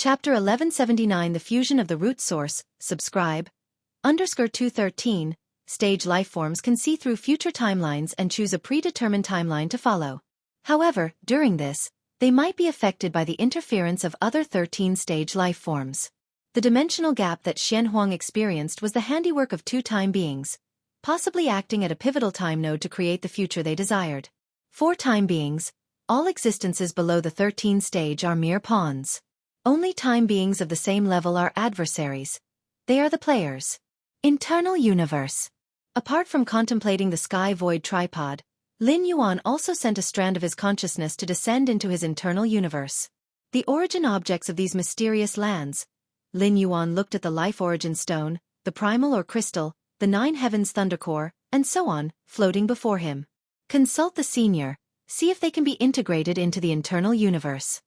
Chapter 1179 The Fusion of the Root Source, subscribe. _213, stage lifeforms can see through future timelines and choose a predetermined timeline to follow. However, during this, they might be affected by the interference of other 13-stage lifeforms. The dimensional gap that Xianxia experienced was the handiwork of two time beings, possibly acting at a pivotal time node to create the future they desired. 4 time beings, all existences below the 13th stage are mere pawns. Only time beings of the same level are adversaries. They are the players. Internal universe. Apart from contemplating the sky void tripod, Lin Yuan also sent a strand of his consciousness to descend into his internal universe. The origin objects of these mysterious lands. Lin Yuan looked at the life origin stone, the primal or crystal, the 9 heavens thundercore, and so on, floating before him. Consult the senior, see if they can be integrated into the internal universe.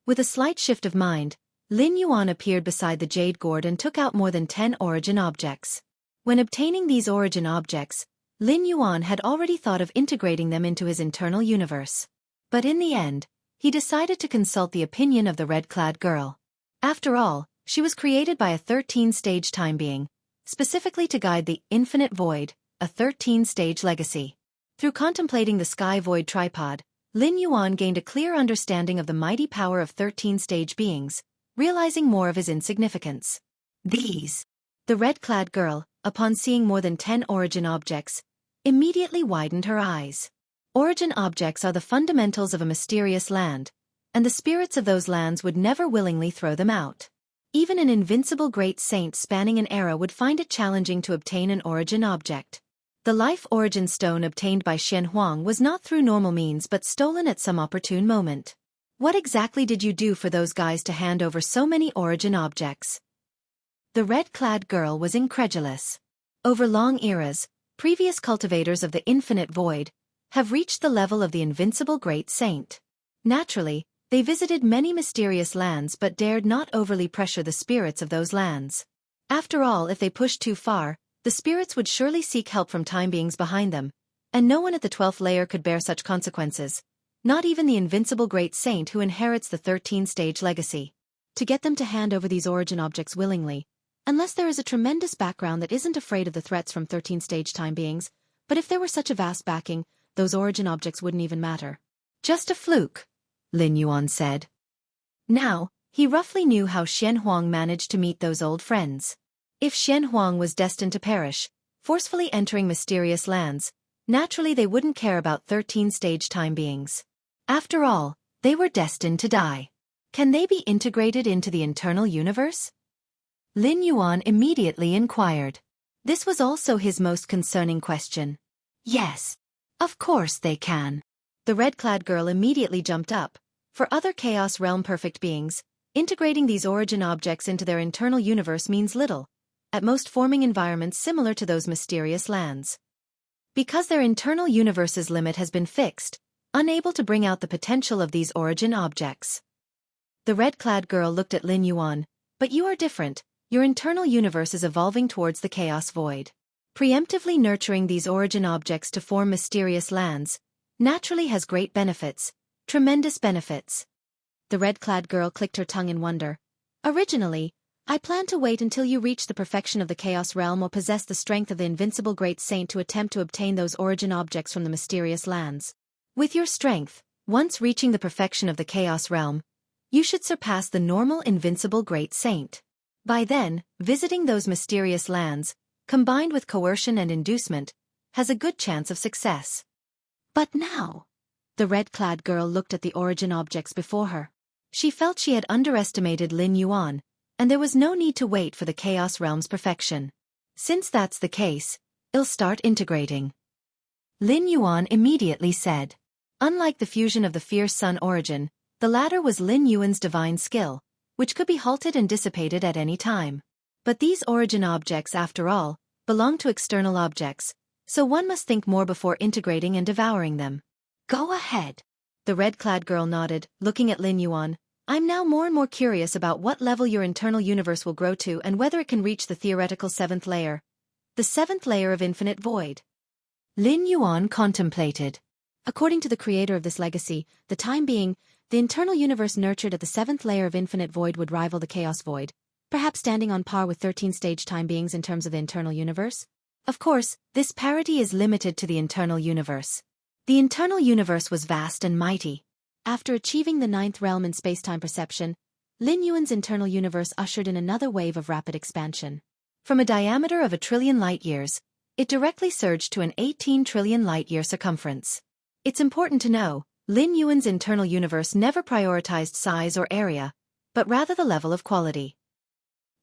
With a slight shift of mind, Lin Yuan appeared beside the jade gourd and took out more than 10 origin objects. When obtaining these origin objects, Lin Yuan had already thought of integrating them into his internal universe. But in the end, he decided to consult the opinion of the red-clad girl. After all, she was created by a 13-stage time being, specifically to guide the infinite void, a 13-stage legacy. Through contemplating the sky void tripod, Lin Yuan gained a clear understanding of the mighty power of 13-stage beings, realizing more of his insignificance. The red-clad girl, upon seeing more than 10 origin objects, immediately widened her eyes. Origin objects are the fundamentals of a mysterious land, and the spirits of those lands would never willingly throw them out. Even an invincible great saint spanning an era would find it challenging to obtain an origin object. The life origin stone obtained by Xianxia was not through normal means but stolen at some opportune moment. What exactly did you do for those guys to hand over so many origin objects? The red-clad girl was incredulous. Over long eras, previous cultivators of the infinite void have reached the level of the invincible great saint. Naturally, they visited many mysterious lands but dared not overly pressure the spirits of those lands. After all, if they pushed too far, the spirits would surely seek help from time beings behind them, and no one at the 12th layer could bear such consequences, not even the invincible great saint who inherits the 13th-stage legacy. To get them to hand over these origin objects willingly, unless there is a tremendous background that isn't afraid of the threats from 13th-stage time beings, but if there were such a vast backing, those origin objects wouldn't even matter. Just a fluke, Lin Yuan said. Now, he roughly knew how Xianxia managed to meet those old friends. If Xianxia was destined to perish, forcefully entering mysterious lands, naturally they wouldn't care about 13th-stage time beings. After all, they were destined to die. Can they be integrated into the internal universe? Lin Yuan immediately inquired. This was also his most concerning question. Yes, of course they can. The red-clad girl immediately jumped up. For other Chaos Realm perfect beings, integrating these origin objects into their internal universe means little, at most forming environments similar to those mysterious lands. Because their internal universe's limit has been fixed, unable to bring out the potential of these origin objects. The red-clad girl looked at Lin Yuan. But you are different, your internal universe is evolving towards the chaos void. Preemptively nurturing these origin objects to form mysterious lands, naturally has great benefits, tremendous benefits. The red-clad girl clicked her tongue in wonder. Originally, I planned to wait until you reach the perfection of the Chaos Realm or possess the strength of the invincible great saint to attempt to obtain those origin objects from the mysterious lands. With your strength, once reaching the perfection of the Chaos Realm, you should surpass the normal invincible great saint. By then, visiting those mysterious lands, combined with coercion and inducement, has a good chance of success. But now, the red-clad girl looked at the origin objects before her. She felt she had underestimated Lin Yuan, and there was no need to wait for the Chaos Realm's perfection. Since that's the case, I'll start integrating. Lin Yuan immediately said. Unlike the fusion of the fierce sun origin, the latter was Lin Yuan's divine skill, which could be halted and dissipated at any time. But these origin objects, after all, belong to external objects, so one must think more before integrating and devouring them. Go ahead. The red-clad girl nodded, looking at Lin Yuan. I'm now more and more curious about what level your internal universe will grow to and whether it can reach the theoretical 7th layer. The 7th layer of infinite void. Lin Yuan contemplated. According to the creator of this legacy, the time being, The internal universe nurtured at the 7th layer of infinite void would rival the chaos void, perhaps standing on par with 13-stage time beings in terms of the internal universe. Of course, this parity is limited to the internal universe. The internal universe was vast and mighty. After achieving the 9th realm in space-time perception, Lin Yuan's internal universe ushered in another wave of rapid expansion. From a diameter of 1 trillion light-years, it directly surged to an 18 trillion light-year circumference. It's important to know, Lin Yuan's internal universe never prioritized size or area, but rather the level of quality.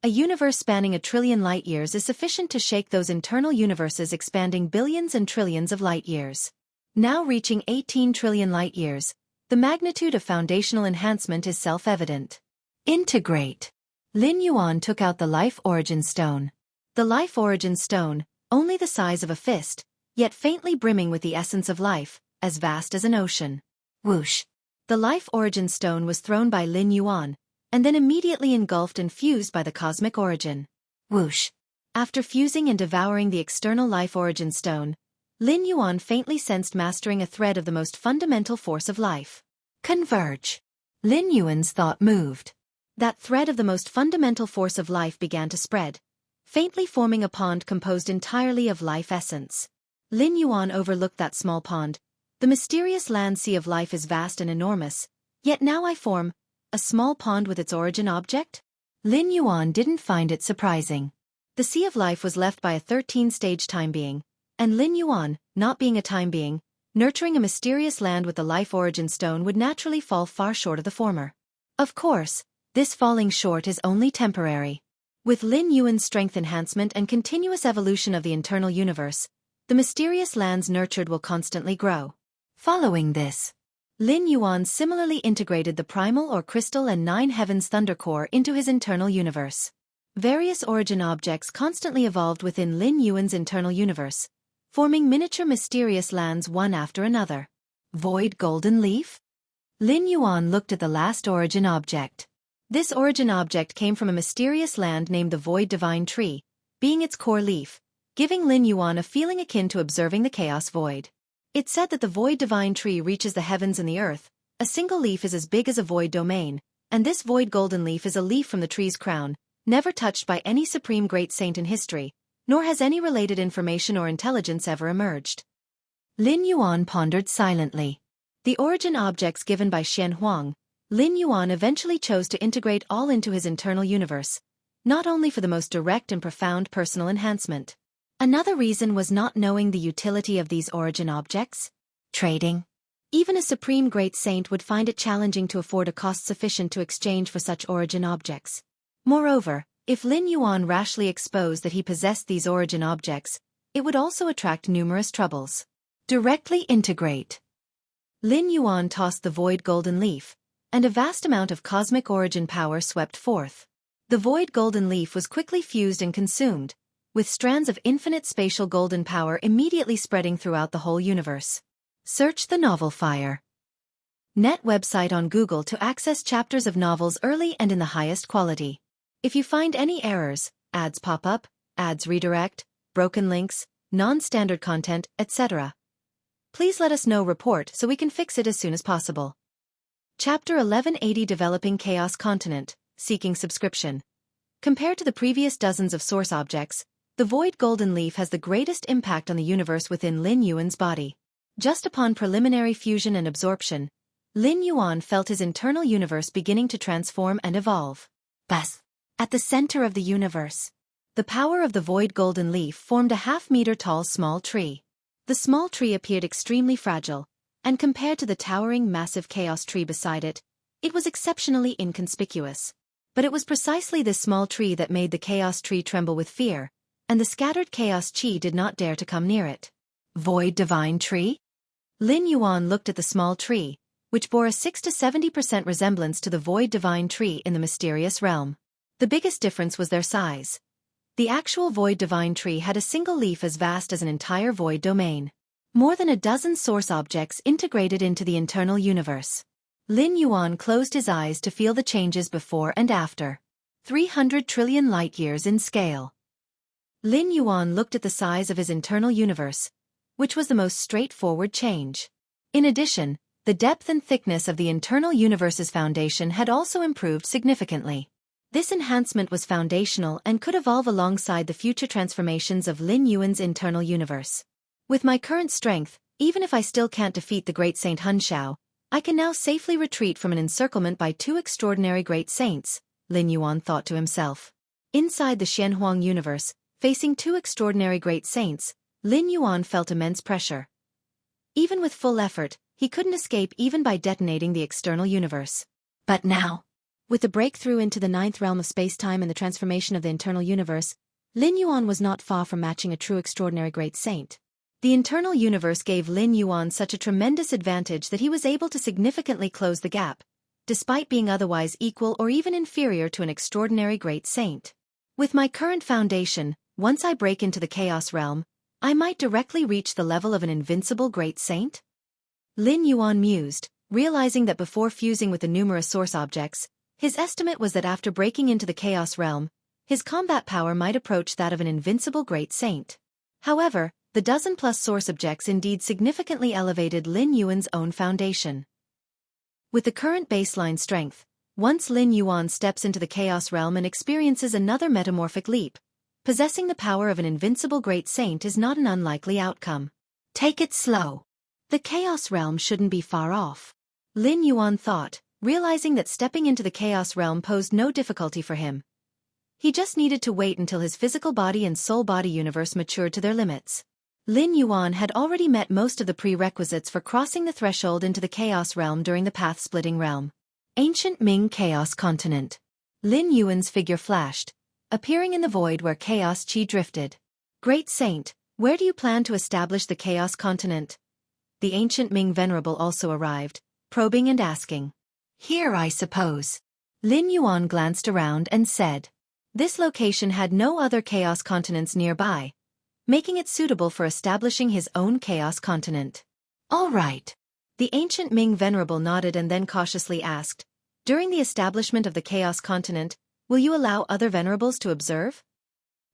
A universe spanning 1 trillion light-years is sufficient to shake those internal universes expanding billions and trillions of light-years. Now reaching 18 trillion light-years, the magnitude of foundational enhancement is self-evident. Integrate. Lin Yuan took out the Life Origin Stone. The Life Origin Stone, only the size of a fist, yet faintly brimming with the essence of life, as vast as an ocean. Whoosh! The Life Origin Stone was thrown by Lin Yuan, and then immediately engulfed and fused by the cosmic origin. Whoosh! After fusing and devouring the external Life Origin Stone, Lin Yuan faintly sensed mastering a thread of the most fundamental force of life. Converge. Lin Yuan's thought moved. That thread of the most fundamental force of life began to spread, faintly forming a pond composed entirely of life essence. Lin Yuan overlooked that small pond. The mysterious land sea of life is vast and enormous, yet now I form a small pond with its origin object? Lin Yuan didn't find it surprising. The sea of life was left by a 13-stage time being, and Lin Yuan, not being a time being, nurturing a mysterious land with the Life Origin Stone would naturally fall far short of the former. Of course, this falling short is only temporary. With Lin Yuan's strength enhancement and continuous evolution of the internal universe, the mysterious lands nurtured will constantly grow. Following this, Lin Yuan similarly integrated the primal or crystal and 9 heavens thunder core into his internal universe. Various origin objects constantly evolved within Lin Yuan's internal universe, forming miniature mysterious lands one after another. Void Golden Leaf? Lin Yuan looked at the last origin object. This origin object came from a mysterious land named the Void Divine Tree, being its core leaf, giving Lin Yuan a feeling akin to observing the Chaos Void. It said that the Void Divine Tree reaches the heavens and the earth. A single leaf is as big as a void domain, and this Void Golden Leaf is a leaf from the tree's crown, never touched by any supreme great saint in history, nor has any related information or intelligence ever emerged. Lin Yuan pondered silently. The origin objects given by Xianxia, Lin Yuan eventually chose to integrate all into his internal universe, not only for the most direct and profound personal enhancement. Another reason was not knowing the utility of these origin objects. Trading. Even a supreme great saint would find it challenging to afford a cost sufficient to exchange for such origin objects. Moreover, if Lin Yuan rashly exposed that he possessed these origin objects, it would also attract numerous troubles. Directly integrate. Lin Yuan tossed the Void Golden Leaf, and a vast amount of cosmic origin power swept forth. The Void Golden Leaf was quickly fused and consumed, with strands of infinite spatial golden power immediately spreading throughout the whole universe. Search the novel Fire. Net website on Google to access chapters of novels early and in the highest quality. If you find any errors, ads pop up, ads redirect, broken links, non-standard content, etc., please let us know. Report so we can fix it as soon as possible. Chapter 1180 Developing Chaos Continent, Seeking Subscription. Compared to the previous dozens of source objects, the Void Golden Leaf has the greatest impact on the universe within Lin Yuan's body. Just upon preliminary fusion and absorption, Lin Yuan felt his internal universe beginning to transform and evolve. Bas! At the center of the universe, the power of the Void Golden Leaf formed a half-meter-tall small tree. The small tree appeared extremely fragile, and compared to the towering massive chaos tree beside it, it was exceptionally inconspicuous. But it was precisely this small tree that made the chaos tree tremble with fear, and the scattered chaos chi did not dare to come near it. Void Divine Tree? Lin Yuan looked at the small tree, which bore a 6 to 70% resemblance to the Void Divine Tree in the mysterious realm. The biggest difference was their size. The actual Void Divine Tree had a single leaf as vast as an entire void domain. More than a dozen source objects integrated into the internal universe. Lin Yuan closed his eyes to feel the changes before and after. 300 trillion light-years in scale. Lin Yuan looked at the size of his internal universe, which was the most straightforward change. In addition, The depth and thickness of the internal universe's foundation had also improved significantly. This enhancement was foundational and could evolve alongside the future transformations of Lin Yuan's internal universe. With my current strength, even if I still can't defeat the great Saint Hunxiao, I can now safely retreat from an encirclement by two extraordinary great saints, Lin Yuan thought to himself. Inside the Xianhuang universe, facing two extraordinary great saints, Lin Yuan felt immense pressure. Even with full effort, he couldn't escape even by detonating the external universe. But now, with the breakthrough into the ninth realm of space-time and the transformation of the internal universe, Lin Yuan was not far from matching a true extraordinary great saint. The internal universe gave Lin Yuan such a tremendous advantage that he was able to significantly close the gap, despite being otherwise equal or even inferior to an extraordinary great saint. With my current foundation, once I break into the chaos realm, I might directly reach the level of an invincible great saint? Lin Yuan mused, realizing that before fusing with the numerous source objects, his estimate was that after breaking into the chaos realm, his combat power might approach that of an invincible great saint. However, the dozen-plus source objects indeed significantly elevated Lin Yuan's own foundation. With the current baseline strength, once Lin Yuan steps into the chaos realm and experiences another metamorphic leap, possessing the power of an invincible great saint is not an unlikely outcome. Take it slow. The chaos realm shouldn't be far off. Lin Yuan thought, realizing that stepping into the chaos realm posed no difficulty for him. He just needed to wait until his physical body and soul body universe matured to their limits. Lin Yuan had already met most of the prerequisites for crossing the threshold into the Chaos Realm during the path-splitting realm. Ancient Ming Chaos Continent. Lin Yuan's figure flashed, appearing in the void where Chaos Qi drifted. Great Saint, where do you plan to establish the Chaos Continent? The Ancient Ming Venerable also arrived, probing and asking. Here, I suppose. Lin Yuan glanced around and said. This location had no other Chaos Continents nearby, making it suitable for establishing his own Chaos Continent. All right. The Ancient Ming Venerable nodded and then cautiously asked, during the establishment of the Chaos Continent, will you allow other venerables to observe?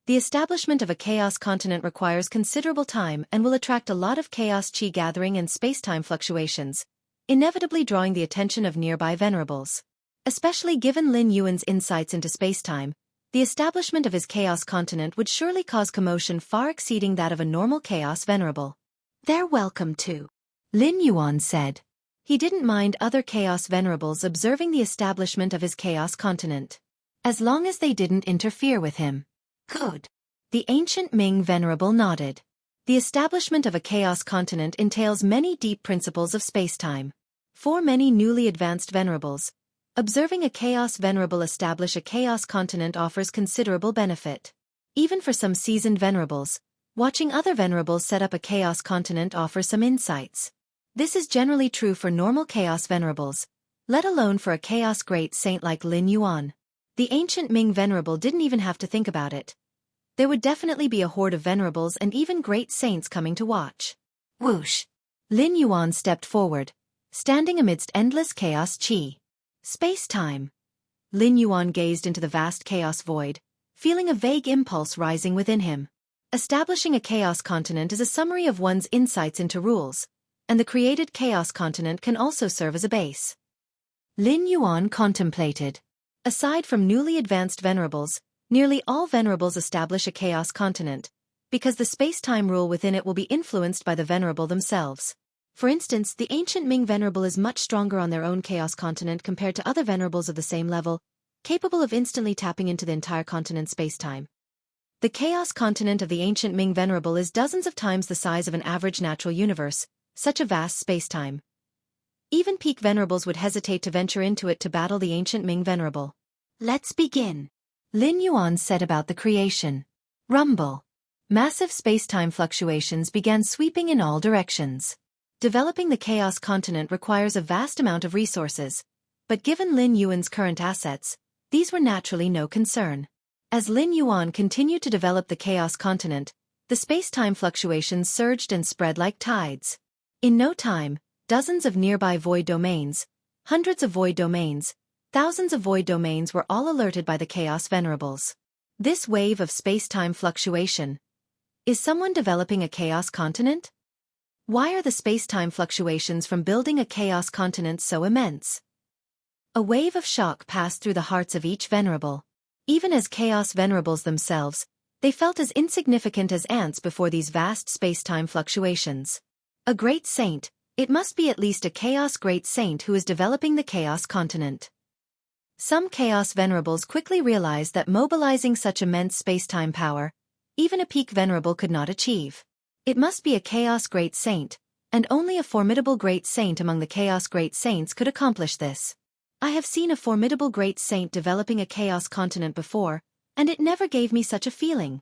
The establishment of a Chaos Continent requires considerable time and will attract a lot of Chaos Qi gathering and space-time fluctuations, inevitably drawing the attention of nearby venerables. Especially given Lin Yuan's insights into space-time, the establishment of his Chaos Continent would surely cause commotion far exceeding that of a normal Chaos Venerable. They're welcome to, Lin Yuan said. He didn't mind other Chaos Venerables observing the establishment of his Chaos Continent, as long as they didn't interfere with him. Good. The Ancient Ming Venerable nodded. The establishment of a Chaos Continent entails many deep principles of space-time. For many newly advanced Venerables, observing a Chaos Venerable establish a Chaos Continent offers considerable benefit. Even for some seasoned Venerables, watching other Venerables set up a Chaos Continent offers some insights. This is generally true for normal Chaos Venerables, let alone for a Chaos Great Saint like Lin Yuan. The Ancient Ming Venerable didn't even have to think about it. There would definitely be a horde of Venerables and even Great Saints coming to watch. Whoosh! Lin Yuan stepped forward, standing amidst endless Chaos Qi. Space-time. Lin Yuan gazed into the vast chaos void, feeling a vague impulse rising within him. Establishing a Chaos Continent is a summary of one's insights into rules, and the created Chaos Continent can also serve as a base. Lin Yuan contemplated. Aside from newly advanced Venerables, nearly all Venerables establish a Chaos Continent, because the space-time rule within it will be influenced by the Venerable themselves. For instance, the Ancient Ming Venerable is much stronger on their own Chaos Continent compared to other Venerables of the same level, capable of instantly tapping into the entire continent's space-time. The Chaos Continent of the Ancient Ming Venerable is dozens of times the size of an average natural universe, such a vast space-time. Even peak Venerables would hesitate to venture into it to battle the Ancient Ming Venerable. Let's begin. Lin Yuan said about the creation. Rumble. Massive space-time fluctuations began sweeping in all directions. Developing the Chaos Continent requires a vast amount of resources, but given Lin Yuan's current assets, these were naturally no concern. As Lin Yuan continued to develop the Chaos Continent, the space-time fluctuations surged and spread like tides. In no time, dozens of nearby void domains, hundreds of void domains, thousands of void domains were all alerted by the Chaos Venerables. This wave of space-time fluctuation. Is someone developing a Chaos Continent? Why are the space-time fluctuations from building a chaos continent so immense? A wave of shock passed through the hearts of each venerable. Even as chaos venerables themselves, they felt as insignificant as ants before these vast space-time fluctuations. A great saint, it must be at least a chaos great saint who is developing the chaos continent. Some chaos venerables quickly realized that mobilizing such immense space-time power, even a peak venerable could not achieve. It must be a chaos great saint, and only a formidable great saint among the chaos great saints could accomplish this. I have seen a formidable great saint developing a chaos continent before, and it never gave me such a feeling.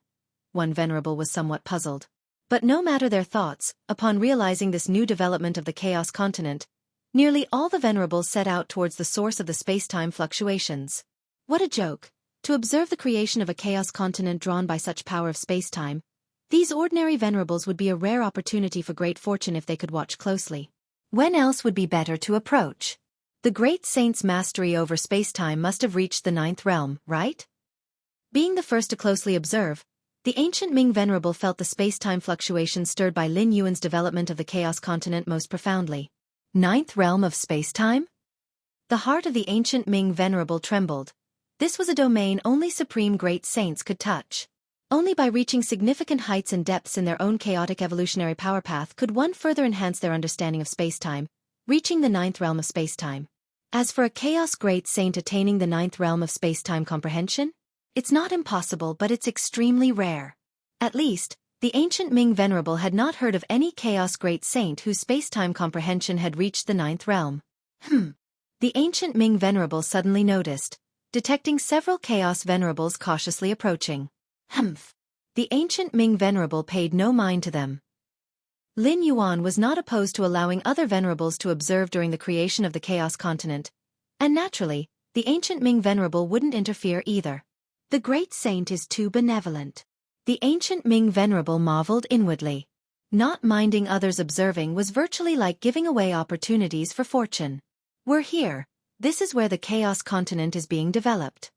One venerable was somewhat puzzled. But no matter their thoughts, upon realizing this new development of the chaos continent, nearly all the venerables set out towards the source of the space-time fluctuations. What a joke! To observe the creation of a chaos continent drawn by such power of space-time, these ordinary venerables would be a rare opportunity for great fortune if they could watch closely. When else would be better to approach? The great saint's mastery over space-time must have reached the 9th realm, right? Being the first to closely observe, the ancient Ming venerable felt the space-time fluctuations stirred by Lin Yuan's development of the chaos continent most profoundly. 9th realm of space-time? The heart of the ancient Ming venerable trembled. This was a domain only supreme great saints could touch. Only by reaching significant heights and depths in their own chaotic evolutionary power path could one further enhance their understanding of space-time, reaching the 9th realm of space-time. As for a chaos great saint attaining the 9th realm of space-time comprehension, it's not impossible, but it's extremely rare. At least, the ancient Ming venerable had not heard of any chaos great saint whose space-time comprehension had reached the 9th realm. The ancient Ming venerable suddenly noticed, detecting several chaos venerables cautiously approaching. The ancient Ming venerable paid no mind to them. Lin Yuan was not opposed to allowing other venerables to observe during the creation of the chaos continent, and naturally, the ancient Ming venerable wouldn't interfere either. The great saint is too benevolent. The ancient Ming venerable marveled inwardly. Not minding others observing was virtually like giving away opportunities for fortune. We're here. This is where the chaos continent is being developed.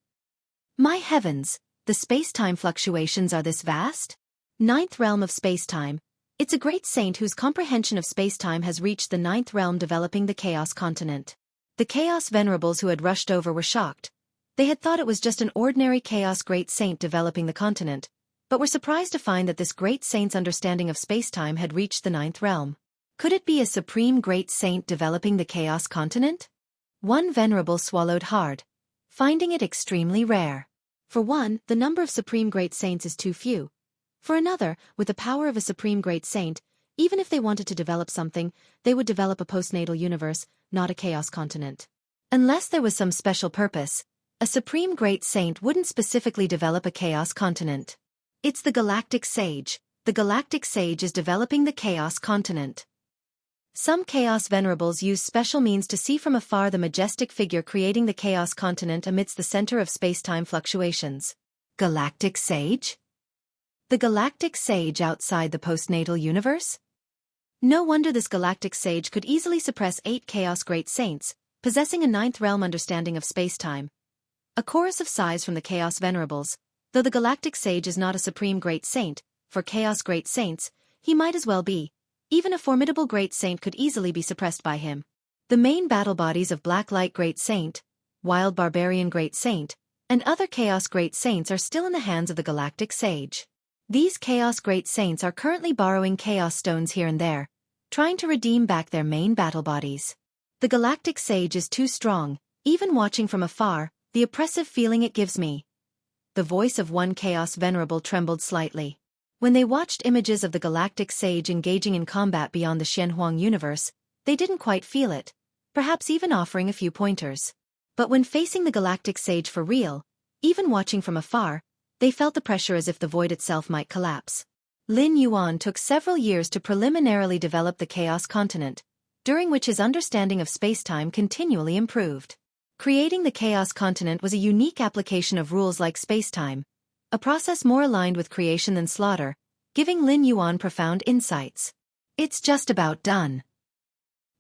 My heavens, the space-time fluctuations are this vast? 9th realm of space-time. It's a great saint whose comprehension of space-time has reached the 9th realm developing the chaos continent. The chaos venerables who had rushed over were shocked. They had thought it was just an ordinary chaos great saint developing the continent, but were surprised to find that this great saint's understanding of space-time had reached the 9th realm. Could it be a supreme great saint developing the chaos continent? One venerable swallowed hard, finding it extremely rare. For one, the number of supreme great saints is too few. For another, with the power of a supreme great saint, even if they wanted to develop something, they would develop a postnatal universe, not a chaos continent. Unless there was some special purpose, a supreme great saint wouldn't specifically develop a chaos continent. It's the galactic sage. The galactic sage is developing the chaos continent. Some chaos venerables use special means to see from afar the majestic figure creating the chaos continent amidst the center of space-time fluctuations. Galactic sage? The galactic sage outside the postnatal universe? No wonder this galactic sage could easily suppress 8 chaos great saints, possessing a 9th realm understanding of space-time. A chorus of sighs from the chaos venerables. Though the galactic sage is not a supreme great saint, for chaos great saints, he might as well be. Even a formidable great saint could easily be suppressed by him. The main battle bodies of Black Light Great Saint, Wild Barbarian Great Saint, and other Chaos Great Saints are still in the hands of the Galactic Sage. These Chaos Great Saints are currently borrowing Chaos Stones here and there, trying to redeem back their main battle bodies. The Galactic Sage is too strong, even watching from afar, the oppressive feeling it gives me. The voice of one Chaos Venerable trembled slightly. When they watched images of the Galactic Sage engaging in combat beyond the Xianxia universe, they didn't quite feel it, perhaps even offering a few pointers. But when facing the Galactic Sage for real, even watching from afar, they felt the pressure as if the void itself might collapse. Lin Yuan took several years to preliminarily develop the Chaos Continent, during which his understanding of space-time continually improved. Creating the Chaos Continent was a unique application of rules like space-time, a process more aligned with creation than slaughter, giving Lin Yuan profound insights. It's just about done.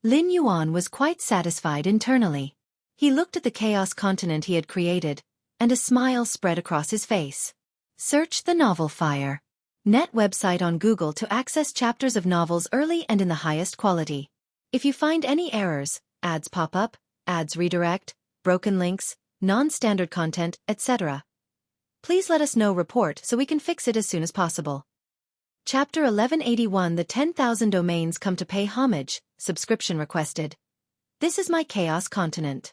Lin Yuan was quite satisfied internally. He looked at the Chaos Continent he had created, and a smile spread across his face. Search the novel fire. Net website on Google to access chapters of novels early and in the highest quality. If you find any errors, ads pop up, ads redirect, broken links, non-standard content, etc., please let us know report so we can fix it as soon as possible. Chapter 1181 The 10,000 domains come to pay homage, subscription requested. This is my Chaos Continent.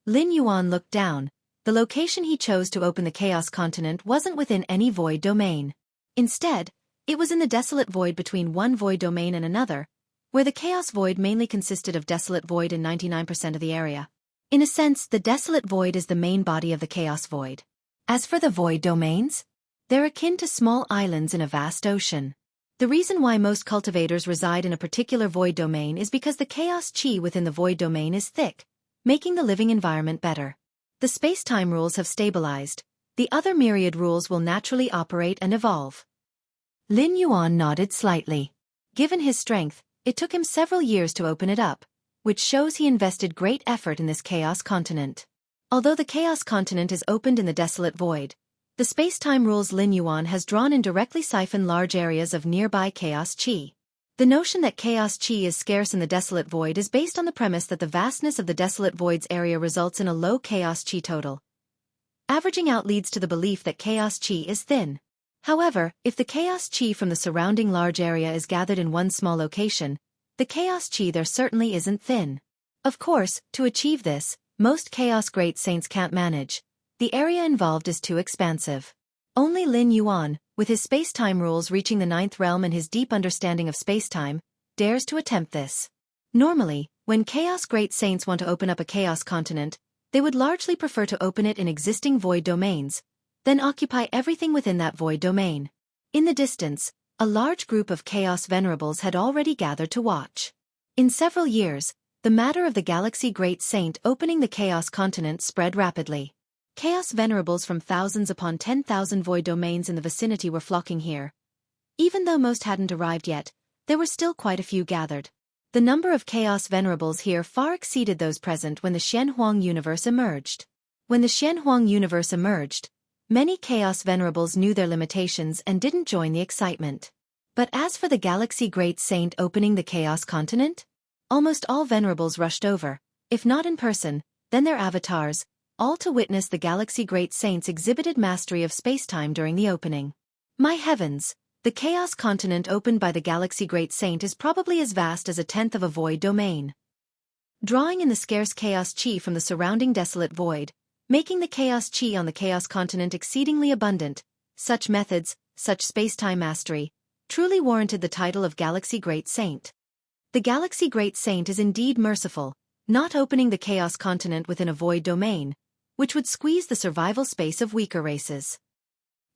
Lin Yuan looked down. The location he chose to open the Chaos Continent wasn't within any void domain. Instead, it was in the desolate void between one void domain and another, where the Chaos Void mainly consisted of desolate void in 99% of the area. In a sense, the desolate void is the main body of the Chaos Void. As for the void domains, they're akin to small islands in a vast ocean. The reason why most cultivators reside in a particular void domain is because the Chaos Chi within the void domain is thick, making the living environment better. The space-time rules have stabilized. The other myriad rules will naturally operate and evolve. Lin Yuan nodded slightly. Given his strength, it took him several years to open it up, which shows he invested great effort in this Chaos Continent. Although the Chaos Continent is opened in the desolate void, the space-time rules Lin Yuan has drawn in directly siphon large areas of nearby Chaos Chi. The notion that Chaos Chi is scarce in the desolate void is based on the premise that the vastness of the desolate void's area results in a low Chaos Chi total. Averaging out leads to the belief that Chaos Chi is thin. However, if the Chaos Chi from the surrounding large area is gathered in one small location, the Chaos Chi there certainly isn't thin. Of course, to achieve this, most Chaos Great Saints can't manage. The area involved is too expansive. Only Lin Yuan, with his space-time rules reaching the 9th realm and his deep understanding of space-time, dares to attempt this. Normally, when Chaos Great Saints want to open up a Chaos Continent, they would largely prefer to open it in existing void domains, then occupy everything within that void domain. In the distance, a large group of Chaos Venerables had already gathered to watch. In several years, the matter of the Galaxy Great Saint opening the Chaos Continent spread rapidly. Chaos Venerables from thousands upon 10,000 void domains in the vicinity were flocking here. Even though most hadn't arrived yet, there were still quite a few gathered. The number of Chaos Venerables here far exceeded those present when the Xianhuang universe emerged. When the Xianhuang universe emerged, many Chaos Venerables knew their limitations and didn't join the excitement. But as for the Galaxy Great Saint opening the Chaos Continent, almost all Venerables rushed over, if not in person, then their avatars, all to witness the Galaxy Great Saint's exhibited mastery of spacetime during the opening. My heavens! The Chaos Continent opened by the Galaxy Great Saint is probably as vast as a tenth of a void domain. Drawing in the scarce Chaos Chi from the surrounding desolate void, making the Chaos Chi on the Chaos Continent exceedingly abundant, such methods, such spacetime mastery, truly warranted the title of Galaxy Great Saint. The Galaxy Great Saint is indeed merciful, not opening the Chaos Continent within a void domain, which would squeeze the survival space of weaker races.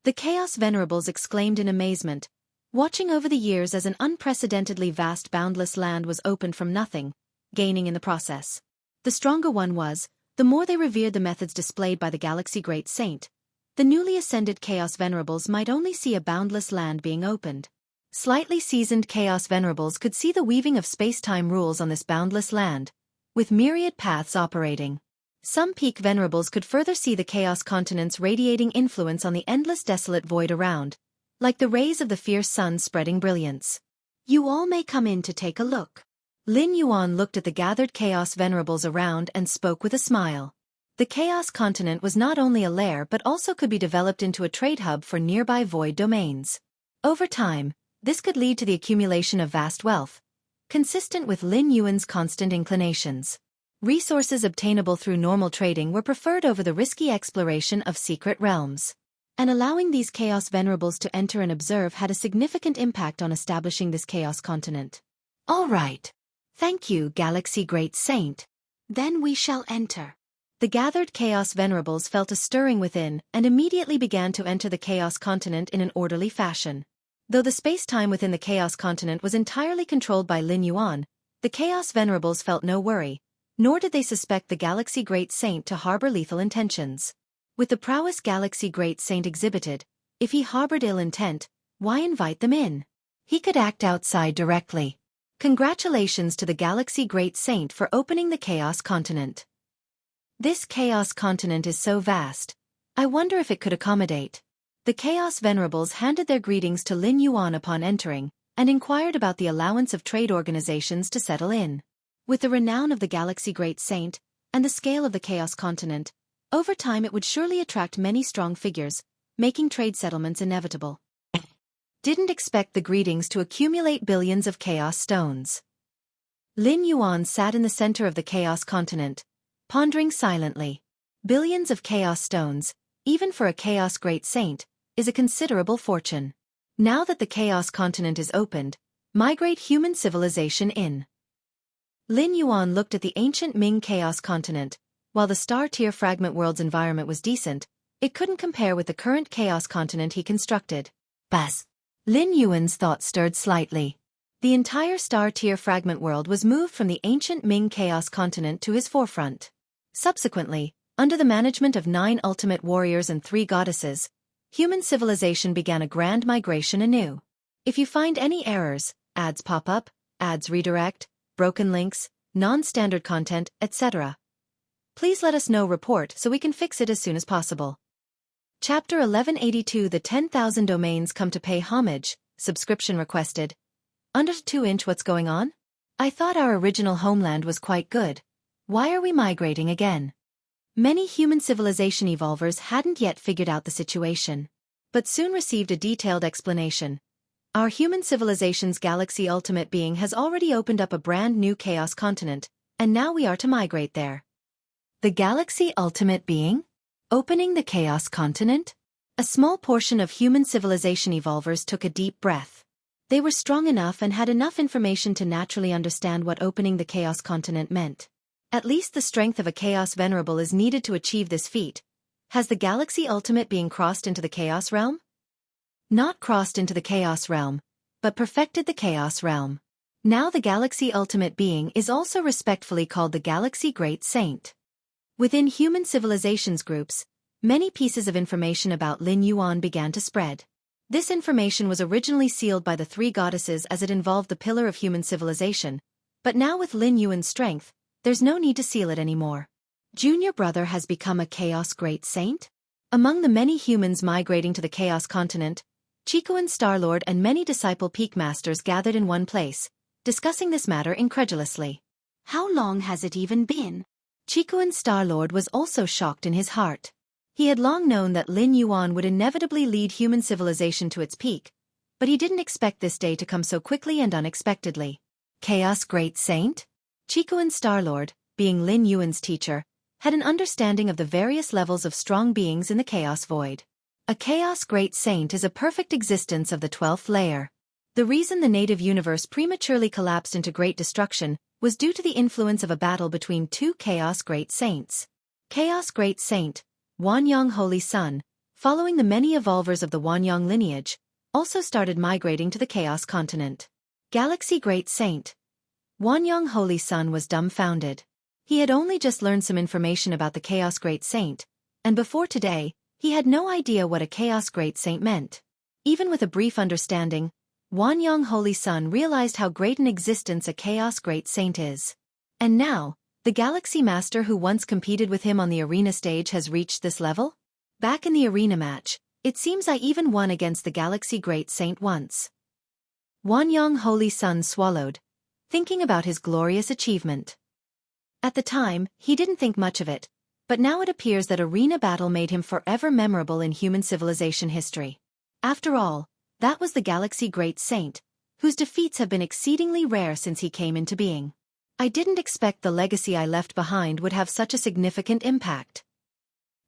The Chaos Venerables exclaimed in amazement, watching over the years as an unprecedentedly vast boundless land was opened from nothing, gaining in the process. The stronger one was, the more they revered the methods displayed by the Galaxy Great Saint. The newly ascended Chaos Venerables might only see a boundless land being opened. Slightly seasoned Chaos Venerables could see the weaving of space-time rules on this boundless land, with myriad paths operating. Some peak Venerables could further see the Chaos Continent's radiating influence on the endless desolate void around, like the rays of the fierce sun spreading brilliance. You all may come in to take a look. Lin Yuan looked at the gathered Chaos Venerables around and spoke with a smile. The Chaos Continent was not only a lair but also could be developed into a trade hub for nearby void domains. Over time, this could lead to the accumulation of vast wealth, consistent with Lin Yuan's constant inclinations. Resources obtainable through normal trading were preferred over the risky exploration of secret realms. And allowing these Chaos Venerables to enter and observe had a significant impact on establishing this Chaos Continent. All right. Thank you, Galaxy Great Saint. Then we shall enter. The gathered Chaos Venerables felt a stirring within and immediately began to enter the Chaos Continent in an orderly fashion. Though the space-time within the Chaos Continent was entirely controlled by Lin Yuan, the Chaos Venerables felt no worry, nor did they suspect the Galaxy Great Saint to harbor lethal intentions. With the prowess Galaxy Great Saint exhibited, if he harbored ill intent, why invite them in? He could act outside directly. Congratulations to the Galaxy Great Saint for opening the Chaos Continent. This Chaos Continent is so vast. I wonder if it could accommodate. The Chaos Venerables handed their greetings to Lin Yuan upon entering, and inquired about the allowance of trade organizations to settle in. With the renown of the Galaxy Great Saint, and the scale of the Chaos Continent, over time it would surely attract many strong figures, making trade settlements inevitable. Didn't expect the greetings to accumulate billions of Chaos Stones. Lin Yuan sat in the center of the Chaos Continent, pondering silently. Billions of Chaos Stones, even for a Chaos Great Saint, is a considerable fortune. Now that the Chaos Continent is opened, migrate human civilization in. Lin Yuan looked at the ancient Ming Chaos Continent. While the star-tier fragment world's environment was decent, it couldn't compare with the current Chaos Continent he constructed. Buzz. Lin Yuan's thoughts stirred slightly. The entire star-tier fragment world was moved from the ancient Ming Chaos Continent to his forefront. Subsequently, under the management of 9 ultimate warriors and 3 goddesses, human civilization began a grand migration anew. If you find any errors, ads pop up, ads redirect, broken links, non-standard content, etc., please let us know report so we can fix it as soon as possible. Chapter 1182 The 10,000 domains come to pay homage, subscription requested. Under 2-inch what's going on? I thought our original homeland was quite good. Why are we migrating again? Many human civilization evolvers hadn't yet figured out the situation, but soon received a detailed explanation. Our human civilization's galaxy ultimate being has already opened up a brand new Chaos Continent, and now we are to migrate there. The galaxy ultimate being? Opening the Chaos Continent? A small portion of human civilization evolvers took a deep breath. They were strong enough and had enough information to naturally understand what opening the Chaos Continent meant. At least the strength of a Chaos Venerable is needed to achieve this feat. Has the galaxy ultimate being crossed into the Chaos Realm? Not crossed into the Chaos Realm, but perfected the Chaos Realm. Now the galaxy ultimate being is also respectfully called the Galaxy Great Saint. Within human civilizations groups, many pieces of information about Lin Yuan began to spread. This information was originally sealed by the 3 goddesses as it involved the pillar of human civilization, but now with Lin Yuan's strength, there's no need to seal it anymore. Junior brother has become a Chaos Great Saint? Among the many humans migrating to the Chaos Continent, Chicoan Starlord and many disciple peak masters gathered in one place, discussing this matter incredulously. How long has it even been? Chicoan Starlord was also shocked in his heart. He had long known that Lin Yuan would inevitably lead human civilization to its peak, but he didn't expect this day to come so quickly and unexpectedly. Chaos Great Saint? Chicoan Starlord, being Lin Yuan's teacher, had an understanding of the various levels of strong beings in the Chaos Void. A Chaos Great Saint is a perfect existence of the 12th layer. The reason the native universe prematurely collapsed into great destruction was due to the influence of a battle between 2 Chaos Great Saints. Chaos Great Saint, Wanyang Holy Sun, following the many evolvers of the Wanyang lineage, also started migrating to the Chaos Continent. Galaxy Great Saint, Wanyang Holy Sun was dumbfounded. He had only just learned some information about the Chaos Great Saint, and before today, he had no idea what a Chaos Great Saint meant. Even with a brief understanding, Wanyang Holy Sun realized how great an existence a Chaos Great Saint is. And now, the Galaxy Master who once competed with him on the arena stage has reached this level? Back in the arena match, it seems I even won against the Galaxy Great Saint once. Wanyang Holy Sun swallowed, thinking about his glorious achievement. At the time, he didn't think much of it, but now it appears that arena battle made him forever memorable in human civilization history. After all, that was the Galaxy Great Saint, whose defeats have been exceedingly rare since he came into being. I didn't expect the legacy I left behind would have such a significant impact.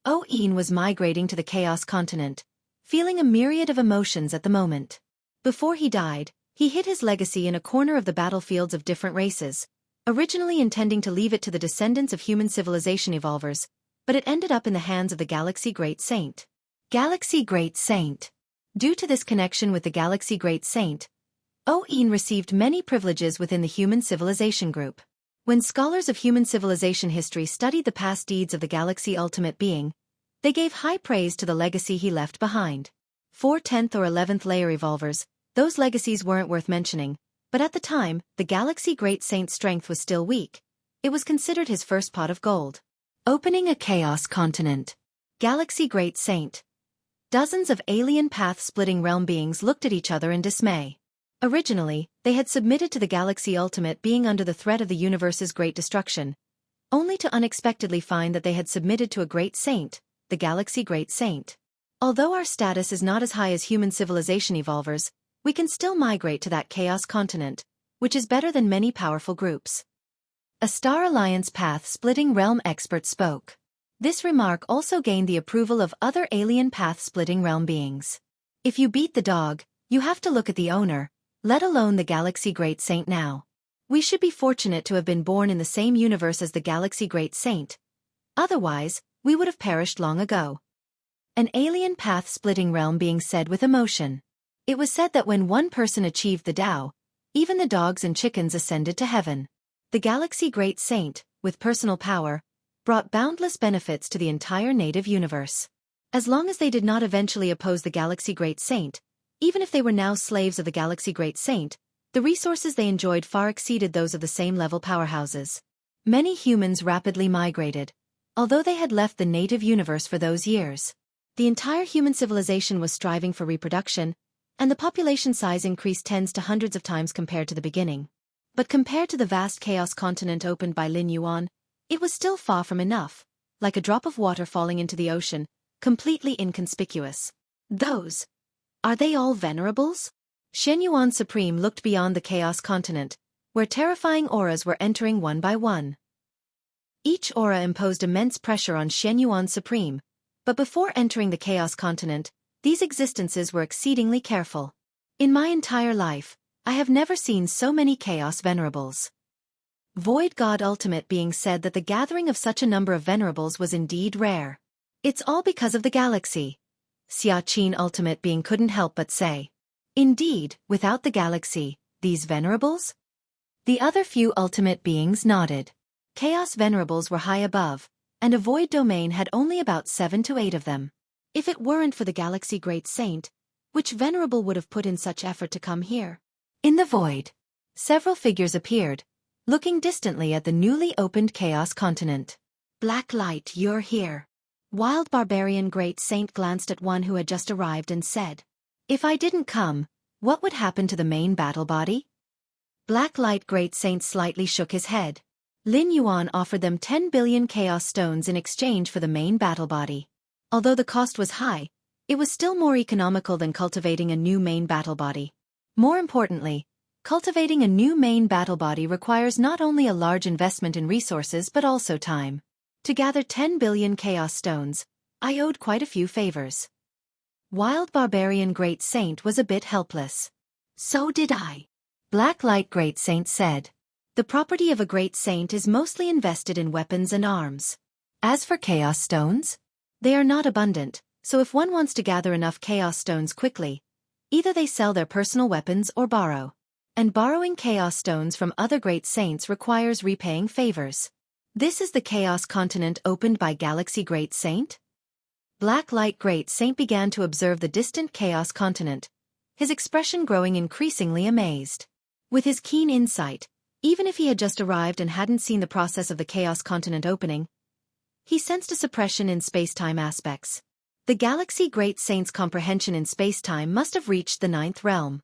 Oin was migrating to the Chaos Continent, feeling a myriad of emotions at the moment. Before he died, he hid his legacy in a corner of the battlefields of different races, originally intending to leave it to the descendants of human civilization evolvers, but it ended up in the hands of the Galaxy Great Saint. Galaxy Great Saint. Due to this connection with the Galaxy Great Saint, Oin received many privileges within the human civilization group. When scholars of human civilization history studied the past deeds of the Galaxy Ultimate Being, they gave high praise to the legacy he left behind. For 10th or 11th layer evolvers, those legacies weren't worth mentioning, but at the time, the Galaxy Great Saint's strength was still weak. It was considered his first pot of gold. Opening a Chaos Continent. Galaxy Great Saint. Dozens of alien path-splitting realm beings looked at each other in dismay. Originally, they had submitted to the Galaxy Ultimate being under the threat of the universe's great destruction, only to unexpectedly find that they had submitted to a great saint, the Galaxy Great Saint. Although our status is not as high as human civilization evolvers, we can still migrate to that Chaos continent, which is better than many powerful groups. A Star Alliance path-splitting realm expert spoke. This remark also gained the approval of other alien path-splitting realm beings. If you beat the dog, you have to look at the owner, let alone the Galaxy Great Saint now. We should be fortunate to have been born in the same universe as the Galaxy Great Saint. Otherwise, we would have perished long ago. An alien path-splitting realm being said with emotion. It was said that when one person achieved the Tao, even the dogs and chickens ascended to heaven. The Galaxy Great Saint, with personal power, brought boundless benefits to the entire native universe. As long as they did not eventually oppose the Galaxy Great Saint, even if they were now slaves of the Galaxy Great Saint, the resources they enjoyed far exceeded those of the same-level powerhouses. Many humans rapidly migrated, although they had left the native universe for those years. The entire human civilization was striving for reproduction, and the population size increased tens to hundreds of times compared to the beginning. But compared to the vast chaos continent opened by Lin Yuan, it was still far from enough, like a drop of water falling into the ocean, completely inconspicuous. Are they all venerables? Xianxia Supreme looked beyond the chaos continent, where terrifying auras were entering one by one. Each aura imposed immense pressure on Xianxia Supreme, but before entering the chaos continent, these existences were exceedingly careful. In my entire life, I have never seen so many chaos venerables. Void God Ultimate being said that the gathering of such a number of venerables was indeed rare. It's all because of the galaxy. Xianxia Ultimate being couldn't help but say. Indeed, without the galaxy, these venerables? The other few ultimate beings nodded. Chaos venerables were high above, and a void domain had only about 7 to 8 of them. If it weren't for the Galaxy Great Saint, which venerable would have put in such effort to come here? In the void, several figures appeared, looking distantly at the newly opened Chaos continent. Black Light, you're here. Wild Barbarian Great Saint glanced at one who had just arrived and said, if I didn't come, what would happen to the main battle body? Black Light Great Saint slightly shook his head. Lin Yuan offered them 10 billion Chaos Stones in exchange for the main battle body. Although the cost was high, it was still more economical than cultivating a new main battle body. More importantly, cultivating a new main battle body requires not only a large investment in resources but also time. To gather 10 billion Chaos Stones, I owed quite a few favors. Wild Barbarian Great Saint was a bit helpless. So did I. Black Light Great Saint said. The property of a Great Saint is mostly invested in weapons and arms. As for Chaos Stones, they are not abundant, so if one wants to gather enough Chaos Stones quickly, either they sell their personal weapons or borrow. And borrowing Chaos Stones from other Great Saints requires repaying favors. This is the Chaos continent opened by Galaxy Great Saint? Black Light Great Saint began to observe the distant Chaos continent, his expression growing increasingly amazed. With his keen insight, even if he had just arrived and hadn't seen the process of the Chaos continent opening, he sensed a suppression in space-time aspects. The Galaxy Great Saint's comprehension in space-time must have reached the 9th realm.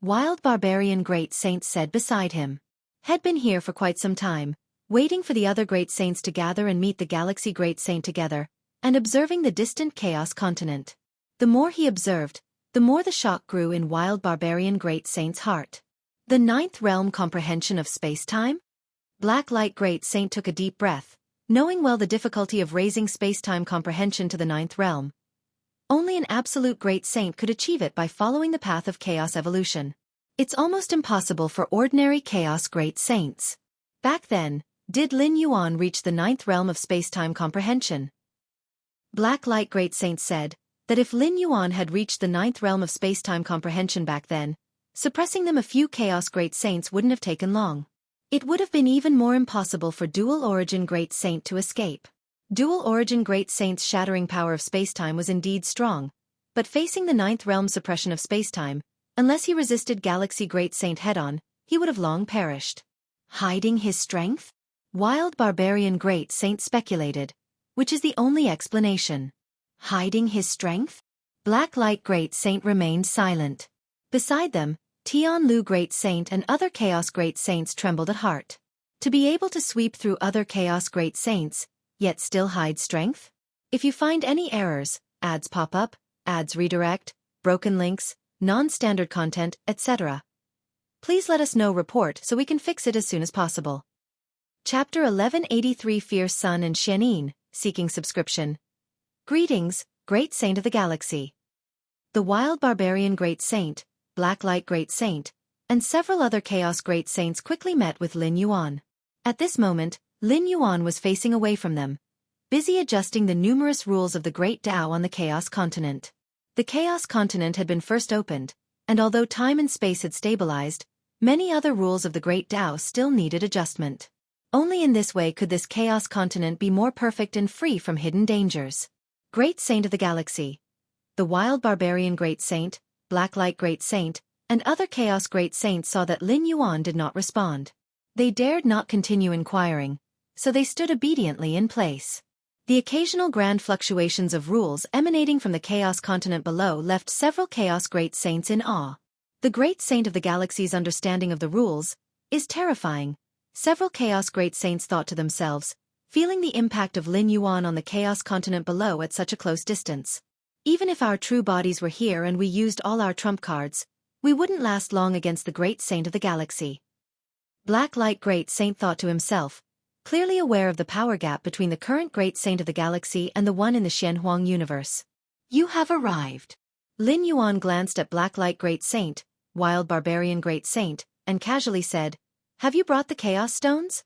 Wild Barbarian Great Saint said beside him. Had been here for quite some time, waiting for the other Great Saints to gather and meet the Galaxy Great Saint together, and observing the distant Chaos continent. The more he observed, the more the shock grew in Wild Barbarian Great Saint's heart. The 9th realm comprehension of space-time? Black Light Great Saint took a deep breath, knowing well the difficulty of raising space-time comprehension to the 9th realm. Only an absolute Great Saint could achieve it by following the path of chaos evolution. It's almost impossible for ordinary Chaos Great Saints. Back then, did Lin Yuan reach the 9th realm of space-time comprehension? Black Light Great Saint said that if Lin Yuan had reached the 9th realm of space-time comprehension back then, suppressing them a few Chaos Great Saints wouldn't have taken long. It would have been even more impossible for Dual Origin Great Saint to escape. Dual Origin Great Saint's shattering power of spacetime was indeed strong, but facing the 9th realm suppression of spacetime, unless he resisted Galaxy Great Saint head-on, he would have long perished. Hiding his strength? Wild Barbarian Great Saint speculated, which is the only explanation. Hiding his strength? Black Light Great Saint remained silent. Beside them, Tianlu Great Saint and other Chaos Great Saints trembled at heart. To be able to sweep through other Chaos Great Saints, yet still hide strength? If you find any errors, ads pop up, ads redirect, broken links, non-standard content, etc., please let us know report so we can fix it as soon as possible. Chapter 1183 Fierce Sun and Xianxia, Seeking Subscription. Greetings, Great Saint of the Galaxy. The Wild Barbarian Great Saint, Black Light Great Saint, and several other Chaos Great Saints quickly met with Lin Yuan. At this moment, Lin Yuan was facing away from them, busy adjusting the numerous rules of the Great Tao on the Chaos Continent. The Chaos Continent had been first opened, and although time and space had stabilized, many other rules of the Great Tao still needed adjustment. Only in this way could this Chaos Continent be more perfect and free from hidden dangers. Great Saint of the Galaxy. The Wild Barbarian Great Saint, Black Light Great Saint, and other Chaos Great Saints saw that Lin Yuan did not respond. They dared not continue inquiring, so they stood obediently in place. The occasional grand fluctuations of rules emanating from the Chaos Continent below left several Chaos Great Saints in awe. The Great Saint of the Galaxy's understanding of the rules is terrifying, several Chaos Great Saints thought to themselves, feeling the impact of Lin Yuan on the Chaos Continent below at such a close distance. Even if our true bodies were here and we used all our trump cards, we wouldn't last long against the Great Saint of the Galaxy. Black Light Great Saint thought to himself, clearly aware of the power gap between the current Great Saint of the Galaxy and the one in the Xianhuang universe. You have arrived. Lin Yuan glanced at Black Light Great Saint, Wild Barbarian Great Saint, and casually said, "Have you brought the Chaos Stones?"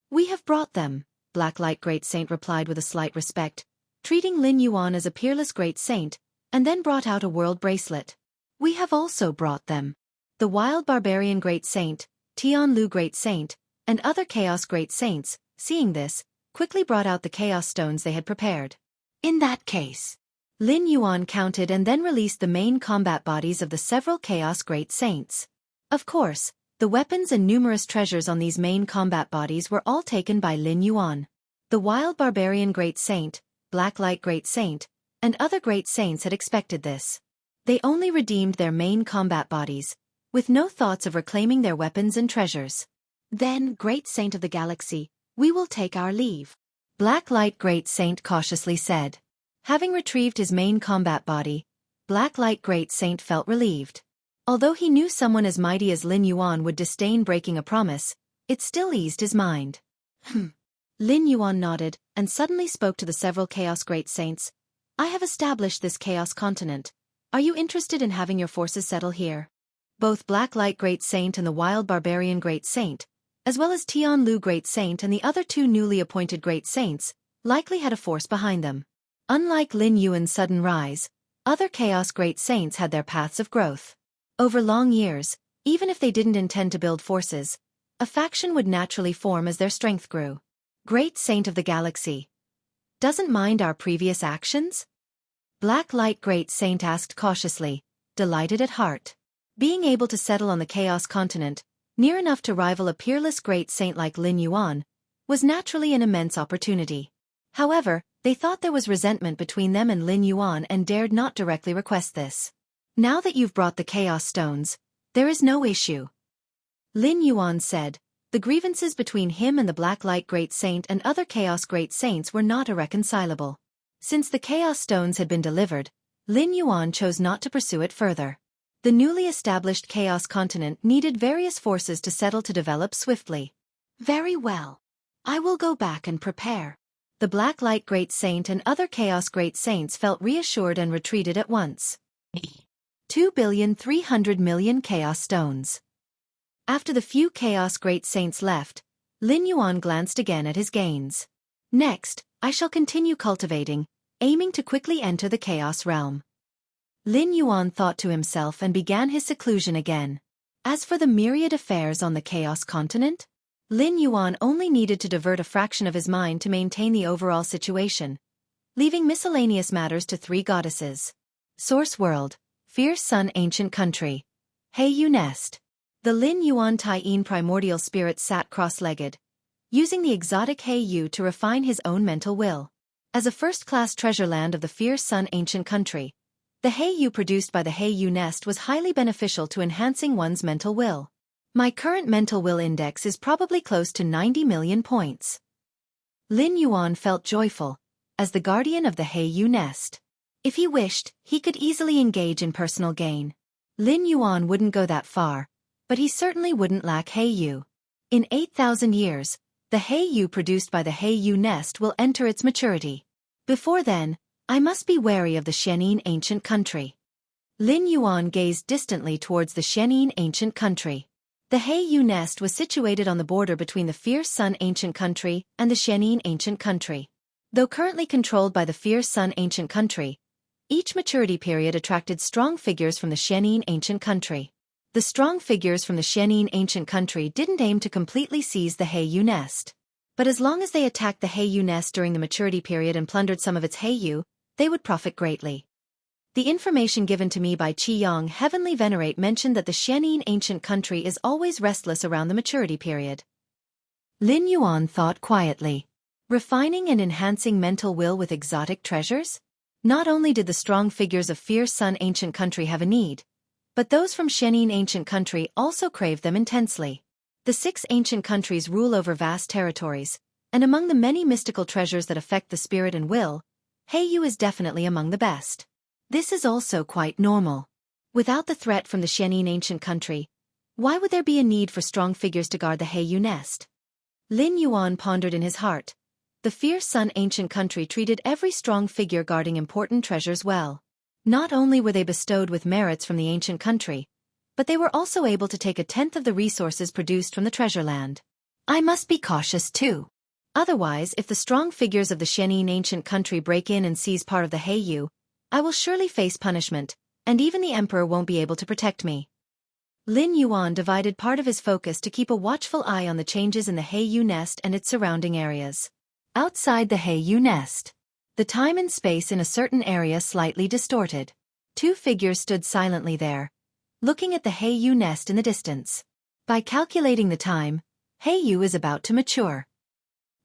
"We have brought them," Black Light Great Saint replied with a slight respect, treating Lin Yuan as a peerless Great Saint, and then brought out a world bracelet. "We have also brought them." The Wild Barbarian Great Saint, Tianlu Great Saint, and other Chaos Great Saints, seeing this, quickly brought out the Chaos Stones they had prepared. In that case, Lin Yuan counted and then released the main combat bodies of the several Chaos Great Saints. Of course, the weapons and numerous treasures on these main combat bodies were all taken by Lin Yuan. The Wild Barbarian Great Saint, Black Light Great Saint, and other Great Saints had expected this. They only redeemed their main combat bodies, with no thoughts of reclaiming their weapons and treasures. Then, Great Saint of the Galaxy, we will take our leave. Black Light Great Saint cautiously said. Having retrieved his main combat body, Black Light Great Saint felt relieved. Although he knew someone as mighty as Lin Yuan would disdain breaking a promise, it still eased his mind. Lin Yuan nodded, and suddenly spoke to the several Chaos Great Saints. I have established this Chaos Continent. Are you interested in having your forces settle here? Both Black Light Great Saint and the Wild Barbarian Great Saint, as well as Tianlu Great Saint and the other two newly appointed Great Saints, likely had a force behind them. Unlike Lin Yuan's sudden rise, other Chaos Great Saints had their paths of growth. Over long years, even if they didn't intend to build forces, a faction would naturally form as their strength grew. Great Saint of the Galaxy. Doesn't mind our previous actions? Black Light Great Saint asked cautiously, delighted at heart. Being able to settle on the Chaos Continent, near enough to rival a peerless Great Saint like Lin Yuan, was naturally an immense opportunity. However, they thought there was resentment between them and Lin Yuan and dared not directly request this. Now that you've brought the Chaos Stones, there is no issue. Lin Yuan said, the grievances between him and the Black Light Great Saint and other Chaos Great Saints were not irreconcilable. Since the Chaos Stones had been delivered, Lin Yuan chose not to pursue it further. The newly established Chaos Continent needed various forces to settle to develop swiftly. Very well. I will go back and prepare. The Black Light Great Saint and other Chaos Great Saints felt reassured and retreated at once. 2,300,000,000 Chaos Stones. After the few Chaos Great Saints left, Lin Yuan glanced again at his gains. Next, I shall continue cultivating, aiming to quickly enter the Chaos Realm. Lin Yuan thought to himself and began his seclusion again. As for the myriad affairs on the Chaos Continent, Lin Yuan only needed to divert a fraction of his mind to maintain the overall situation, leaving miscellaneous matters to three goddesses. Source World, Fierce Sun Ancient Country. Heiyu Nest. The Lin Yuan Taiyin primordial spirit sat cross-legged, using the exotic Heiyu to refine his own mental will. As a first-class treasure land of the Fierce Sun Ancient Country, The Heiyu produced by the Heiyu nest was highly beneficial to enhancing one's mental will. My current mental will index is probably close to 90 million points. Lin Yuan felt joyful, as the guardian of the Heiyu nest. If he wished, he could easily engage in personal gain. Lin Yuan wouldn't go that far, but he certainly wouldn't lack Heiyu. In 8,000 years, the Heiyu produced by the Heiyu nest will enter its maturity. Before then, I must be wary of the Xianxia ancient country. Lin Yuan gazed distantly towards the Xianxia ancient country. The Heiyu nest was situated on the border between the Fierce Sun ancient country and the Xianxia ancient country. Though currently controlled by the Fierce Sun ancient country, each maturity period attracted strong figures from the Xianxia ancient country. The strong figures from the Xianxia ancient country didn't aim to completely seize the Heiyu nest. But as long as they attacked the Heiyu nest during the maturity period and plundered some of its Heiyu, they would profit greatly. The information given to me by Qiyang Heavenly Venerate mentioned that the Xianxia ancient country is always restless around the maturity period. Lin Yuan thought quietly. Refining and enhancing mental will with exotic treasures? Not only did the strong figures of Fierce Sun ancient country have a need, but those from Xianxia ancient country also craved them intensely. The 6 ancient countries rule over vast territories, and among the many mystical treasures that affect the spirit and will, Heiyu is definitely among the best. This is also quite normal. Without the threat from the Xianxia ancient country, why would there be a need for strong figures to guard the Heiyu nest? Lin Yuan pondered in his heart. The Fierce Sun ancient country treated every strong figure guarding important treasures well. Not only were they bestowed with merits from the ancient country, but they were also able to take 1/10 of the resources produced from the treasure land. I must be cautious too. Otherwise, if the strong figures of the Xianxia ancient country break in and seize part of the Heiyu, I will surely face punishment, and even the emperor won't be able to protect me. Lin Yuan divided part of his focus to keep a watchful eye on the changes in the Heiyu nest and its surrounding areas. Outside the Heiyu nest, the time and space in a certain area slightly distorted. 2 figures stood silently there, looking at the Heiyu nest in the distance. By calculating the time, Heiyu is about to mature.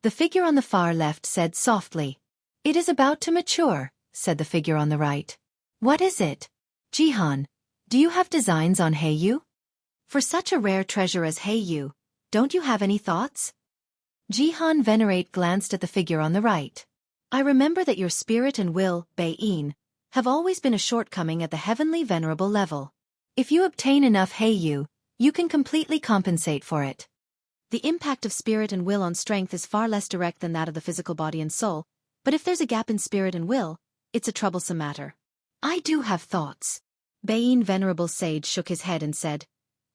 The figure on the far left said softly. It is about to mature, said the figure on the right. What is it? Jihan, do you have designs on Heiyu? For such a rare treasure as Heiyu, don't you have any thoughts? Jihan Venerate glanced at the figure on the right. I remember that your spirit and will, Bei-in, have always been a shortcoming at the heavenly venerable level. If you obtain enough Heiyu, you can completely compensate for it. The impact of spirit and will on strength is far less direct than that of the physical body and soul, but if there's a gap in spirit and will, it's a troublesome matter. I do have thoughts. Bei-in Venerable Sage shook his head and said,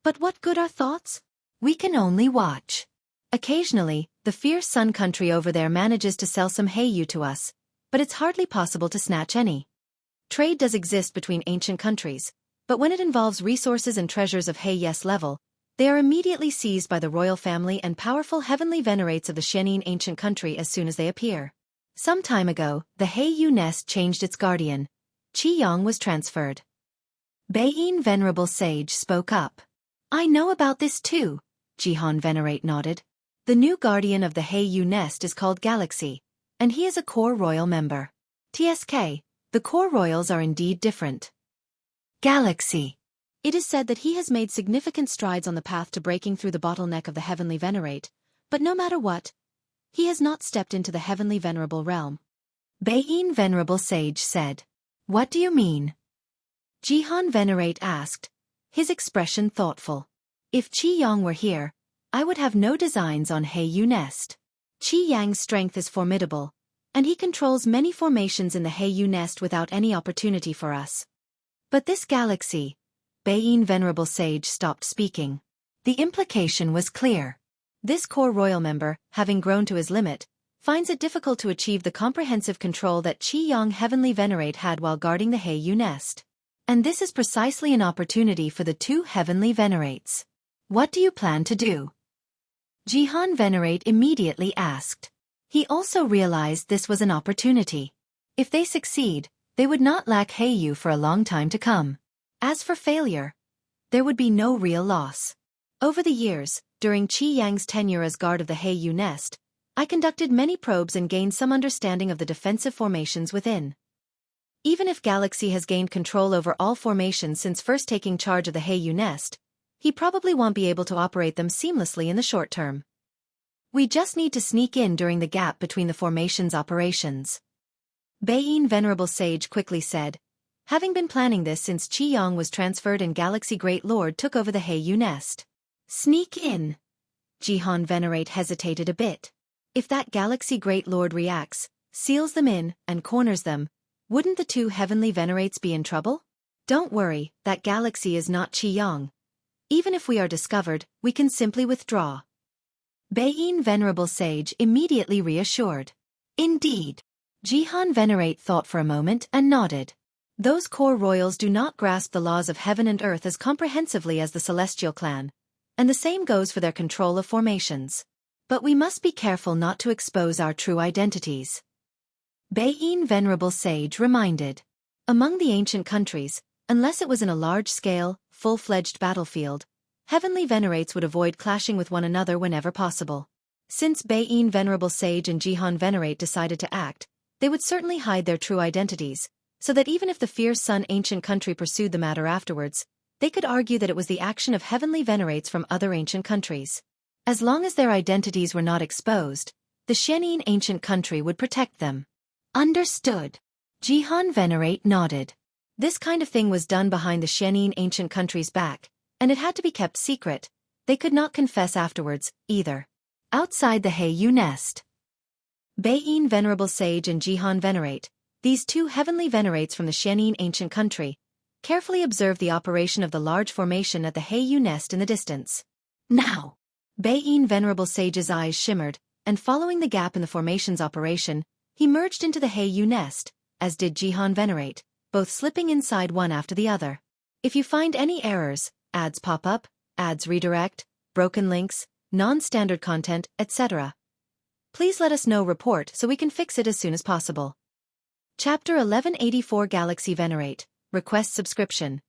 But what good are thoughts? We can only watch. Occasionally, the Fierce Sun country over there manages to sell some Heiyu to us, but it's hardly possible to snatch any. Trade does exist between ancient countries, but when it involves resources and treasures of Heiyes level, they are immediately seized by the royal family and powerful heavenly venerates of the Xianxia ancient country as soon as they appear. Some time ago, the Heiyu nest changed its guardian. Qiyang was transferred. Bei-in Venerable Sage spoke up. I know about this too, Jihan Venerate nodded. The new guardian of the Heiyu nest is called Galaxy, and he is a core royal member. TSK, the core royals are indeed different. Galaxy. It is said that he has made significant strides on the path to breaking through the bottleneck of the heavenly venerate, but no matter what, he has not stepped into the heavenly venerable realm. Bei-in Venerable Sage said. What do you mean? Jihan Venerate asked, his expression thoughtful. If Qiyang were here, I would have no designs on Heiyu nest. Qiyang's strength is formidable, and he controls many formations in the Heiyu nest without any opportunity for us. But this Galaxy, Bei-in Venerable Sage stopped speaking. The implication was clear. This core royal member, having grown to his limit, finds it difficult to achieve the comprehensive control that Qiyang Heavenly Venerate had while guarding the Heiyu nest. And this is precisely an opportunity for the 2 heavenly venerates. What do you plan to do? Jihan Venerate immediately asked. He also realized this was an opportunity. If they succeed, they would not lack Heiyu for a long time to come. As for failure, there would be no real loss. Over the years, during Qiyang's tenure as guard of the Heiyu nest, I conducted many probes and gained some understanding of the defensive formations within. Even if Galaxy has gained control over all formations since first taking charge of the Heiyu nest, he probably won't be able to operate them seamlessly in the short term. We just need to sneak in during the gap between the formation's operations. Baiyin Venerable Sage quickly said, having been planning this since Qiyang was transferred and Galaxy Great Lord took over the Heiyu nest. Sneak in. Jihan Venerate hesitated a bit. If that Galaxy Great Lord reacts, seals them in, and corners them, wouldn't the two Heavenly Venerates be in trouble? Don't worry, that galaxy is not Qiyang. Even if we are discovered, we can simply withdraw. Baiyin Venerable Sage immediately reassured. Indeed. Jihan Venerate thought for a moment and nodded. Those core royals do not grasp the laws of heaven and earth as comprehensively as the Celestial clan, and the same goes for their control of formations. But we must be careful not to expose our true identities. Baiyin Venerable Sage reminded. Among the ancient countries, unless it was in a large-scale, full-fledged battlefield, Heavenly Venerates would avoid clashing with one another whenever possible. Since Baiyin Venerable Sage and Jihan Venerate decided to act, they would certainly hide their true identities, so that even if the fierce Sun ancient country pursued the matter afterwards, they could argue that it was the action of Heavenly Venerates from other ancient countries. As long as their identities were not exposed, the Xianxia ancient country would protect them. Understood. Jihan Venerate nodded. This kind of thing was done behind the Xianxia ancient country's back, and it had to be kept secret. They could not confess afterwards, either. Outside the Heiyu nest. Baiyin Venerable Sage and Jihan Venerate, these two Heavenly Venerates from the Xianxia ancient country, carefully observed the operation of the large formation at the Heiyu nest in the distance. Now! Baiyin Venerable Sage's eyes shimmered, and following the gap in the formation's operation, he merged into the Heiyu nest, as did Jihan Venerate, both slipping inside one after the other. If you find any errors, ads pop up, ads redirect, broken links, non-standard content, etc., please let us know report so we can fix it as soon as possible. Chapter 1184 Galaxy Venerate, Request Subscription.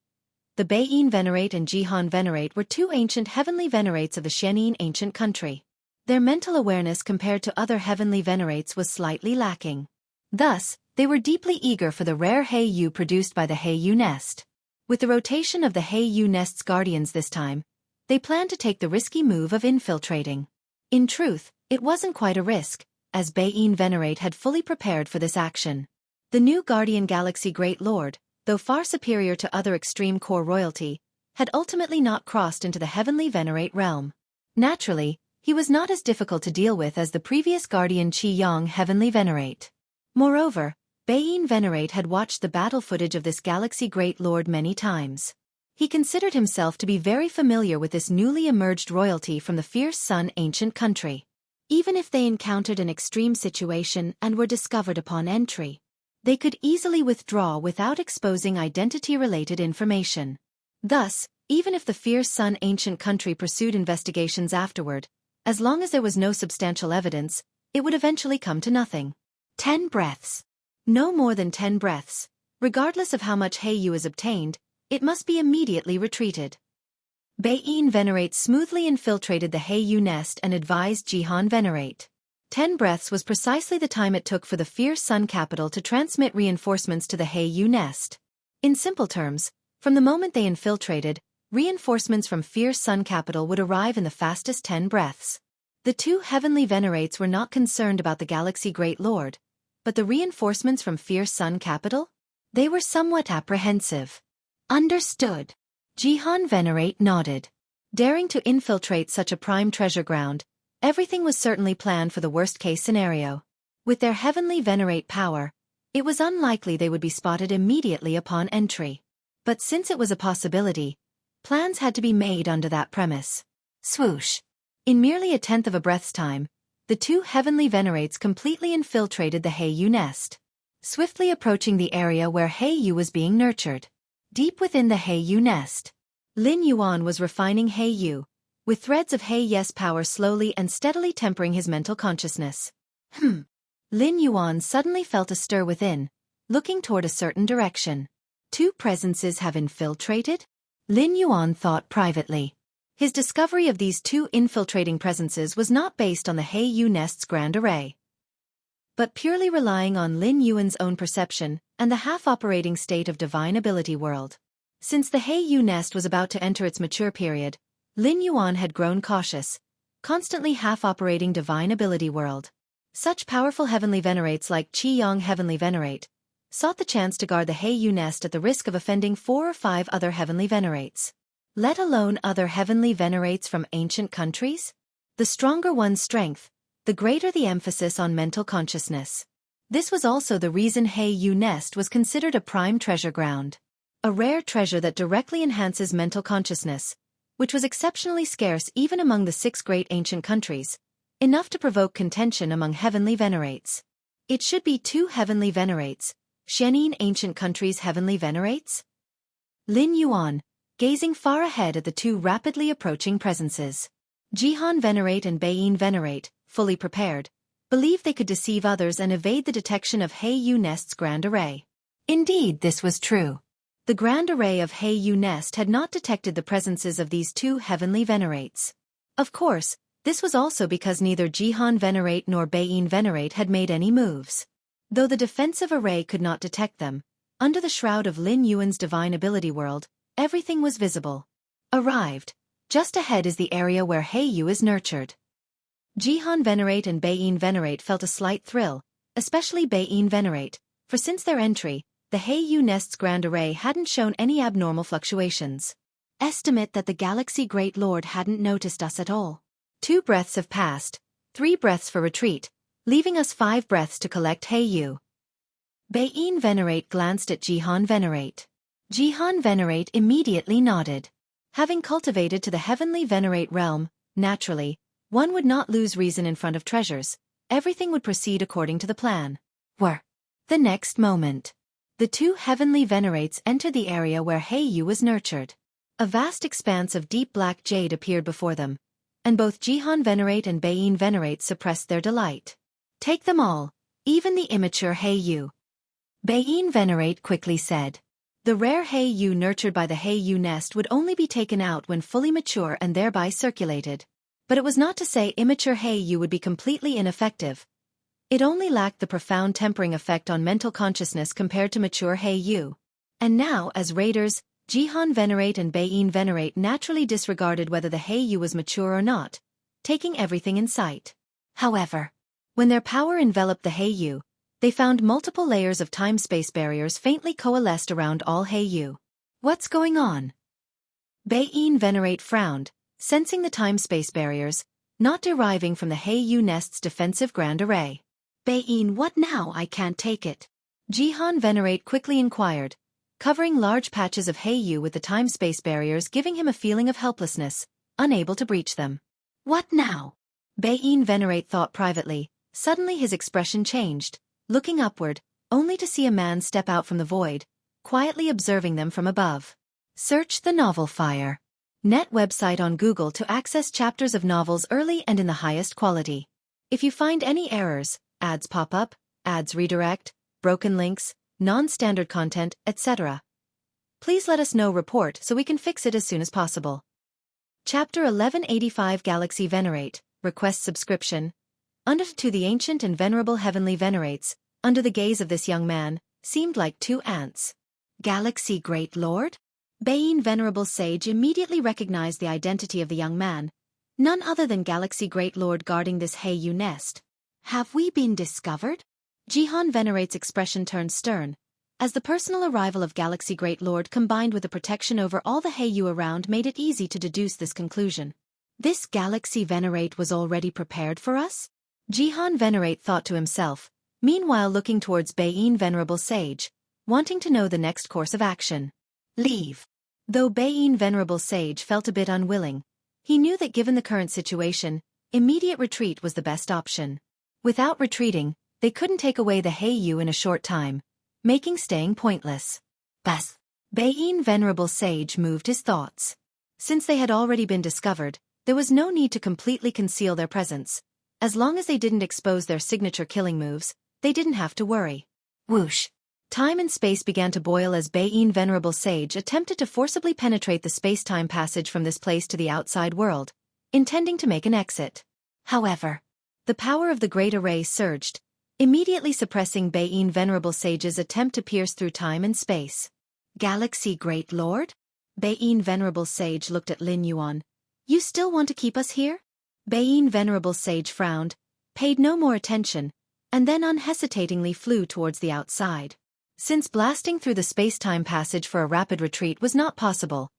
The Baiyin Venerate and Jihan Venerate were two ancient Heavenly Venerates of the Xianxia ancient country. Their mental awareness compared to other Heavenly Venerates was slightly lacking. Thus, they were deeply eager for the rare Heiyu produced by the Heiyu nest. With the rotation of the Heiyu nest's guardians this time, they planned to take the risky move of infiltrating. In truth, it wasn't quite a risk, as Baiyin Venerate had fully prepared for this action. The new Guardian Galaxy Great Lord, though far superior to other extreme core royalty, had ultimately not crossed into the Heavenly Venerate realm. Naturally, he was not as difficult to deal with as the previous Guardian Qiyang Heavenly Venerate. Moreover, Baiyin Venerate had watched the battle footage of this Galaxy Great Lord many times. He considered himself to be very familiar with this newly emerged royalty from the fierce Sun ancient country. Even if they encountered an extreme situation and were discovered upon entry, they could easily withdraw without exposing identity-related information. Thus, even if the fierce Sun ancient country pursued investigations afterward, as long as there was no substantial evidence, it would eventually come to nothing. 10 breaths. No more than 10 breaths. Regardless of how much Heiyu is obtained, it must be immediately retreated. Baiyin Venerate smoothly infiltrated the Heiyu nest and advised Jihan Venerate. 10 breaths was precisely the time it took for the fierce Sun capital to transmit reinforcements to the Heiyu nest. In simple terms, from the moment they infiltrated, reinforcements from fierce Sun capital would arrive in the fastest 10 breaths. The two Heavenly Venerates were not concerned about the Galaxy Great Lord, but the reinforcements from fierce Sun capital? They were somewhat apprehensive. Understood. Jihan Venerate nodded. Daring to infiltrate such a prime treasure ground, everything was certainly planned for the worst-case scenario. With their Heavenly Venerate power, it was unlikely they would be spotted immediately upon entry. But since it was a possibility, plans had to be made under that premise. Swoosh! In merely a tenth of a breath's time, the two Heavenly Venerates completely infiltrated the Heiyu nest, swiftly approaching the area where Heiyu was being nurtured. Deep within the Heiyu nest, Lin Yuan was refining Heiyu, with threads of Heiyu's power slowly and steadily tempering his mental consciousness. Lin Yuan suddenly felt a stir within, looking toward a certain direction. Two presences have infiltrated? Lin Yuan thought privately. His discovery of these two infiltrating presences was not based on the Heiyu nest's grand array. but purely relying on Lin Yuan's own perception and the half-operating state of divine ability world. Since the Heiyu nest was about to enter its mature period, Lin Yuan had grown cautious, constantly half-operating divine ability world. Such powerful heavenly venerates like Qiyang Heavenly Venerate sought the chance to guard the Heiyu nest at the risk of offending 4 or 5 other heavenly venerates. Let alone other heavenly venerates from ancient countries? The stronger one's strength, the greater the emphasis on mental consciousness. This was also the reason Heiyu nest was considered a prime treasure ground. A rare treasure that directly enhances mental consciousness, which was exceptionally scarce even among the 6 great ancient countries, enough to provoke contention among heavenly venerates. It should be 2 heavenly venerates, Xianin ancient countries' heavenly venerates? Lin Yuan, gazing far ahead at the 2 rapidly approaching presences. Jihan Venerate and Beiyin Venerate, fully prepared, believed they could deceive others and evade the detection of Heiyu Nest's grand array. Indeed, this was true. The grand array of Heiyu Nest had not detected the presences of these 2 heavenly venerates. Of course, this was also because neither Jihan Venerate nor Beiyin Venerate had made any moves. Though the defensive array could not detect them, under the shroud of Lin Yuan's divine ability world, everything was visible. Arrived. Just ahead is the area where Heiyu is nurtured. Jihan Venerate and Beiyin Venerate felt a slight thrill, especially Beiyin Venerate, for since their entry, the Heiyu Nest's grand array hadn't shown any abnormal fluctuations. Estimate that the Galaxy Great Lord hadn't noticed us at all. 2 breaths have passed, 3 breaths for retreat, leaving us 5 breaths to collect Heiyu. Beiyin Venerate glanced at Jihan Venerate. Jihan Venerate immediately nodded. Having cultivated to the heavenly Venerate realm, naturally, one would not lose reason in front of treasures. Everything would proceed according to the plan. The next moment, the 2 heavenly venerates entered the area where Heiyu was nurtured. A vast expanse of deep black jade appeared before them, and both Jihan Venerate and Beiyin Venerate suppressed their delight. Take them all, even the immature Heiyu. Beiyin Venerate quickly said. The rare Heiyu nurtured by the Heiyu nest would only be taken out when fully mature and thereby circulated. But it was not to say immature Heiyu would be completely ineffective. It only lacked the profound tempering effect on mental consciousness compared to mature Heiyu. And now, as raiders, Jihan Venerate and Beiyin Venerate naturally disregarded whether the Heiyu was mature or not, taking everything in sight. However, when their power enveloped the Heiyu, they found multiple layers of time-space barriers faintly coalesced around all Heiyu. What's going on? Beiyin Venerate frowned, sensing the time-space barriers, not deriving from the Heiyu nest's defensive grand array. Beiyin, what now? I can't take it. Jihan Venerate quickly inquired, covering large patches of Heiyu with the time-space barriers giving him a feeling of helplessness, unable to breach them. What now? Beiyin Venerate thought privately. Suddenly his expression changed, looking upward, only to see a man step out from the void, quietly observing them from above. Search the novel Fire. Net website on Google to access chapters of novels early and in the highest quality. If you find any errors, ads pop up, ads redirect, broken links, non-standard content, etc., please let us know. Report so we can fix it as soon as possible. Chapter 1185 Galaxy Venerate, request subscription. To the ancient and venerable heavenly venerates, under the gaze of this young man, seemed like 2 ants. Galaxy Great Lord? Beiyin Venerable Sage immediately recognized the identity of the young man, none other than Galaxy Great Lord guarding this Heiyu nest. Have we been discovered? Jihan Venerate's expression turned stern, as the personal arrival of Galaxy Great Lord combined with the protection over all the Heiyu around made it easy to deduce this conclusion. This Galaxy Venerate was already prepared for us? Jihan Venerate thought to himself, meanwhile looking towards Beiyin Venerable Sage, wanting to know the next course of action. Leave. Though Beiyin Venerable Sage felt a bit unwilling, he knew that given the current situation, immediate retreat was the best option. Without retreating, they couldn't take away the Heiyu in a short time, making staying pointless. Bas. Beiyin Venerable Sage moved his thoughts. Since they had already been discovered, there was no need to completely conceal their presence. As long as they didn't expose their signature killing moves, they didn't have to worry. Whoosh! Time and space began to boil as Beiyin Venerable Sage attempted to forcibly penetrate the space-time passage from this place to the outside world, intending to make an exit. However, the power of the Great Array surged, immediately suppressing Baiyin Venerable Sage's attempt to pierce through time and space. Galaxy Great Lord? Baiyin Venerable Sage looked at Lin Yuan. You still want to keep us here? Baiyin Venerable Sage frowned, paid no more attention, and then unhesitatingly flew towards the outside. Since blasting through the space-time passage for a rapid retreat was not possible,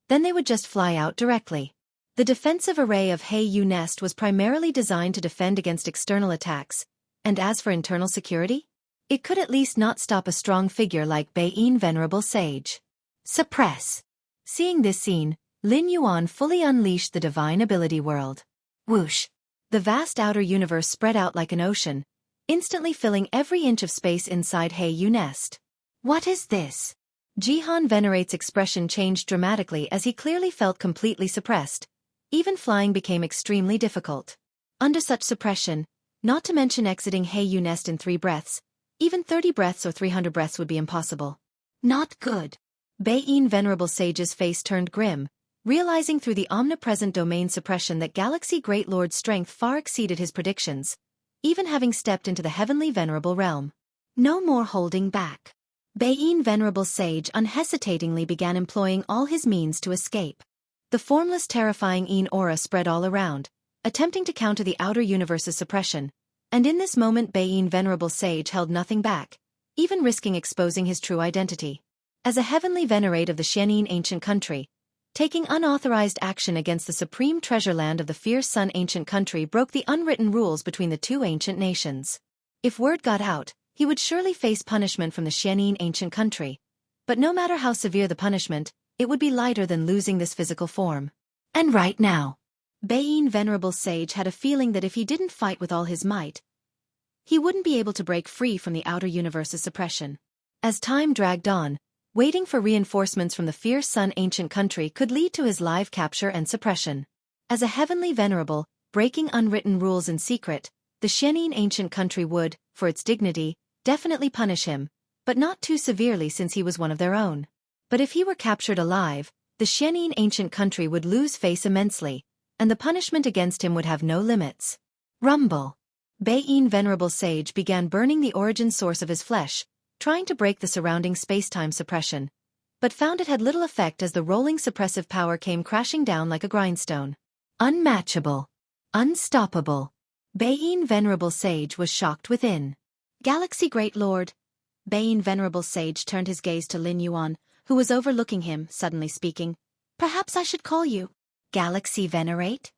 then they would just fly out directly. The defensive array of Heiyu Nest was primarily designed to defend against external attacks, and as for internal security, it could at least not stop a strong figure like Baiyin Venerable Sage. Suppress. Seeing this scene, Lin Yuan fully unleashed the divine ability world. Whoosh! The vast outer universe spread out like an ocean, instantly filling every inch of space inside Heiyu Nest. What is this? Jihan Venerate's expression changed dramatically as he clearly felt completely suppressed. Even flying became extremely difficult. Under such suppression, not to mention exiting Heiyu Nest in 3 breaths, even 30 breaths or 300 breaths would be impossible. Not good. Baiyin Venerable Sage's face turned grim, realizing through the omnipresent domain suppression that Galaxy Great Lord's strength far exceeded his predictions, even having stepped into the heavenly venerable realm. No more holding back. Baiyin Venerable Sage unhesitatingly began employing all his means to escape. The formless terrifying Yin aura spread all around, attempting to counter the outer universe's suppression, and in this moment Baiyin Venerable Sage held nothing back, even risking exposing his true identity. As a heavenly venerate of the Xianxia ancient country, taking unauthorized action against the supreme treasure land of the fierce Sun ancient country broke the unwritten rules between the 2 ancient nations. If word got out, he would surely face punishment from the Xianxia ancient country. But no matter how severe the punishment, it would be lighter than losing this physical form. And right now, Baiyin Venerable Sage had a feeling that if he didn't fight with all his might, he wouldn't be able to break free from the outer universe's suppression. As time dragged on, waiting for reinforcements from the fierce Sun ancient country could lead to his live capture and suppression. As a heavenly venerable, breaking unwritten rules in secret, the Xianxia ancient country would, for its dignity, definitely punish him, but not too severely since he was one of their own. But if he were captured alive, the Xianxia ancient country would lose face immensely, and the punishment against him would have no limits. Rumble. Baiyin Venerable Sage began burning the origin source of his flesh, trying to break the surrounding space-time suppression, but found it had little effect as the rolling suppressive power came crashing down like a grindstone. Unmatchable. Unstoppable. Baiyin Venerable Sage was shocked within. Galaxy Great Lord. Baiyin Venerable Sage turned his gaze to Lin Yuan, who was overlooking him, suddenly speaking. Perhaps I should call you Galaxy Venerate?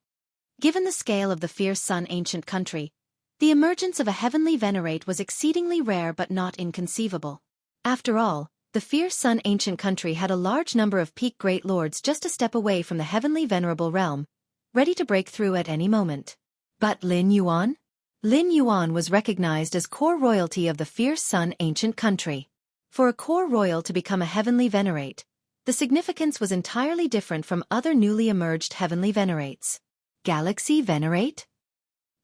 Given the scale of the fierce Sun ancient country, the emergence of a heavenly venerate was exceedingly rare but not inconceivable. After all, the fierce Sun ancient country had a large number of peak great lords just a step away from the heavenly venerable realm, ready to break through at any moment. But Lin Yuan? Lin Yuan was recognized as core royalty of the fierce Sun ancient country. For a core royal to become a heavenly venerate, the significance was entirely different from other newly emerged heavenly venerates. Galaxy Venerate?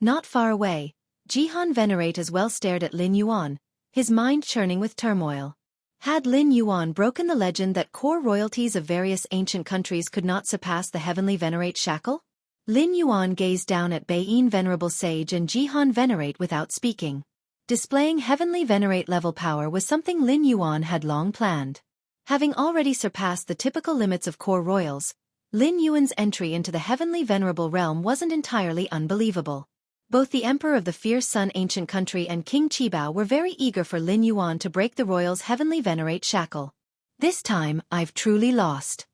Not far away, Jihan Venerate as well stared at Lin Yuan, his mind churning with turmoil. Had Lin Yuan broken the legend that core royalties of various ancient countries could not surpass the heavenly venerate shackle? Lin Yuan gazed down at Baiyin Venerable Sage and Jihan Venerate without speaking. Displaying heavenly venerate level power was something Lin Yuan had long planned. Having already surpassed the typical limits of core royals, Lin Yuan's entry into the heavenly venerable realm wasn't entirely unbelievable. Both the Emperor of the fierce Sun ancient country and King Qibao were very eager for Lin Yuan to break the royal's heavenly venerate shackle. This time, I've truly lost.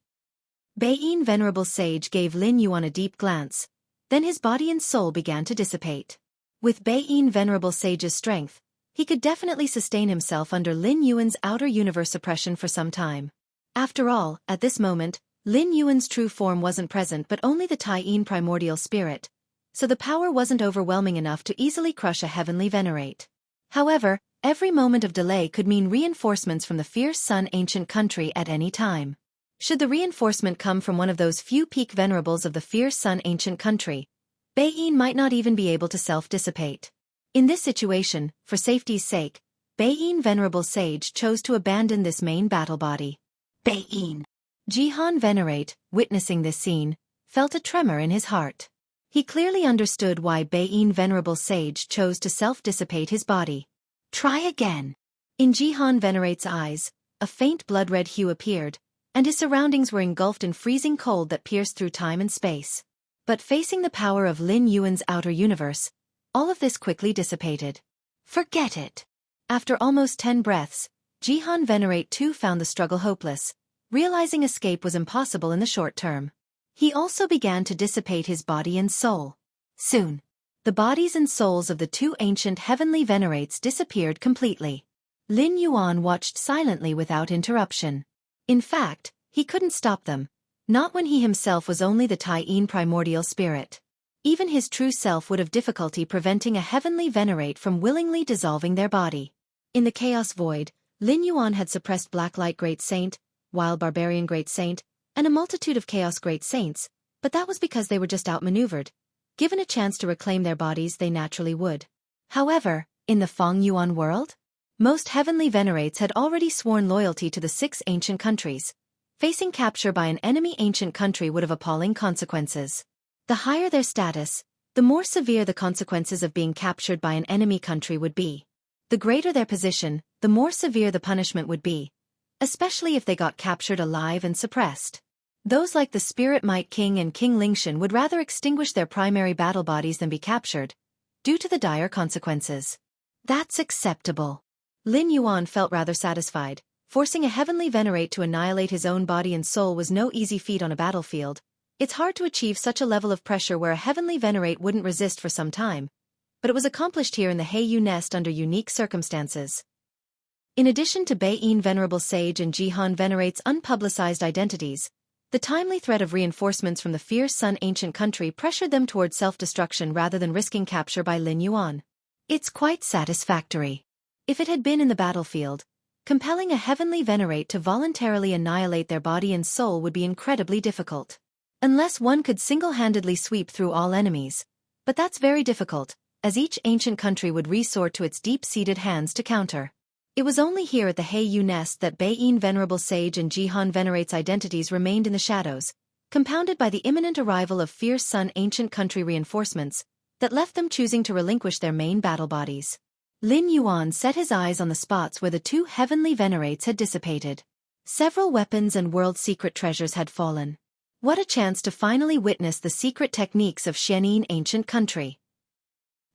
Baiyin Venerable Sage gave Lin Yuan a deep glance, then his body and soul began to dissipate. With Baiyin Venerable Sage's strength, he could definitely sustain himself under Lin Yuan's outer universe suppression for some time. After all, at this moment, Lin Yuan's true form wasn't present but only the Tai-Yin primordial spirit, so the power wasn't overwhelming enough to easily crush a heavenly venerate. However, every moment of delay could mean reinforcements from the fierce Sun ancient country at any time. Should the reinforcement come from one of those few peak venerables of the fierce Sun ancient country, Baiyin might not even be able to self-dissipate. In this situation, for safety's sake, Baiyin Venerable Sage chose to abandon this main battle body. Baiyin. Jihan Venerate, witnessing this scene, felt a tremor in his heart. He clearly understood why Baiyin Venerable Sage chose to self-dissipate his body. Try again. In Jihan Venerate's eyes, a faint blood-red hue appeared, and his surroundings were engulfed in freezing cold that pierced through time and space. But facing the power of Lin Yuan's outer universe, all of this quickly dissipated. Forget it. After almost 10 breaths, Jihan Venerate too found the struggle hopeless, realizing escape was impossible in the short term. He also began to dissipate his body and soul. Soon, the bodies and souls of the two ancient heavenly venerates disappeared completely. Lin Yuan watched silently without interruption. In fact, he couldn't stop them, not when he himself was only the Taiyin primordial spirit. Even his true self would have difficulty preventing a heavenly venerate from willingly dissolving their body. In the chaos void, Lin Yuan had suppressed Blacklight Great Saint, Wild Barbarian Great Saint, and a multitude of Chaos Great Saints, but that was because they were just outmaneuvered. Given a chance to reclaim their bodies, they naturally would. However, in the Feng Yuan world, most heavenly venerates had already sworn loyalty to the 6 ancient countries. Facing capture by an enemy ancient country would have appalling consequences. The higher their status, the more severe the consequences of being captured by an enemy country would be. The greater their position, the more severe the punishment would be, especially if they got captured alive and suppressed. Those like the Spirit Might King and King Lingshan would rather extinguish their primary battle bodies than be captured, due to the dire consequences. That's acceptable. Lin Yuan felt rather satisfied. Forcing a heavenly venerate to annihilate his own body and soul was no easy feat on a battlefield. It's hard to achieve such a level of pressure where a heavenly venerate wouldn't resist for some time, but it was accomplished here in the Heiyu nest under unique circumstances. In addition to Baiyin Venerable Sage and Jihan Venerate's unpublicized identities, the timely threat of reinforcements from the fierce Sun ancient country pressured them toward self-destruction rather than risking capture by Lin Yuan. It's quite satisfactory. If it had been in the battlefield, compelling a heavenly venerate to voluntarily annihilate their body and soul would be incredibly difficult. Unless one could single-handedly sweep through all enemies. But that's very difficult, as each ancient country would resort to its deep-seated hands to counter. It was only here at the Heiyu nest that Baiyin Venerable Sage and Jihan Venerate's identities remained in the shadows, compounded by the imminent arrival of fierce Sun ancient country reinforcements, that left them choosing to relinquish their main battle bodies. Lin Yuan set his eyes on the spots where the two heavenly venerates had dissipated. Several weapons and world-secret treasures had fallen. What a chance to finally witness the secret techniques of Xianxia ancient country.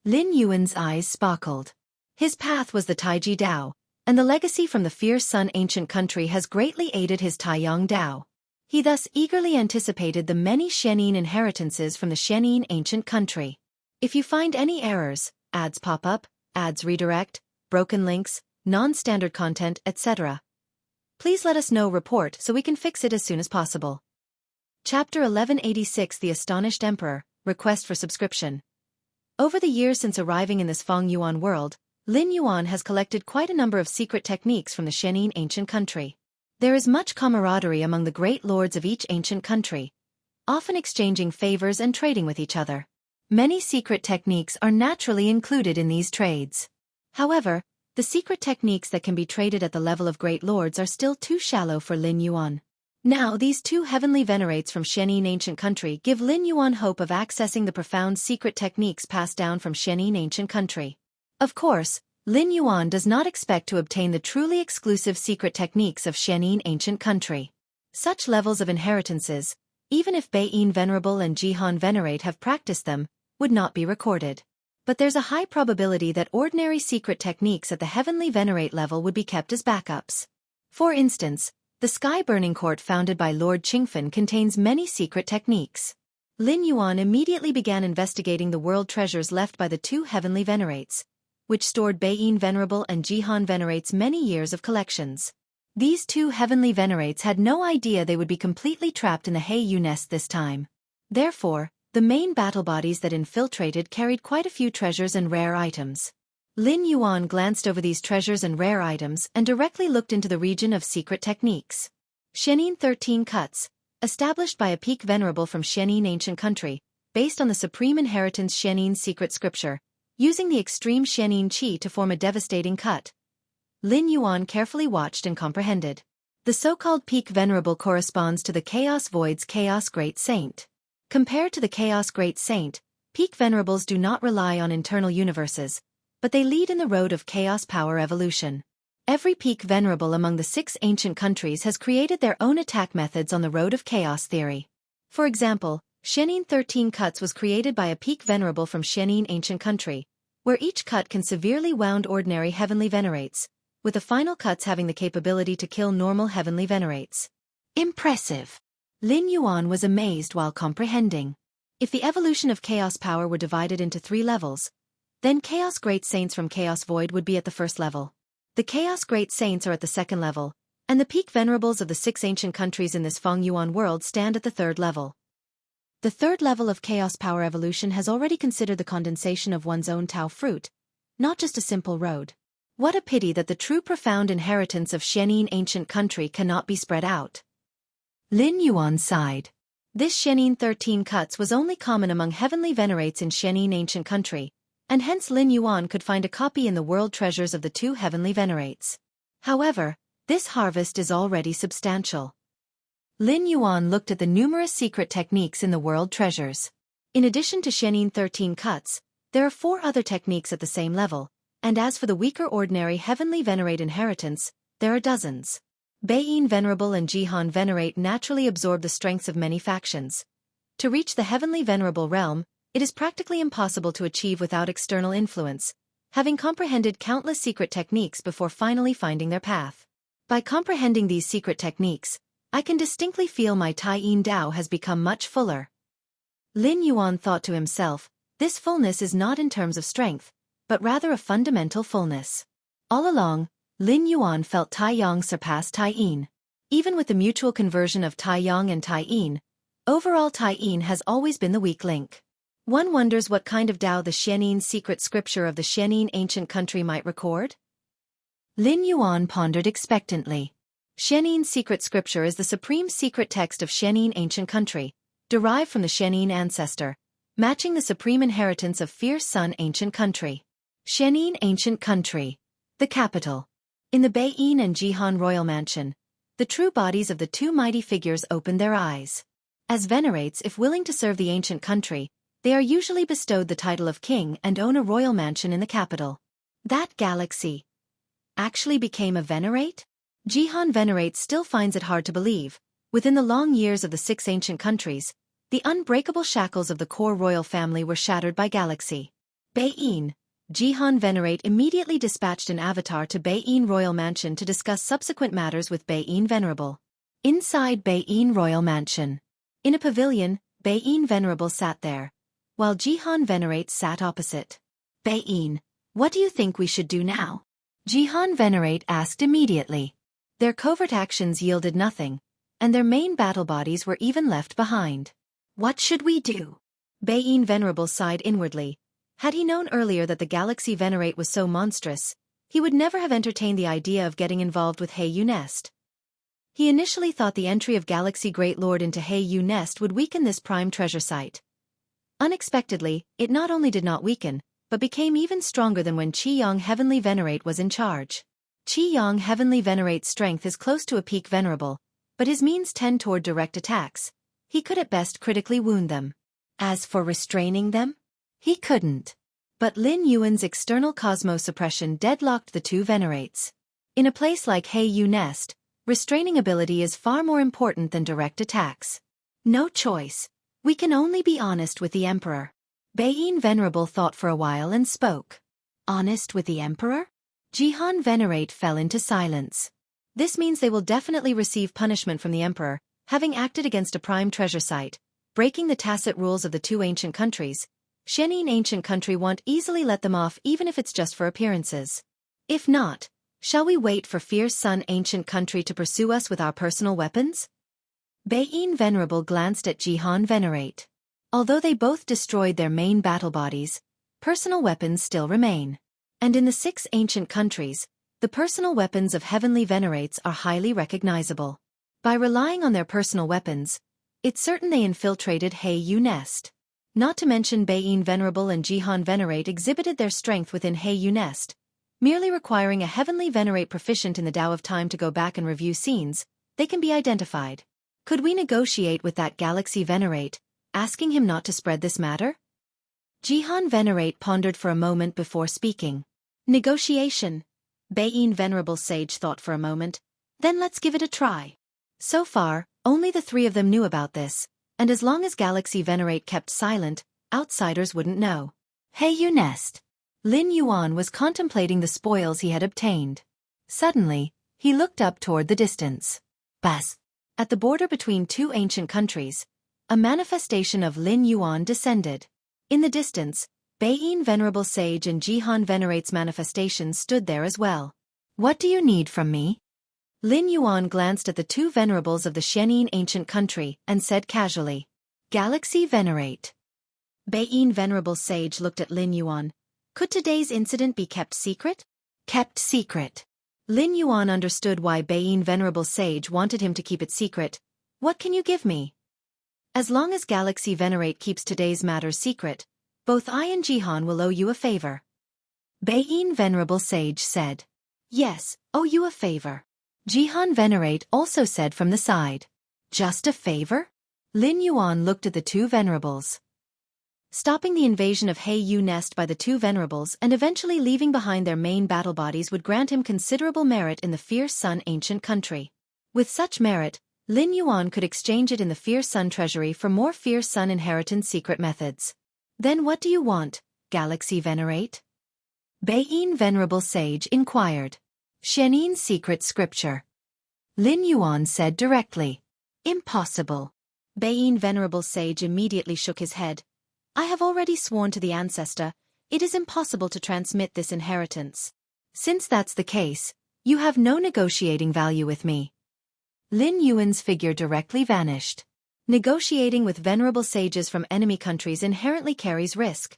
Lin Yuan's eyes sparkled. His path was the Taiji Dao, and the legacy from the fierce Sun ancient country has greatly aided his Taiyang Dao. He thus eagerly anticipated the many Xianxia inheritances from the Xianxia ancient country. If you find any errors, ads pop up, ads redirect, broken links, non-standard content, etc., please let us know. Report so we can fix it as soon as possible. Chapter 1186 The Astonished Emperor, Request for Subscription. Over the years since arriving in this Feng Yuan world, Lin Yuan has collected quite a number of secret techniques from the Xianxia ancient country. There is much camaraderie among the great lords of each ancient country, often exchanging favors and trading with each other. Many secret techniques are naturally included in these trades. However, the secret techniques that can be traded at the level of great lords are still too shallow for Lin Yuan. Now these two heavenly venerates from Xianxia ancient country give Lin Yuan hope of accessing the profound secret techniques passed down from Xianxia ancient country. Of course, Lin Yuan does not expect to obtain the truly exclusive secret techniques of Xianxia ancient country. Such levels of inheritances, even if Baiyin Venerable and Jihan Venerate have practiced them, would not be recorded. But there's a high probability that ordinary secret techniques at the heavenly venerate level would be kept as backups. For instance, the Sky Burning Court founded by Lord Qingfen contains many secret techniques. Lin Yuan immediately began investigating the world treasures left by the two heavenly venerates, which stored Baiyin Venerable and Jihan Venerate's many years of collections. These two heavenly venerates had no idea they would be completely trapped in the Heiyu nest this time. Therefore, the main battle bodies that infiltrated carried quite a few treasures and rare items. Lin Yuan glanced over these treasures and rare items and directly looked into the region of secret techniques. Xianxia 13 Cuts, established by a peak venerable from Xianxia ancient country, based on the supreme inheritance Xianxia secret scripture, using the extreme Xianxia qi to form a devastating cut. Lin Yuan carefully watched and comprehended. The so-called peak venerable corresponds to the Chaos Void's Chaos Great Saint. Compared to the Chaos Great Saint, peak venerables do not rely on internal universes, but they lead in the road of chaos power evolution. Every peak venerable among the 6 ancient countries has created their own attack methods on the road of chaos theory. For example, Xianxia 13 cuts was created by a peak venerable from Xianxia ancient country, where each cut can severely wound ordinary heavenly venerates, with the final cuts having the capability to kill normal heavenly venerates. Impressive! Lin Yuan was amazed while comprehending. If the evolution of chaos power were divided into 3 levels, then Chaos Great Saints from Chaos Void would be at the first level. The Chaos Great Saints are at the second level, and the peak venerables of the 6 ancient countries in this Feng Yuan world stand at the third level. The third level of chaos power evolution has already considered the condensation of one's own Tao fruit, not just a simple road. What a pity that the true profound inheritance of Xianxia ancient country cannot be spread out. Lin Yuan sighed. This Xianxia 13 cuts was only common among heavenly venerates in Xianxia ancient country, and hence Lin Yuan could find a copy in the world treasures of the 2 heavenly venerates. However, this harvest is already substantial. Lin Yuan looked at the numerous secret techniques in the world treasures. In addition to Xianxia 13 cuts, there are 4 other techniques at the same level, and as for the weaker ordinary heavenly venerate inheritance, there are dozens. Beiyin Venerable and Jihan Venerate naturally absorb the strengths of many factions. To reach the heavenly venerable realm, it is practically impossible to achieve without external influence, having comprehended countless secret techniques before finally finding their path. By comprehending these secret techniques, I can distinctly feel my Tai-Yin Dao has become much fuller. Lin Yuan thought to himself, this fullness is not in terms of strength, but rather a fundamental fullness. All along, Lin Yuan felt Tai-Yang surpass Tai-Yin. Even with the mutual conversion of Tai-Yang and Tai-Yin, overall Tai-Yin has always been the weak link. One wonders what kind of Dao the Xianxia secret scripture of the Xianxia ancient country might record? Lin Yuan pondered expectantly. Xianxia secret scripture is the supreme secret text of Xianxia ancient country, derived from the Xianxia ancestor, matching the supreme inheritance of Fierce Sun ancient country. Xianxia ancient country. The capital. In the Beiyin and Jihan royal mansion, the true bodies of the 2 mighty figures opened their eyes. As venerates, if willing to serve the ancient country, they are usually bestowed the title of king and own a royal mansion in the capital. That galaxy actually became a venerate? Jihan Venerate still finds it hard to believe. Within the long years of the 6 ancient countries, the unbreakable shackles of the core royal family were shattered by galaxy. Beiyin. Jihan Venerate immediately dispatched an avatar to Beiyin Royal Mansion to discuss subsequent matters with Beiyin Venerable. Inside Beiyin Royal Mansion. In a pavilion, Beiyin Venerable sat there, while Jihan Venerate sat opposite. Beiyin, what do you think we should do now? Jihan Venerate asked immediately. Their covert actions yielded nothing, and their main battle bodies were even left behind. What should we do? Beiyin Venerable sighed inwardly. Had he known earlier that the Galaxy Venerate was so monstrous, he would never have entertained the idea of getting involved with He Yu Nest. He initially thought the entry of Galaxy Great Lord into He Yu Nest would weaken this prime treasure site. Unexpectedly, it not only did not weaken, but became even stronger than when Qi-Yang Heavenly Venerate was in charge. Qi-Yang Heavenly Venerate's strength is close to a peak venerable, but his means tend toward direct attacks. He could at best critically wound them. As for restraining them, he couldn't. But Lin Yuan's external cosmos suppression deadlocked the 2 venerates. In a place like He Yu Nest, restraining ability is far more important than direct attacks. No choice. We can only be honest with the Emperor. Beiyin Venerable thought for a while and spoke. Honest with the Emperor? Jihan Venerate fell into silence. This means they will definitely receive punishment from the Emperor, having acted against a prime treasure site, breaking the tacit rules of the 2 ancient countries. Xianxia ancient country won't easily let them off even if it's just for appearances. If not, shall we wait for Fierce Sun ancient country to pursue us with our personal weapons? Beiyin Venerable glanced at Jihan Venerate. Although they both destroyed their main battle bodies, personal weapons still remain. And in the 6 ancient countries, the personal weapons of heavenly venerates are highly recognizable. By relying on their personal weapons, it's certain they infiltrated He Yu Nest. Not to mention Beiyin Venerable and Jihan Venerate exhibited their strength within He Yu Nest, merely requiring a heavenly venerate proficient in the Tao of Time to go back and review scenes, they can be identified. Could we negotiate with that Galaxy Venerate, asking him not to spread this matter? Jihan Venerate pondered for a moment before speaking. Negotiation. Baiyin Venerable Sage thought for a moment. Then let's give it a try. So far, only the three of them knew about this, and as long as Galaxy Venerate kept silent, outsiders wouldn't know. Heiyu Nest. Lin Yuan was contemplating the spoils he had obtained. Suddenly, he looked up toward the distance. Bas. At the border between two ancient countries, a manifestation of Lin Yuan descended. In the distance, Baiyin Venerable Sage and Jihan Venerate's manifestations stood there as well. What do you need from me? Lin Yuan glanced at the two venerables of the Xianxia ancient country and said casually. Galaxy Venerate. Baiyin Venerable Sage looked at Lin Yuan. Could today's incident be kept secret? Kept secret. Lin Yuan understood why Baiyin Venerable Sage wanted him to keep it secret. What can you give me? As long as Galaxy Venerate keeps today's matters secret, both I and Jihan will owe you a favor. Baiyin Venerable Sage said. Yes, owe you a favor. Jihan Venerate also said from the side. Just a favor? Lin Yuan looked at the two venerables. Stopping the invasion of Heiyu Nest by the two venerables and eventually leaving behind their main battle bodies would grant him considerable merit in the Fierce Sun ancient country. With such merit, Lin Yuan could exchange it in the Fierce Sun treasury for more Fierce Sun inheritance secret methods. Then what do you want, Galaxy Venerate? Baiyin Venerable Sage inquired. Xianxia secret scripture. Lin Yuan said directly. Impossible. Baiyin Venerable Sage immediately shook his head. I have already sworn to the ancestor, it is impossible to transmit this inheritance. Since that's the case, you have no negotiating value with me. Lin Yuan's figure directly vanished. Negotiating with venerable sages from enemy countries inherently carries risk.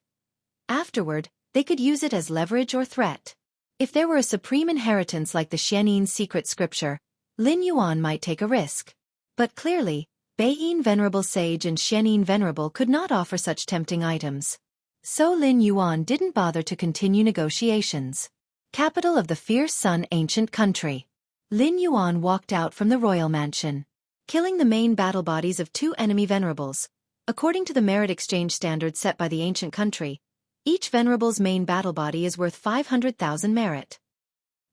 Afterward, they could use it as leverage or threat. If there were a supreme inheritance like the Xianxia secret scripture, Lin Yuan might take a risk. But clearly, Baiyin Venerable Sage and Xianxia Venerable could not offer such tempting items. So Lin Yuan didn't bother to continue negotiations. Capital of the Fierce Sun ancient country. Lin Yuan walked out from the royal mansion, killing the main battle bodies of two enemy venerables. According to the merit exchange standard set by the ancient country, each venerable's main battle body is worth 500,000 merit.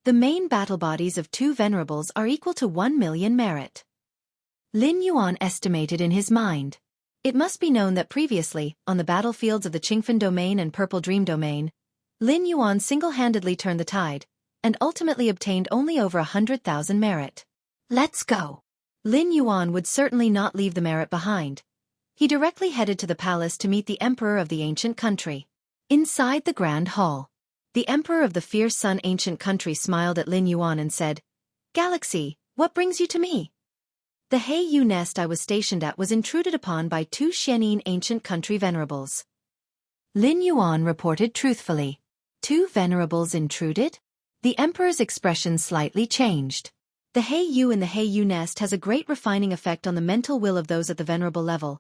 The main battle bodies of two venerables are equal to 1 million merit. Lin Yuan estimated in his mind. It must be known that previously, on the battlefields of the Qingfen domain and Purple Dream domain, Lin Yuan single-handedly turned the tide, and ultimately obtained only over 100,000 merit. Let's go. Lin Yuan would certainly not leave the merit behind. He directly headed to the palace to meet the emperor of the ancient country. Inside the grand hall, the emperor of the Fierce Sun ancient country smiled at Lin Yuan and said, Galaxy, what brings you to me? The Heiyu Nest I was stationed at was intruded upon by two Xianxia ancient country venerables. Lin Yuan reported truthfully. Two venerables intruded? The emperor's expression slightly changed. The Heiyu in the Heiyu Nest has a great refining effect on the mental will of those at the venerable level.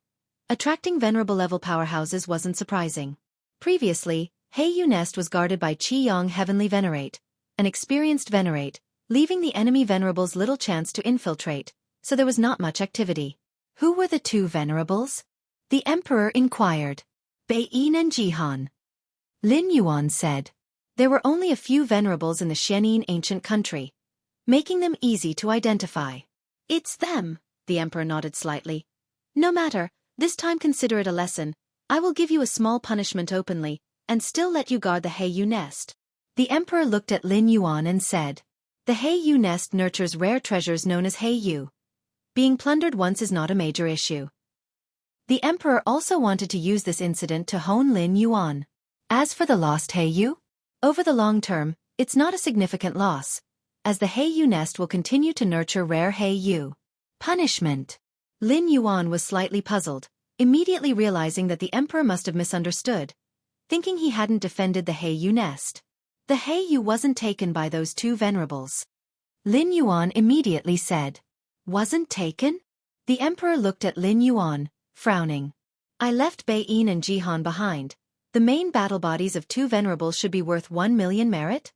Attracting venerable level powerhouses wasn't surprising. Previously, Heiyu Nest was guarded by Qiyang Heavenly Venerate, an experienced venerate, leaving the enemy venerables little chance to infiltrate, so there was not much activity. Who were the two venerables? The emperor inquired. Baiyin and Jihan. Lin Yuan said. There were only a few venerables in the Xianxia ancient country, making them easy to identify. It's them, the emperor nodded slightly. No matter, this time consider it a lesson. I will give you a small punishment openly, and still let you guard the Heiyu Nest. The emperor looked at Lin Yuan and said. The Heiyu Nest nurtures rare treasures known as Heiyu. Being plundered once is not a major issue. The emperor also wanted to use this incident to hone Lin Yuan. As for the lost Heiyu, over the long term, it's not a significant loss, as the Heiyu Nest will continue to nurture rare Heiyu. Punishment. Lin Yuan was slightly puzzled, immediately realizing that the emperor must have misunderstood, thinking he hadn't defended the Heiyu Nest. The Heiyu wasn't taken by those two venerables. Lin Yuan immediately said. Wasn't taken? The emperor looked at Lin Yuan, frowning. I left Baiyin and Jihan behind. The main battle bodies of two venerables should be worth 1 million merit?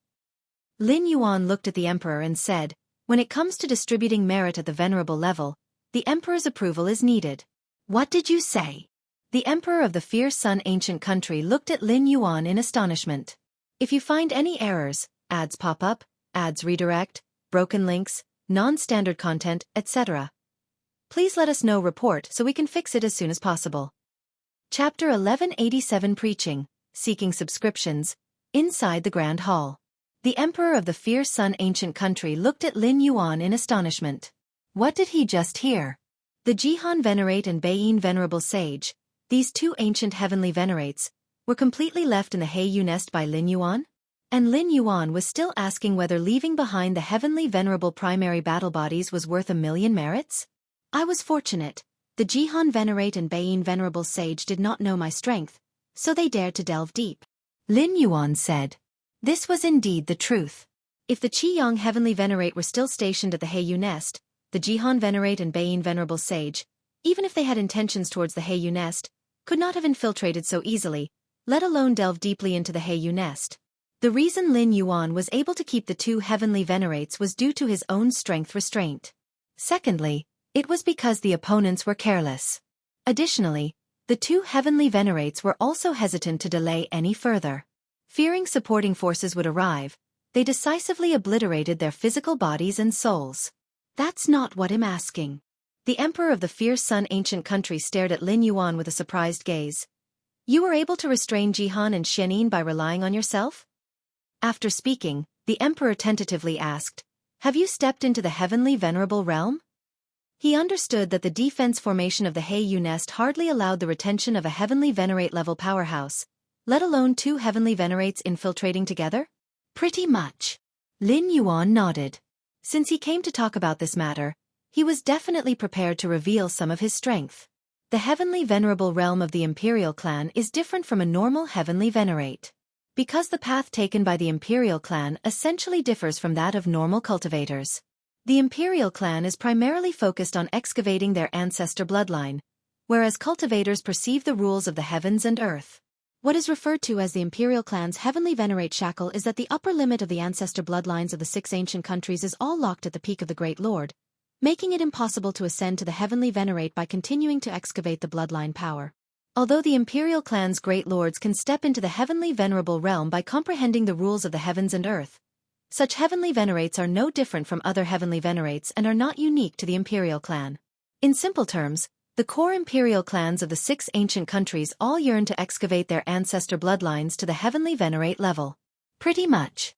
Lin Yuan looked at the emperor and said, when it comes to distributing merit at the venerable level, the emperor's approval is needed. What did you say? The emperor of the fierce sun ancient country looked at Lin Yuan in astonishment. If you find any errors, ads pop up, ads redirect, broken links, non-standard content, etc., please let us know report so we can fix it as soon as possible. Chapter 1187 Preaching, Seeking Subscriptions, Inside the Grand Hall. The emperor of the fierce sun ancient country looked at Lin Yuan in astonishment. What did he just hear? The Jihan Venerate and Beiyin Venerable Sage, these two ancient heavenly venerates, were completely left in the Heiyu nest by Lin Yuan? And Lin Yuan was still asking whether leaving behind the heavenly venerable primary battle bodies was worth 1,000,000 merits? I was fortunate. The Jihan Venerate and Beiyin Venerable Sage did not know my strength, so they dared to delve deep. Lin Yuan said. This was indeed the truth. If the Qiyang Heavenly Venerate were still stationed at the Heiyu nest, the Jihan Venerate and Beiyin Venerable Sage, even if they had intentions towards the Heiyu nest, could not have infiltrated so easily, let alone delve deeply into the Heiyu nest. The reason Lin Yuan was able to keep the two heavenly venerates was due to his own strength restraint. Secondly, it was because the opponents were careless. Additionally, the two heavenly venerates were also hesitant to delay any further. Fearing supporting forces would arrive, they decisively obliterated their physical bodies and souls. That's not what I'm asking. The emperor of the fierce sun ancient country stared at Lin Yuan with a surprised gaze. You were able to restrain Jihan and Xianxia by relying on yourself? After speaking, the emperor tentatively asked, have you stepped into the heavenly venerable realm? He understood that the defense formation of the Heiyu nest hardly allowed the retention of a heavenly venerate level powerhouse, let alone two heavenly venerates infiltrating together? Pretty much. Lin Yuan nodded. Since he came to talk about this matter, he was definitely prepared to reveal some of his strength. The heavenly venerable realm of the imperial clan is different from a normal heavenly venerate. Because the path taken by the imperial clan essentially differs from that of normal cultivators. The imperial clan is primarily focused on excavating their ancestor bloodline, whereas cultivators perceive the rules of the heavens and earth. What is referred to as the imperial clan's heavenly venerate shackle is that the upper limit of the ancestor bloodlines of the 6 ancient countries is all locked at the peak of the Great Lord, making it impossible to ascend to the heavenly venerate by continuing to excavate the bloodline power. Although the imperial clan's great lords can step into the heavenly venerable realm by comprehending the rules of the heavens and earth, such heavenly venerates are no different from other heavenly venerates and are not unique to the imperial clan. In simple terms, the core imperial clans of the 6 ancient countries all yearn to excavate their ancestor bloodlines to the heavenly venerate level. Pretty much.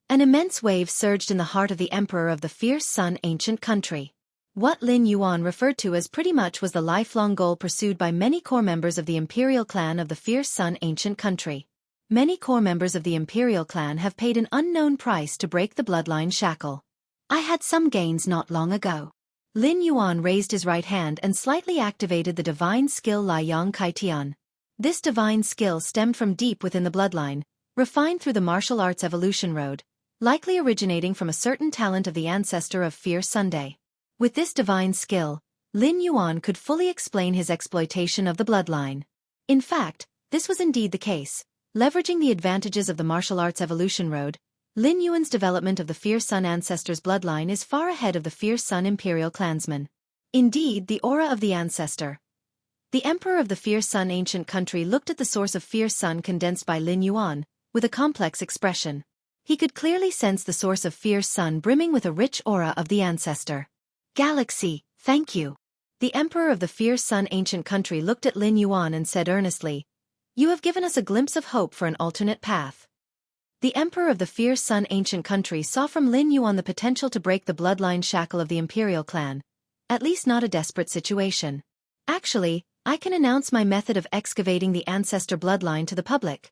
An immense wave surged in the heart of the emperor of the fierce sun ancient country. What Lin Yuan referred to as pretty much was the lifelong goal pursued by many core members of the imperial clan of the fierce sun ancient country. Many core members of the imperial clan have paid an unknown price to break the bloodline shackle. I had some gains not long ago. Lin Yuan raised his right hand and slightly activated the divine skill Liang Kai Tian. This divine skill stemmed from deep within the bloodline, refined through the martial arts evolution road, likely originating from a certain talent of the ancestor of Fierce Sunday. With this divine skill, Lin Yuan could fully explain his exploitation of the bloodline. In fact, this was indeed the case. Leveraging the advantages of the martial arts evolution road, Lin Yuan's development of the Fierce Sun ancestor's bloodline is far ahead of the Fierce Sun imperial clansmen. Indeed, the aura of the ancestor. The emperor of the Fierce Sun ancient country looked at the source of Fierce Sun condensed by Lin Yuan, with a complex expression. He could clearly sense the source of Fierce Sun brimming with a rich aura of the ancestor. Galaxy, thank you. The emperor of the Fierce Sun ancient country looked at Lin Yuan and said earnestly, you have given us a glimpse of hope for an alternate path. The emperor of the Fierce Sun ancient country saw from Lin Yuan the potential to break the bloodline shackle of the imperial clan, at least not a desperate situation. Actually, I can announce my method of excavating the ancestor bloodline to the public.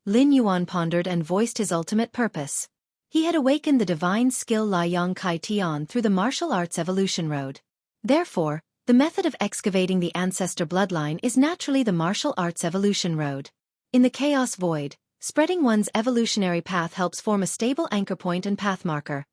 Lin Yuan pondered and voiced his ultimate purpose. He had awakened the divine skill Liang Kai Tian through the martial arts evolution road. Therefore, the method of excavating the ancestor bloodline is naturally the martial arts evolution road. In the chaos void, spreading one's evolutionary path helps form a stable anchor point and path marker,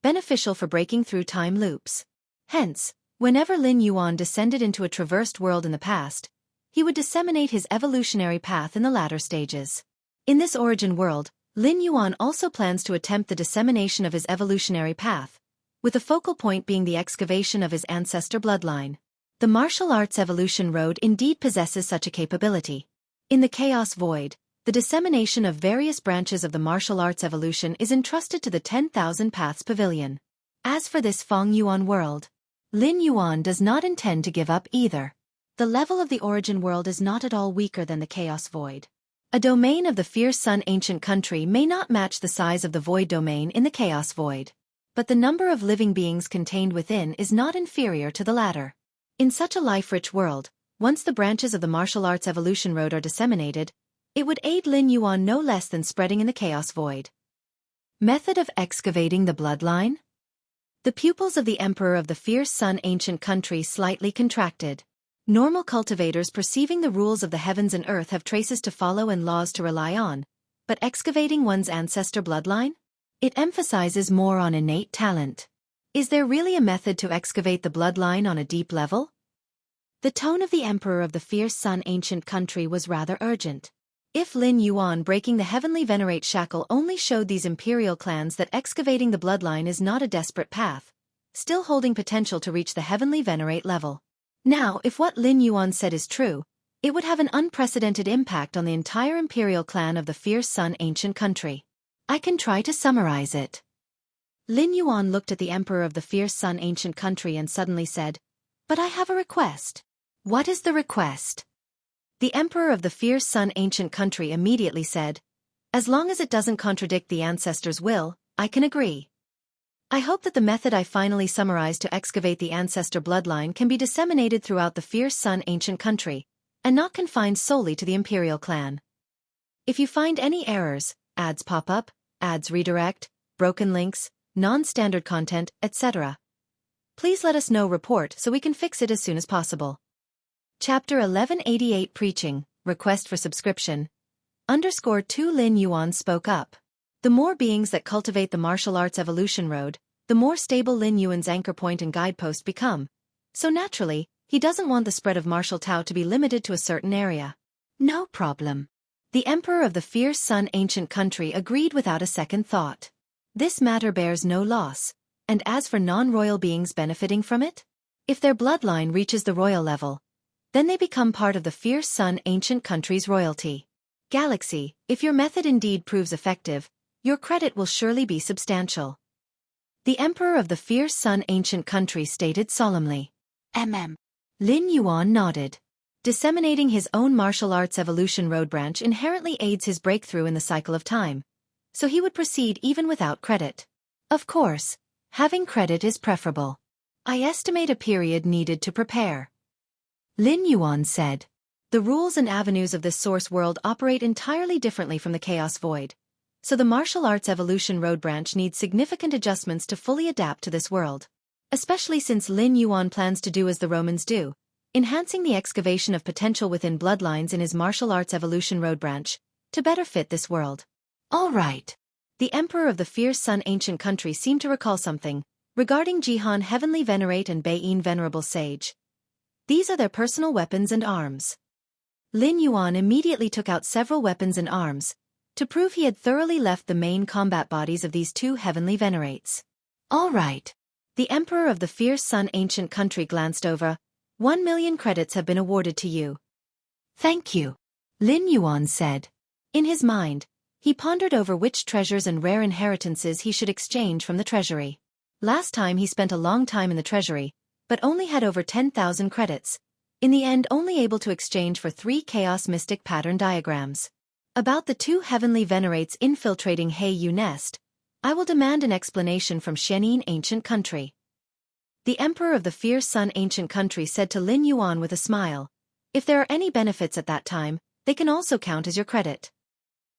beneficial for breaking through time loops. Hence, whenever Lin Yuan descended into a traversed world in the past, he would disseminate his evolutionary path in the latter stages. In this origin world, Lin Yuan also plans to attempt the dissemination of his evolutionary path, with the focal point being the excavation of his ancestor bloodline. The martial arts evolution road indeed possesses such a capability. In the Chaos Void, the dissemination of various branches of the martial arts evolution is entrusted to the 10,000 Paths Pavilion. As for this Feng Yuan world, Lin Yuan does not intend to give up either. The level of the origin world is not at all weaker than the Chaos Void. A domain of the Fierce Sun ancient country may not match the size of the Void domain in the Chaos Void, but the number of living beings contained within is not inferior to the latter. In such a life-rich world, once the branches of the martial arts evolution road are disseminated, it would aid Lin Yuan no less than spreading in the Chaos Void. Method of excavating the bloodline? The pupils of the Emperor of the Fierce Sun ancient country slightly contracted. Normal cultivators perceiving the rules of the heavens and earth have traces to follow and laws to rely on, but excavating one's ancestor bloodline? It emphasizes more on innate talent. Is there really a method to excavate the bloodline on a deep level? The tone of the Emperor of the Fierce Sun ancient country was rather urgent. If Lin Yuan breaking the heavenly venerate shackle only showed these imperial clans that excavating the bloodline is not a desperate path, still holding potential to reach the heavenly venerate level. Now, if what Lin Yuan said is true, it would have an unprecedented impact on the entire imperial clan of the Fierce Sun ancient country. I can try to summarize it. Lin Yuan looked at the Emperor of the Fierce Sun ancient country and suddenly said, "But I have a request." "What is the request?" The Emperor of the Fierce Sun ancient country immediately said, "As long as it doesn't contradict the ancestors' will, I can agree. I hope that the method I finally summarized to excavate the ancestor bloodline can be disseminated throughout the Fierce Sun ancient country, and not confined solely to the imperial clan. If you find any errors, ads pop up, ads redirect, broken links, non-standard content, etc., please let us know. Report so we can fix it as soon as possible." Chapter 1188 Preaching, Request for Subscription. _2 Lin Yuan spoke up. The more beings that cultivate the martial arts evolution road, the more stable Lin Yuan's anchor point and guidepost become. So naturally, he doesn't want the spread of martial Tao to be limited to a certain area. No problem. The Emperor of the Fierce Sun ancient country agreed without a second thought. This matter bears no loss, and as for non-royal beings benefiting from it? If their bloodline reaches the royal level, then they become part of the Fierce Sun ancient country's royalty. Galaxy, if your method indeed proves effective, your credit will surely be substantial. The Emperor of the Fierce Sun ancient country stated solemnly. Lin Yuan nodded. Disseminating his own martial arts evolution road branch inherently aids his breakthrough in the cycle of time, so he would proceed even without credit. Of course, having credit is preferable. I estimate a period needed to prepare. Lin Yuan said. The rules and avenues of this source world operate entirely differently from the Chaos Void, so the martial arts evolution road branch needs significant adjustments to fully adapt to this world. Especially since Lin Yuan plans to do as the Romans do, enhancing the excavation of potential within bloodlines in his martial arts evolution road branch, to better fit this world. All right. The Emperor of the Fierce Sun ancient country seemed to recall something, regarding Jihan Heavenly Venerate and Baiyin Venerable Sage. These are their personal weapons and arms. Lin Yuan immediately took out several weapons and arms, to prove he had thoroughly left the main combat bodies of these two heavenly venerates. All right. The Emperor of the Fierce Sun ancient country glanced over. 1,000,000 credits have been awarded to you. Thank you, Lin Yuan said. In his mind, he pondered over which treasures and rare inheritances he should exchange from the treasury. Last time he spent a long time in the treasury, but only had over 10,000 credits, in the end only able to exchange for 3 chaos mystic pattern diagrams. About the 2 heavenly venerates infiltrating Yu Nest, I will demand an explanation from Xianxia ancient country. The Emperor of the Fierce Sun ancient country said to Lin Yuan with a smile, if there are any benefits at that time, they can also count as your credit.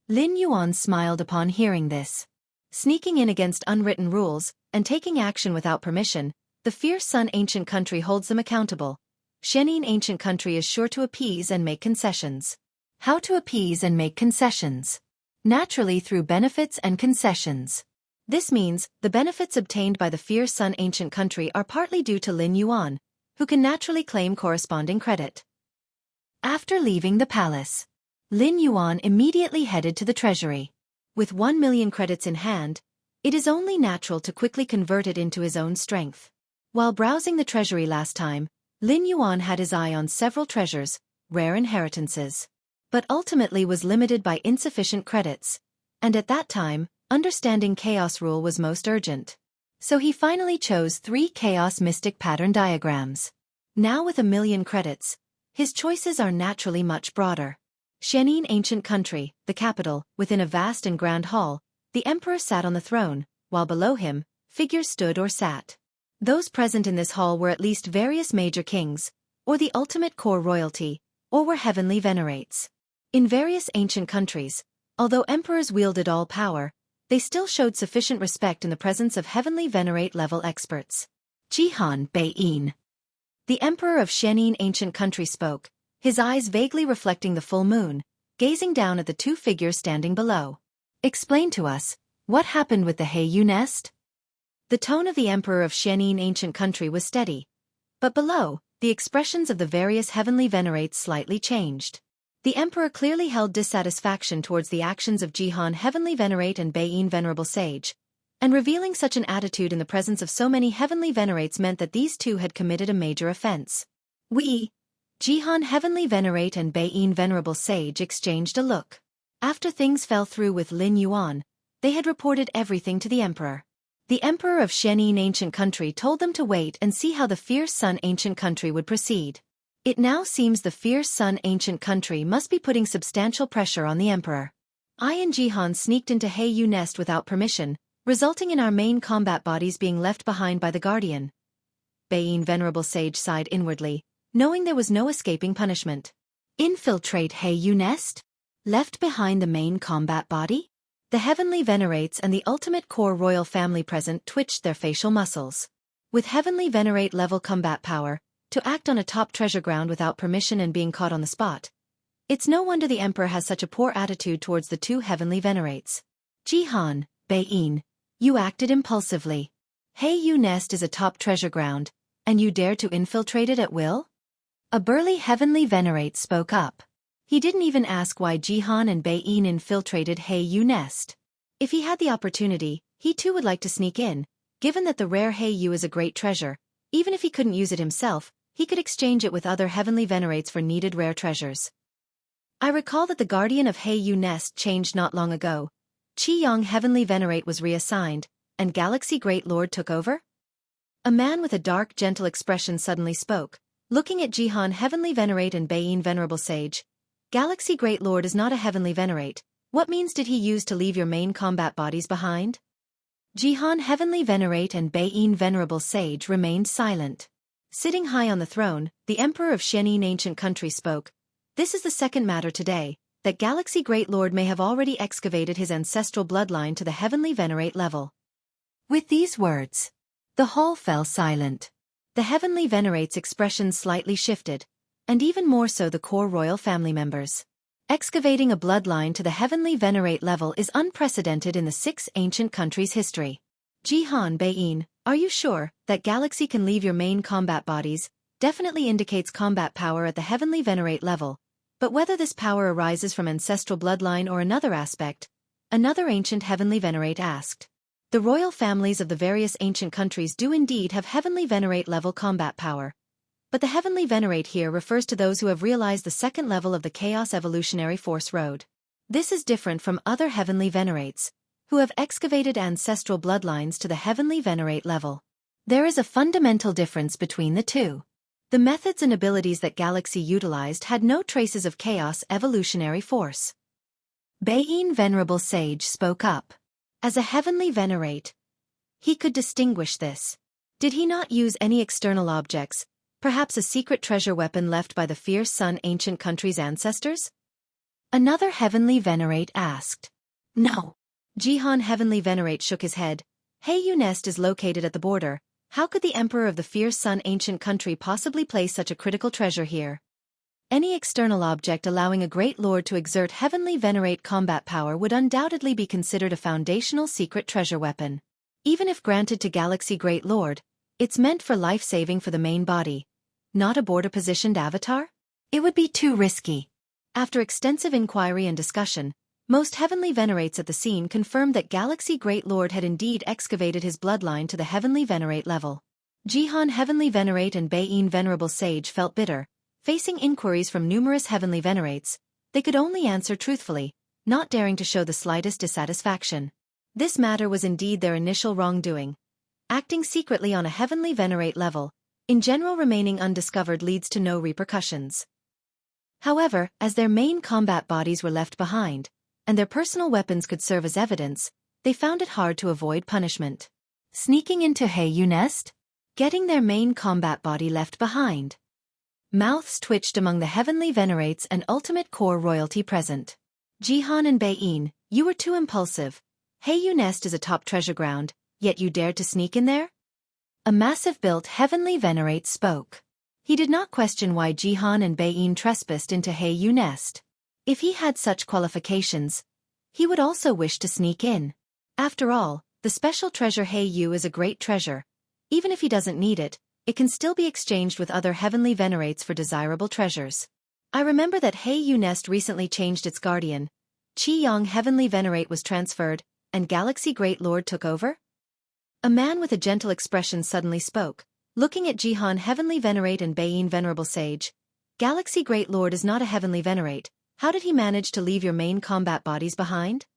Lin Yuan smiled upon hearing this. Sneaking in against unwritten rules, and taking action without permission, the Fierce Sun ancient country holds them accountable. Xianxia ancient country is sure to appease and make concessions. How to appease and make concessions? Naturally through benefits and concessions. This means, the benefits obtained by the Fierce Sun ancient country are partly due to Lin Yuan, who can naturally claim corresponding credit. After leaving the palace, Lin Yuan immediately headed to the treasury. With 1,000,000 credits in hand, it is only natural to quickly convert it into his own strength. While browsing the treasury last time, Lin Yuan had his eye on several treasures, rare inheritances, but ultimately was limited by insufficient credits, and at that time, understanding chaos rule was most urgent. So he finally chose 3 chaos mystic pattern diagrams. Now with 1,000,000 credits, his choices are naturally much broader. Xianxia ancient country, the capital, within a vast and grand hall, the emperor sat on the throne, while below him, figures stood or sat. Those present in this hall were at least various major kings, or the ultimate core royalty, or were heavenly venerates. In various ancient countries, although emperors wielded all power, they still showed sufficient respect in the presence of heavenly venerate-level experts. Jihan Beiyin. The emperor of Xianxia ancient country spoke, his eyes vaguely reflecting the full moon, gazing down at the 2 figures standing below. Explain to us, what happened with the Heiyu nest? The tone of the emperor of Xianxia ancient country was steady, but below, the expressions of the various heavenly venerates slightly changed. The emperor clearly held dissatisfaction towards the actions of Jihan heavenly venerate and Beiyin venerable sage, and revealing such an attitude in the presence of so many heavenly venerates meant that these 2 had committed a major offense. Jihan heavenly venerate and Beiyin venerable sage exchanged a look. After things fell through with Lin Yuan, they had reported everything to the emperor. The emperor of Xianxia ancient country told them to wait and see how the fierce sun ancient country would proceed. It now seems the fierce sun ancient country must be putting substantial pressure on the emperor. I and Jihan sneaked into Heiyu nest without permission, resulting in our main combat bodies being left behind by the guardian. Beiyin venerable sage sighed inwardly, knowing there was no escaping punishment. Infiltrate Heiyu nest? Left behind the main combat body? The heavenly venerates and the ultimate core royal family present twitched their facial muscles. With heavenly venerate level combat power, to act on a top treasure ground without permission and being caught on the spot. It's no wonder the emperor has such a poor attitude towards the 2 heavenly venerates. Jihan, Beiyin, you acted impulsively. Heiyu nest is a top treasure ground, and you dare to infiltrate it at will? A burly heavenly venerate spoke up. He didn't even ask why Jihan and Beiyin infiltrated Heiyu nest. If he had the opportunity, he too would like to sneak in, given that the rare Heiyu is a great treasure. Even if he couldn't use it himself, he could exchange it with other heavenly venerates for needed rare treasures. I recall that the guardian of Heiyu nest changed not long ago. Qiyang heavenly venerate was reassigned, and Galaxy Great Lord took over? A man with a dark, gentle expression suddenly spoke, looking at Jihan heavenly venerate and Beiyin venerable sage. Galaxy Great Lord is not a heavenly venerate. What means did he use to leave your main combat bodies behind? Jihan heavenly venerate and Beiyin venerable sage remained silent. Sitting high on the throne, the emperor of Xianxia ancient country spoke. This is the second matter today, that Galaxy Great Lord may have already excavated his ancestral bloodline to the heavenly venerate level. With these words, the hall fell silent. The heavenly venerate's expressions slightly shifted, and even more so the core royal family members. Excavating a bloodline to the heavenly venerate level is unprecedented in the 6 ancient countries' history. Jihan Beiyin, are you sure that Galaxy can leave your main combat bodies? Definitely indicates combat power at the heavenly venerate level, but whether this power arises from ancestral bloodline or another aspect, another ancient heavenly venerate asked. The royal families of the various ancient countries do indeed have heavenly venerate level combat power, but the heavenly venerate here refers to those who have realized the 2nd level of the Chaos Evolutionary Force Road. This is different from other heavenly venerates, who have excavated ancestral bloodlines to the heavenly venerate level. There is a fundamental difference between the 2. The methods and abilities that Galaxy utilized had no traces of Chaos Evolutionary Force. Beiyin venerable sage spoke up. As a heavenly venerate, he could distinguish this. Did he not use any external objects, perhaps a secret treasure weapon left by the fierce sun ancient country's ancestors? Another heavenly venerate asked. No. Jihan heavenly venerate shook his head. Heiyu nest is located at the border. How could the emperor of the fierce sun ancient country possibly place such a critical treasure here? Any external object allowing a great lord to exert heavenly venerate combat power would undoubtedly be considered a foundational secret treasure weapon. Even if granted to Galaxy Great Lord, it's meant for life-saving for the main body, not a border-positioned avatar? It would be too risky. After extensive inquiry and discussion, most heavenly venerates at the scene confirmed that Galaxy Great Lord had indeed excavated his bloodline to the heavenly venerate level. Jihan Heavenly Venerate and Baiyin Venerable Sage felt bitter. Facing inquiries from numerous Heavenly Venerates, they could only answer truthfully, not daring to show the slightest dissatisfaction. This matter was indeed their initial wrongdoing. Acting secretly on a Heavenly Venerate level, in general remaining undiscovered leads to no repercussions. However, as their main combat bodies were left behind, and their personal weapons could serve as evidence, they found it hard to avoid punishment. Sneaking into Heiyu Nest? Getting their main combat body left behind. Mouths twitched among the Heavenly Venerates and ultimate core royalty present. Jihan and Baiyin, you were too impulsive. Heiyu Nest is a top treasure ground, yet you dared to sneak in there? A massive-built Heavenly Venerate spoke. He did not question why Jihan and Baiyin trespassed into Heiyu Nest. If he had such qualifications, he would also wish to sneak in. After all, the special treasure Heiyu is a great treasure. Even if he doesn't need it, it can still be exchanged with other Heavenly Venerates for desirable treasures. I remember that Heiyu Nest recently changed its guardian. Qiyang Heavenly Venerate was transferred, and Galaxy Great Lord took over? A man with a gentle expression suddenly spoke, looking at Jihan Heavenly Venerate and Baiyin Venerable Sage. Galaxy Great Lord is not a Heavenly Venerate. How did he manage to leave your main combat bodies behind?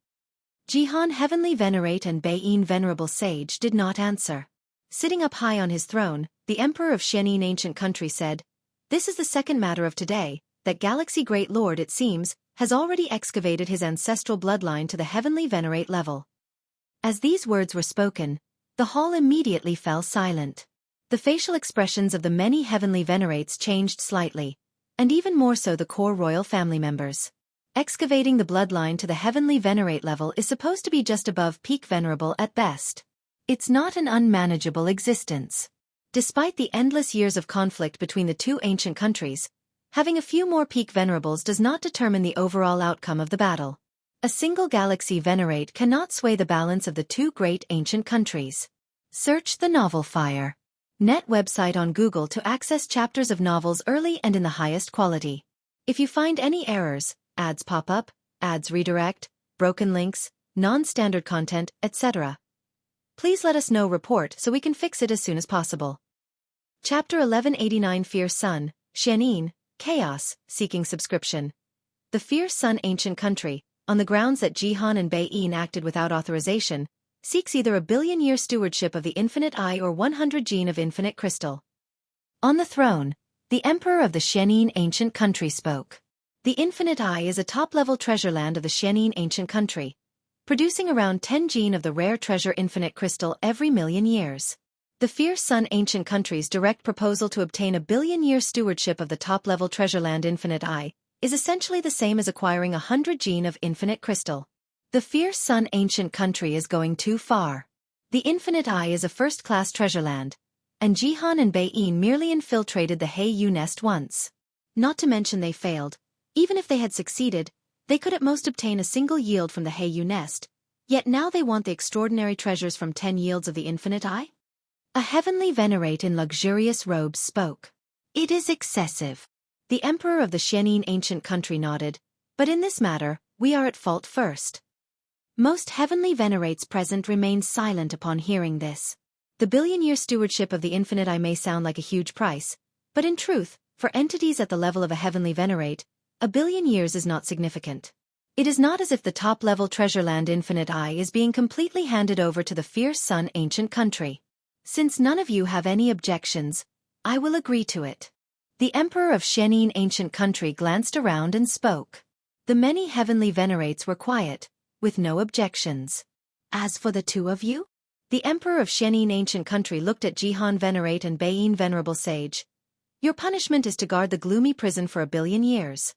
Jihan Heavenly Venerate and Baiyin Venerable Sage did not answer. Sitting up high on his throne, the Emperor of Xianxia Ancient Country said, "This is the second matter of today, that Galaxy Great Lord, it seems, has already excavated his ancestral bloodline to the Heavenly Venerate level." As these words were spoken, the hall immediately fell silent. The facial expressions of the many Heavenly Venerates changed slightly, and even more so the core royal family members. Excavating the bloodline to the Heavenly Venerate level is supposed to be just above peak venerable at best. It's not an unmanageable existence. Despite the endless years of conflict between the two ancient countries, having a few more peak venerables does not determine the overall outcome of the battle. A single Galaxy Venerate cannot sway the balance of the two great ancient countries. Search the novel Fire. Net website on Google to access chapters of novels early and in the highest quality. If you find any errors, ads pop up, ads redirect, broken links, non-standard content, etc., please let us know. Report so we can fix it as soon as possible. Chapter 1189 Fierce Sun, Xianxia, Chaos, Seeking Subscription. The Fierce Sun Ancient Country, on the grounds that Jihan and Baiyin acted without authorization, seeks either a billion-year stewardship of the Infinite Eye or 100 gene of Infinite Crystal. On the throne, the Emperor of the Xianxia Ancient Country spoke. The Infinite Eye is a top-level treasure land of the Xianxia Ancient Country, producing around 10 gene of the rare treasure Infinite Crystal every million years. The Fierce Sun Ancient Country's direct proposal to obtain a billion-year stewardship of the top-level treasure land Infinite Eye is essentially the same as acquiring 100 gene of Infinite Crystal. The Fierce Sun Ancient Country is going too far. The Infinite Eye is a first-class treasure land, and Jihan and Baiyin merely infiltrated the Heiyu Nest once. Not to mention they failed. Even if they had succeeded, they could at most obtain a single yield from the Heiyu Nest, yet now they want the extraordinary treasures from 10 yields of the Infinite Eye? A Heavenly Venerate in luxurious robes spoke. It is excessive. The Emperor of the Xianxia Ancient Country nodded, but in this matter, we are at fault first. Most Heavenly Venerates present remained silent upon hearing this. The billion-year stewardship of the Infinite Eye may sound like a huge price, but in truth, for entities at the level of a Heavenly Venerate, a billion years is not significant. It is not as if the top-level treasure land Infinite Eye is being completely handed over to the Fierce Sun Ancient Country. Since none of you have any objections, I will agree to it. The Emperor of Xianxia Ancient Country glanced around and spoke. The many Heavenly Venerates were quiet, with no objections. As for the two of you? The Emperor of Xianxia Ancient Country looked at Jihan Venerate and Baiyin Venerable Sage. Your punishment is to guard the gloomy prison for a billion years.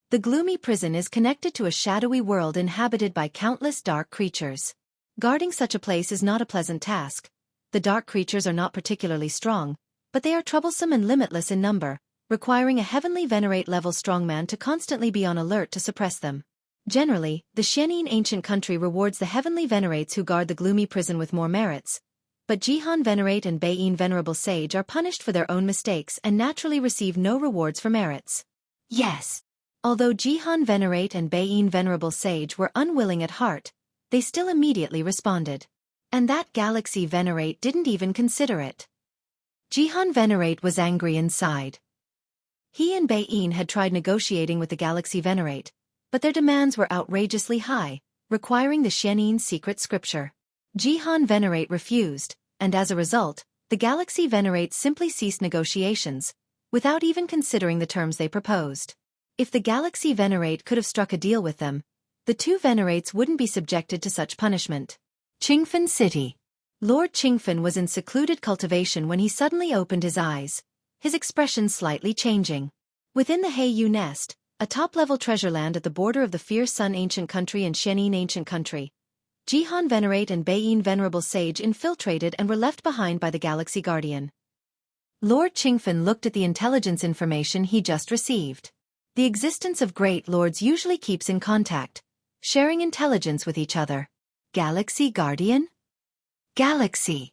The gloomy prison is connected to a shadowy world inhabited by countless dark creatures. Guarding such a place is not a pleasant task. The dark creatures are not particularly strong, but they are troublesome and limitless in number, requiring a Heavenly Venerate-level strongman to constantly be on alert to suppress them. Generally, the Xianxia Ancient Country rewards the Heavenly Venerates who guard the gloomy prison with more merits, but Jihan Venerate and Baiyin Venerable Sage are punished for their own mistakes and naturally receive no rewards for merits. Yes. Although Jihan Venerate and Baiyin Venerable Sage were unwilling at heart, they still immediately responded. And that Galaxy Venerate didn't even consider it. Jihan Venerate was angry inside. He and Baiyin had tried negotiating with the Galaxy Venerate, but their demands were outrageously high, requiring the Xianyin secret scripture. Jihan Venerate refused, and as a result, the Galaxy Venerate simply ceased negotiations, without even considering the terms they proposed. If the Galaxy Venerate could have struck a deal with them, the two Venerates wouldn't be subjected to such punishment. Qingfen City. Lord Qingfen was in secluded cultivation when he suddenly opened his eyes, his expression slightly changing. Within the Heiyu Nest, a top-level treasure land at the border of the Fierce Sun Ancient Country and Xianyin Ancient Country, Jihan Venerate and Baiyin Venerable Sage infiltrated and were left behind by the Galaxy Guardian. Lord Qingfen looked at the intelligence information he just received. The existence of Great Lords usually keeps in contact, sharing intelligence with each other. Galaxy Guardian? Galaxy.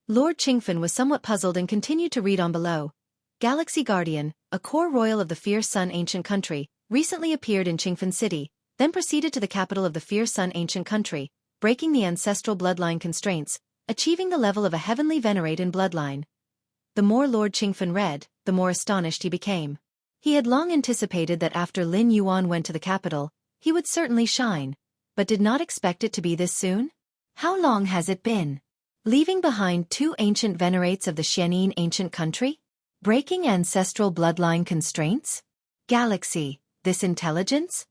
Lord Qingfen was somewhat puzzled and continued to read on below. Galaxy Guardian, a core royal of the Fierce Sun Ancient Country, recently appeared in Qingfen City, then proceeded to the capital of the Fierce Sun Ancient Country, breaking the ancestral bloodline constraints, achieving the level of a heavenly venerate in bloodline. The more Lord Qingfen read, the more astonished he became. He had long anticipated that after Lin Yuan went to the capital, he would certainly shine, but did not expect it to be this soon. How long has it been? Leaving behind two ancient venerates of the Xianyin Ancient Country? Breaking ancestral bloodline constraints? Galaxy, this intelligence?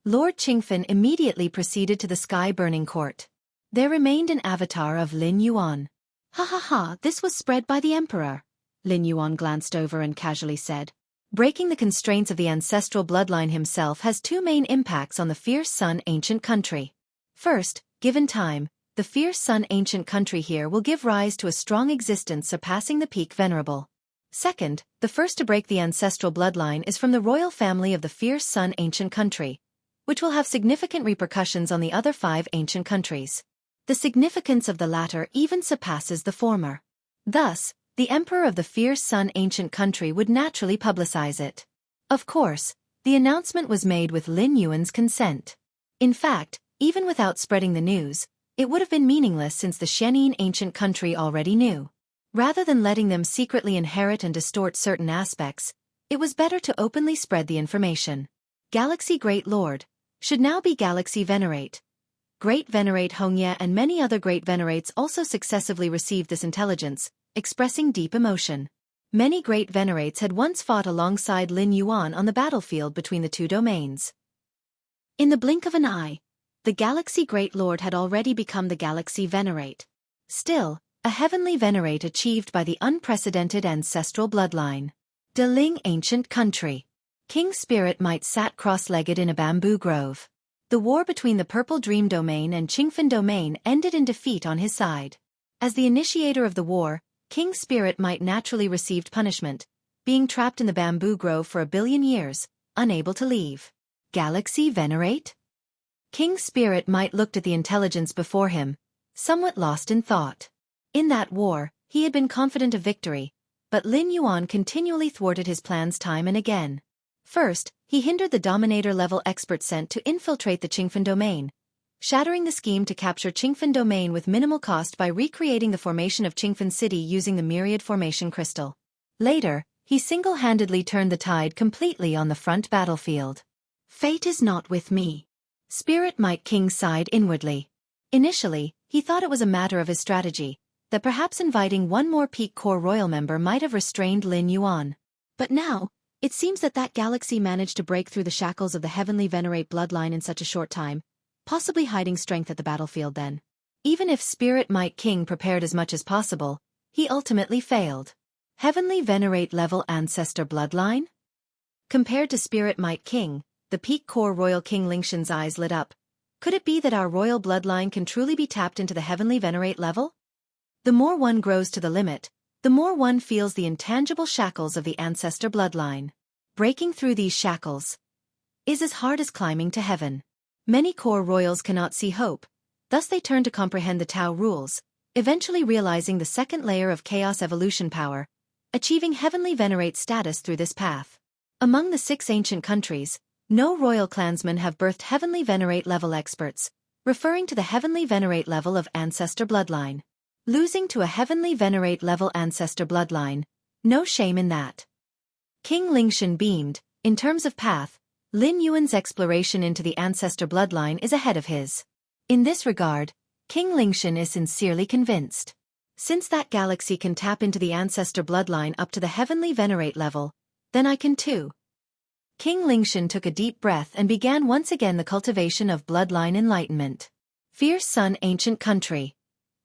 Lord Qingfen immediately proceeded to the sky-burning court. There remained an avatar of Lin Yuan. Ha ha ha, this was spread by the Emperor. Lin Yuan glanced over and casually said. Breaking the constraints of the ancestral bloodline himself has two main impacts on the Fierce Sun Ancient Country. First, given time, the Fierce Sun Ancient Country here will give rise to a strong existence surpassing the peak venerable. Second, the first to break the ancestral bloodline is from the royal family of the Fierce Sun Ancient Country, which will have significant repercussions on the other 5 ancient countries. The significance of the latter even surpasses the former. Thus, the Emperor of the Fierce Sun Ancient Country would naturally publicize it. Of course, the announcement was made with Lin Yuan's consent. In fact, even without spreading the news, it would have been meaningless since the Xianyin Ancient Country already knew. Rather than letting them secretly inherit and distort certain aspects, it was better to openly spread the information. Galaxy Great Lord should now be Galaxy Venerate. Great Venerate Hongye and many other Great Venerates also successively received this intelligence, expressing deep emotion. Many Great Venerates had once fought alongside Lin Yuan on the battlefield between the two domains. In the blink of an eye, the Galaxy Great Lord had already become the Galaxy Venerate. Still, a heavenly venerate achieved by the unprecedented ancestral bloodline. Deling Ancient Country. King Spirit Might sat cross-legged in a bamboo grove. The war between the Purple Dream Domain and Qingfen Domain ended in defeat on his side. As the initiator of the war, King Spirit Might naturally received punishment, being trapped in the bamboo grove for 1 billion years, unable to leave. Galaxy Venerate? King Spirit Might looked at the intelligence before him, somewhat lost in thought. In that war, he had been confident of victory, but Lin Yuan continually thwarted his plans time and again. First, he hindered the Dominator-level expert sent to infiltrate the Qingfen Domain, shattering the scheme to capture Qingfen Domain with minimal cost by recreating the formation of Qingfen City using the Myriad Formation Crystal. Later, he single-handedly turned the tide completely on the front battlefield. Fate is not with me. Spirit Might King sighed inwardly. Initially, he thought it was a matter of his strategy, that perhaps inviting one more Peak Core Royal member might have restrained Lin Yuan. But now, it seems that galaxy managed to break through the shackles of the Heavenly Venerate bloodline in such a short time, possibly hiding strength at the battlefield then. Even if Spirit Might King prepared as much as possible, he ultimately failed. Heavenly Venerate level ancestor bloodline? Compared to Spirit Might King, the Peak Core Royal King Lingshan's eyes lit up. Could it be that our royal bloodline can truly be tapped into the Heavenly Venerate level? The more one grows to the limit, the more one feels the intangible shackles of the ancestor bloodline. Breaking through these shackles is as hard as climbing to heaven. Many core royals cannot see hope, thus they turn to comprehend the Tao rules, eventually realizing the second layer of chaos evolution power, achieving Heavenly Venerate status through this path. Among the 6 ancient countries, no royal clansmen have birthed Heavenly Venerate level experts, referring to the Heavenly Venerate level of ancestor bloodline. Losing to a heavenly venerate level ancestor bloodline, no shame in that. King Lingshan beamed. In terms of path, Lin Yuan's exploration into the ancestor bloodline is ahead of his. In this regard, King Lingshan is sincerely convinced. Since that galaxy can tap into the ancestor bloodline up to the heavenly venerate level, then I can too. King Lingshan took a deep breath and began once again the cultivation of bloodline enlightenment. Fierce Sun Ancient Country.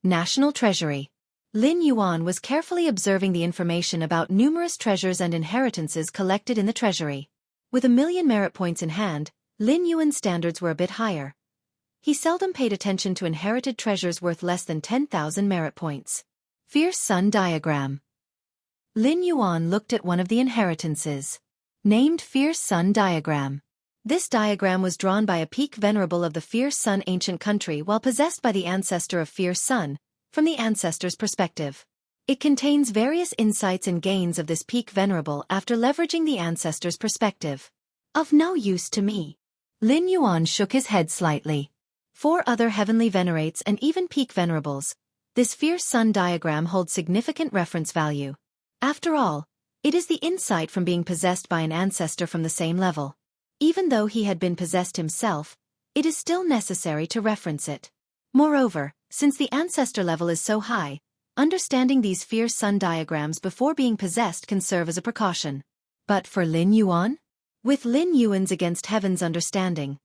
National Treasury. Lin Yuan was carefully observing the information about numerous treasures and inheritances collected in the treasury. With 1,000,000 merit points in hand, Lin Yuan's standards were a bit higher. He seldom paid attention to inherited treasures worth less than 10,000 merit points. Fierce Sun Diagram. Lin Yuan looked at one of the inheritances. Named Fierce Sun Diagram. This diagram was drawn by a peak venerable of the Fierce Sun Ancient Country while possessed by the ancestor of Fierce Sun, from the ancestor's perspective. It contains various insights and gains of this peak venerable after leveraging the ancestor's perspective. Of no use to me. Lin Yuan shook his head slightly. 4 other heavenly venerates and even peak venerables, this Fierce Sun diagram holds significant reference value. After all, it is the insight from being possessed by an ancestor from the same level. Even though he had been possessed himself, it is still necessary to reference it. Moreover, since the ancestor level is so high, understanding these Fierce Sun diagrams before being possessed can serve as a precaution. But for Lin Yuan? With Lin Yuan's against heaven's understanding,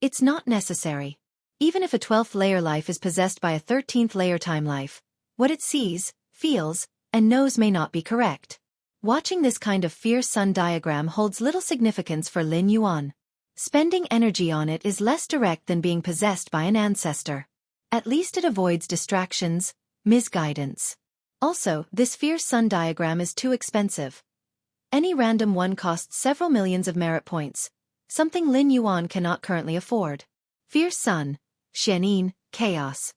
it's not necessary. Even if a 12th layer life is possessed by a 13th layer time life, what it sees, feels, and knows may not be correct. Watching this kind of Fierce Sun diagram holds little significance for Lin Yuan. Spending energy on it is less direct than being possessed by an ancestor. At least it avoids distractions, misguidance. Also, this Fierce Sun diagram is too expensive. Any random one costs several millions of merit points, something Lin Yuan cannot currently afford. Fierce Sun, Xianxia, Chaos.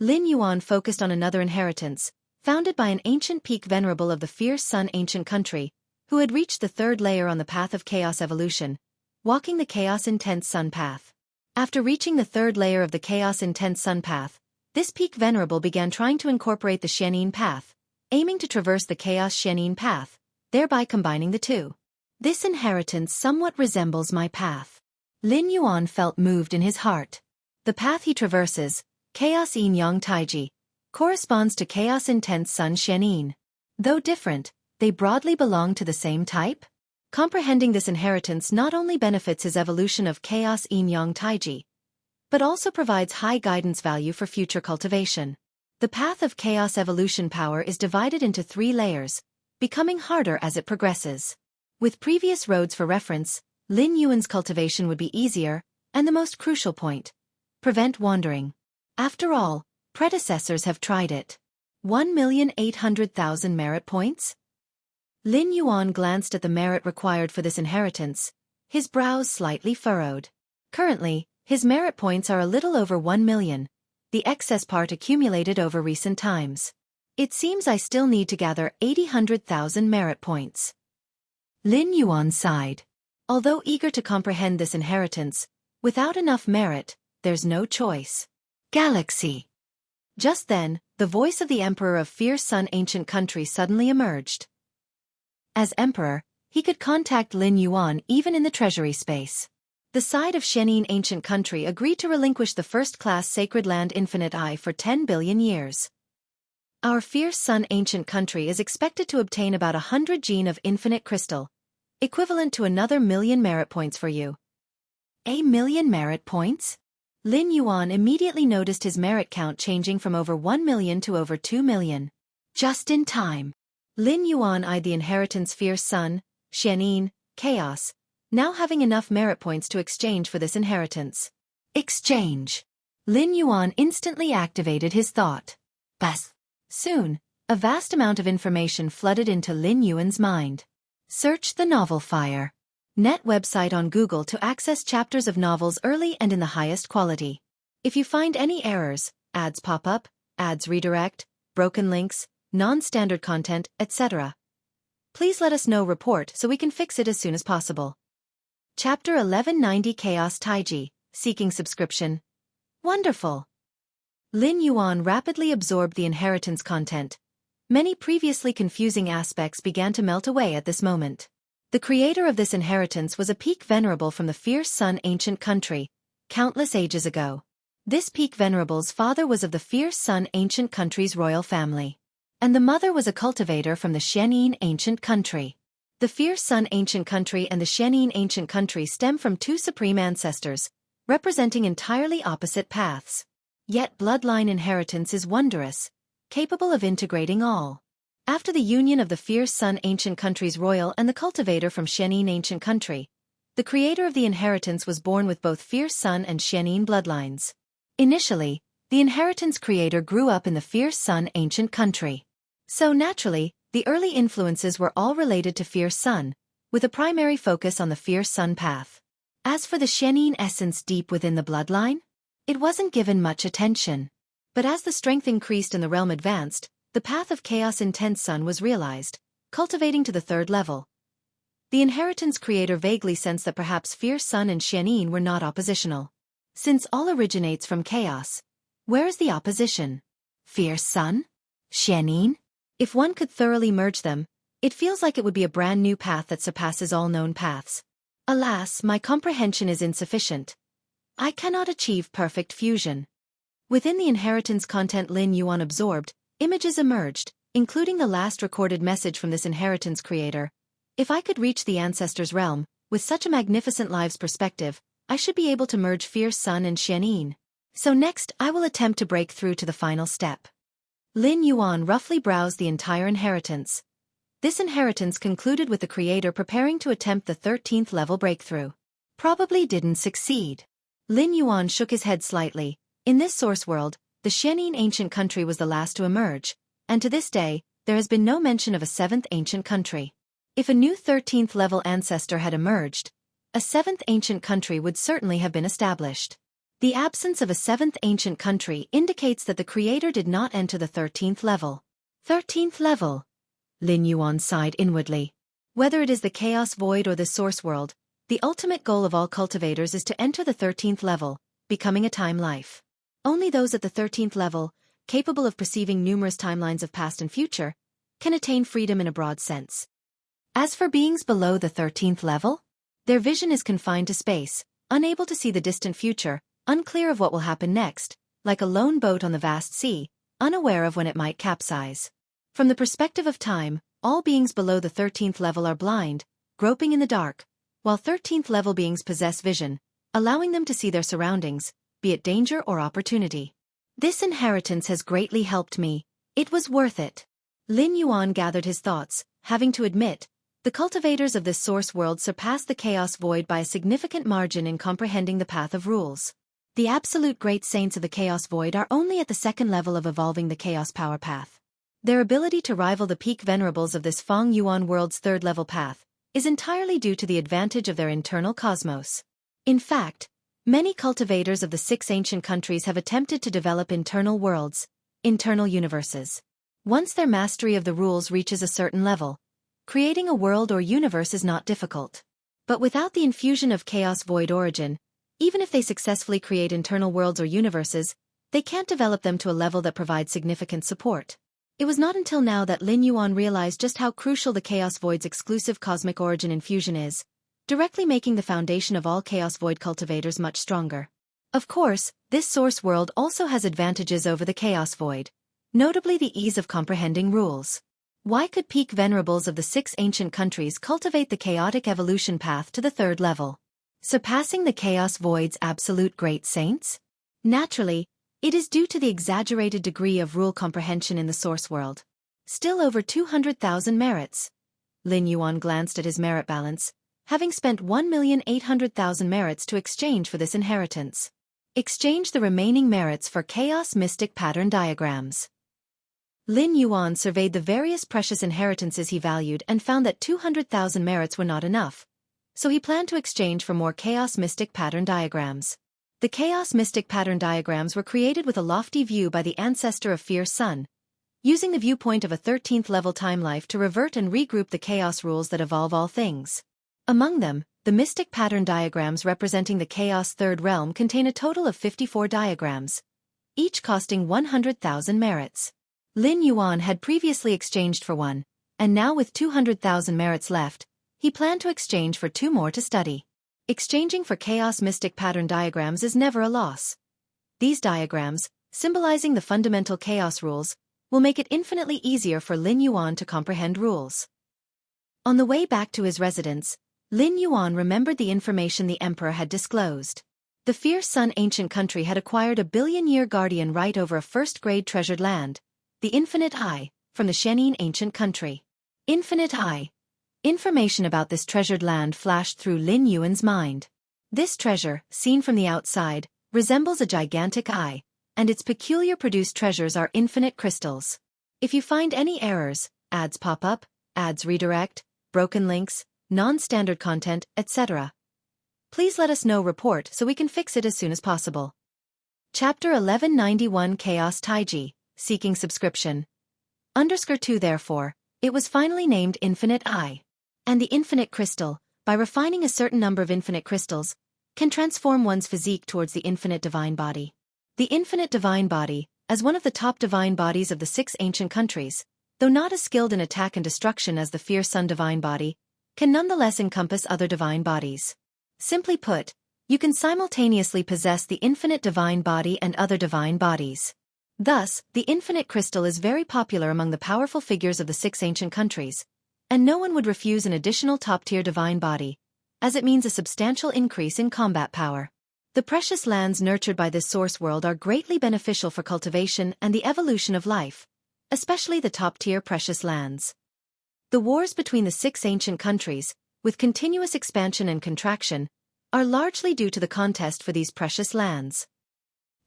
Lin Yuan focused on another inheritance, founded by an ancient peak venerable of the Fierce Sun Ancient Country, who had reached the 3rd layer on the path of chaos evolution, walking the Chaos Intense Sun path. After reaching the 3rd layer of the Chaos Intense Sun path, this peak venerable began trying to incorporate the Xianxia path, aiming to traverse the Chaos Xianxia path, thereby combining the two. This inheritance somewhat resembles my path. Lin Yuan felt moved in his heart. The path he traverses, Chaos Yin Yang Taiji, corresponds to Chaos Intense Sun Xianxia. Though different, they broadly belong to the same type. Comprehending this inheritance not only benefits his evolution of Chaos Yin Yang Taiji, but also provides high guidance value for future cultivation. The path of chaos evolution power is divided into 3 layers, becoming harder as it progresses. With previous roads for reference, Lin Yuan's cultivation would be easier, and the most crucial point: prevent wandering. After all, predecessors have tried it. 1,800,000 merit points? Lin Yuan glanced at the merit required for this inheritance, his brows slightly furrowed. Currently, his merit points are a little over 1 million, the excess part accumulated over recent times. It seems I still need to gather 800,000 merit points. Lin Yuan sighed. Although eager to comprehend this inheritance, without enough merit, there's no choice. Galaxy. Just then, the voice of the Emperor of Fierce Sun Ancient Country suddenly emerged. As Emperor, he could contact Lin Yuan even in the treasury space. The side of Xianxia Ancient Country agreed to relinquish the first-class Sacred Land Infinite Eye for 10 billion years. Our Fierce Sun Ancient Country is expected to obtain about 100 gene of infinite crystal, equivalent to another 1,000,000 merit points for you. 1,000,000 merit points? Lin Yuan immediately noticed his merit count changing from over 1 million to over 2 million. Just in time. Lin Yuan eyed the inheritance Fierce Sun, Xianxia, Chaos, now having enough merit points to exchange for this inheritance. Exchange. Lin Yuan instantly activated his thought. Bas. Soon, a vast amount of information flooded into Lin Yuan's mind. Search the novel Fire. Net website on Google to access chapters of novels early and in the highest quality. If you find any errors, ads pop up, ads redirect, broken links, non-standard content, etc., please let us know report so we can fix it as soon as possible. Chapter 1190 Chaos Taiji, Seeking Subscription. Wonderful. Lin Yuan rapidly absorbed the inheritance content. Many previously confusing aspects began to melt away at this moment. The creator of this inheritance was a peak venerable from the fierce sun ancient country, countless ages ago. This peak venerable's father was of the fierce sun ancient country's royal family. And the mother was a cultivator from the Xianxia ancient country. The fierce sun ancient country and the Xianxia ancient country stem from two supreme ancestors, representing entirely opposite paths. Yet bloodline inheritance is wondrous, capable of integrating all. After the union of the fierce sun ancient country's royal and the cultivator from Xianxia ancient country, the creator of the inheritance was born with both fierce sun and Xianxia bloodlines. Initially, the inheritance creator grew up in the fierce sun ancient country. So naturally, the early influences were all related to fierce sun, with a primary focus on the fierce sun path. As for the Xianxia essence deep within the bloodline, it wasn't given much attention. But as the strength increased and the realm advanced, the path of chaos intense sun was realized, cultivating to the third level. The inheritance creator vaguely sensed that perhaps fierce sun and Xianxia were not oppositional. Since all originates from chaos, where is the opposition? Fierce sun? Xianxia? If one could thoroughly merge them, it feels like it would be a brand new path that surpasses all known paths. Alas, my comprehension is insufficient. I cannot achieve perfect fusion. Within the inheritance content Lin Yuan absorbed, images emerged, including the last recorded message from this inheritance creator. If I could reach the ancestors' realm, with such a magnificent lives perspective, I should be able to merge fierce sun and Xianxia. So next I will attempt to break through to the final step. Lin Yuan roughly browsed the entire inheritance. This inheritance concluded with the creator preparing to attempt the 13th level breakthrough. Probably didn't succeed. Lin Yuan shook his head slightly. In this source world, the Xianxia ancient country was the last to emerge, and to this day, there has been no mention of a 7th ancient country. If a new 13th level ancestor had emerged, a 7th ancient country would certainly have been established. The absence of a 7th ancient country indicates that the creator did not enter the 13th level. 13th level? Lin Yuan sighed inwardly. Whether it is the chaos void or the source world, the ultimate goal of all cultivators is to enter the 13th level, becoming a time life. Only those at the 13th level, capable of perceiving numerous timelines of past and future, can attain freedom in a broad sense. As for beings below the 13th level, their vision is confined to space, unable to see the distant future, unclear of what will happen next, like a lone boat on the vast sea, unaware of when it might capsize. From the perspective of time, all beings below the 13th level are blind, groping in the dark, while 13th level beings possess vision, allowing them to see their surroundings, be it danger or opportunity. This inheritance has greatly helped me. It was worth it. Lin Yuan gathered his thoughts, having to admit, the cultivators of this source world surpass the chaos void by a significant margin in comprehending the path of rules. The absolute great saints of the chaos void are only at the second level of evolving the chaos power path. Their ability to rival the peak venerables of this Feng Yuan world's third level path is entirely due to the advantage of their internal cosmos. In fact, many cultivators of the 6 ancient countries have attempted to develop internal worlds, internal universes. Once their mastery of the rules reaches a certain level, creating a world or universe is not difficult. But without the infusion of chaos void origin, even if they successfully create internal worlds or universes, they can't develop them to a level that provides significant support. It was not until now that Lin Yuan realized just how crucial the Chaos Void's exclusive cosmic origin infusion is, directly making the foundation of all Chaos Void cultivators much stronger. Of course, this source world also has advantages over the Chaos Void, notably the ease of comprehending rules. Why could peak venerables of the 6 ancient countries cultivate the chaotic evolution path to the 3rd level, surpassing the Chaos Void's absolute great saints? Naturally, it is due to the exaggerated degree of rule comprehension in the source world. Still over 200,000 merits. Lin Yuan glanced at his merit balance, having spent 1,800,000 merits to exchange for this inheritance. Exchange the remaining merits for Chaos Mystic Pattern Diagrams. Lin Yuan surveyed the various precious inheritances he valued and found that 200,000 merits were not enough, so he planned to exchange for more Chaos Mystic Pattern Diagrams. The Chaos Mystic Pattern Diagrams were created with a lofty view by the ancestor of Fierce Sun, using the viewpoint of a 13th level time life to revert and regroup the chaos rules that evolve all things. Among them, the Mystic Pattern Diagrams representing the Chaos Third Realm contain a total of 54 diagrams. each costing 100,000 merits. Lin Yuan had previously exchanged for one, and now with 200,000 merits left, he planned to exchange for 2 more to study. Exchanging for chaos mystic pattern diagrams is never a loss. These diagrams, symbolizing the fundamental chaos rules, will make it infinitely easier for Lin Yuan to comprehend rules. On the way back to his residence, Lin Yuan remembered the information the emperor had disclosed. The Fierce Sun ancient country had acquired a billion-year guardian right over a first-grade treasured land, the Infinite Eye, from the Xianxia ancient country. Infinite Eye. Information about this treasured land flashed through Lin Yuan's mind. This treasure, seen from the outside, resembles a gigantic eye, and its peculiar produced treasures are infinite crystals. If you find any errors, ads pop up, ads redirect, broken links, non-standard content, etc., please let us know report so we can fix it as soon as possible. Chapter 1191 Chaos Taiji, Seeking Subscription. _2 Therefore, it was finally named Infinite Eye. And the infinite crystal, by refining a certain number of infinite crystals, can transform one's physique towards the infinite divine body. The infinite divine body, as one of the top divine bodies of the 6 ancient countries, though not as skilled in attack and destruction as the Fierce Sun divine body, can nonetheless encompass other divine bodies. Simply put, you can simultaneously possess the infinite divine body and other divine bodies. Thus, the infinite crystal is very popular among the powerful figures of the 6 ancient countries, and no one would refuse an additional top-tier divine body, as it means a substantial increase in combat power. The precious lands nurtured by this source world are greatly beneficial for cultivation and the evolution of life, especially the top-tier precious lands. The wars between the 6 ancient countries, with continuous expansion and contraction, are largely due to the contest for these precious lands.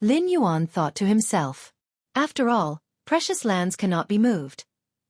Lin Yuan thought to himself. After all, precious lands cannot be moved.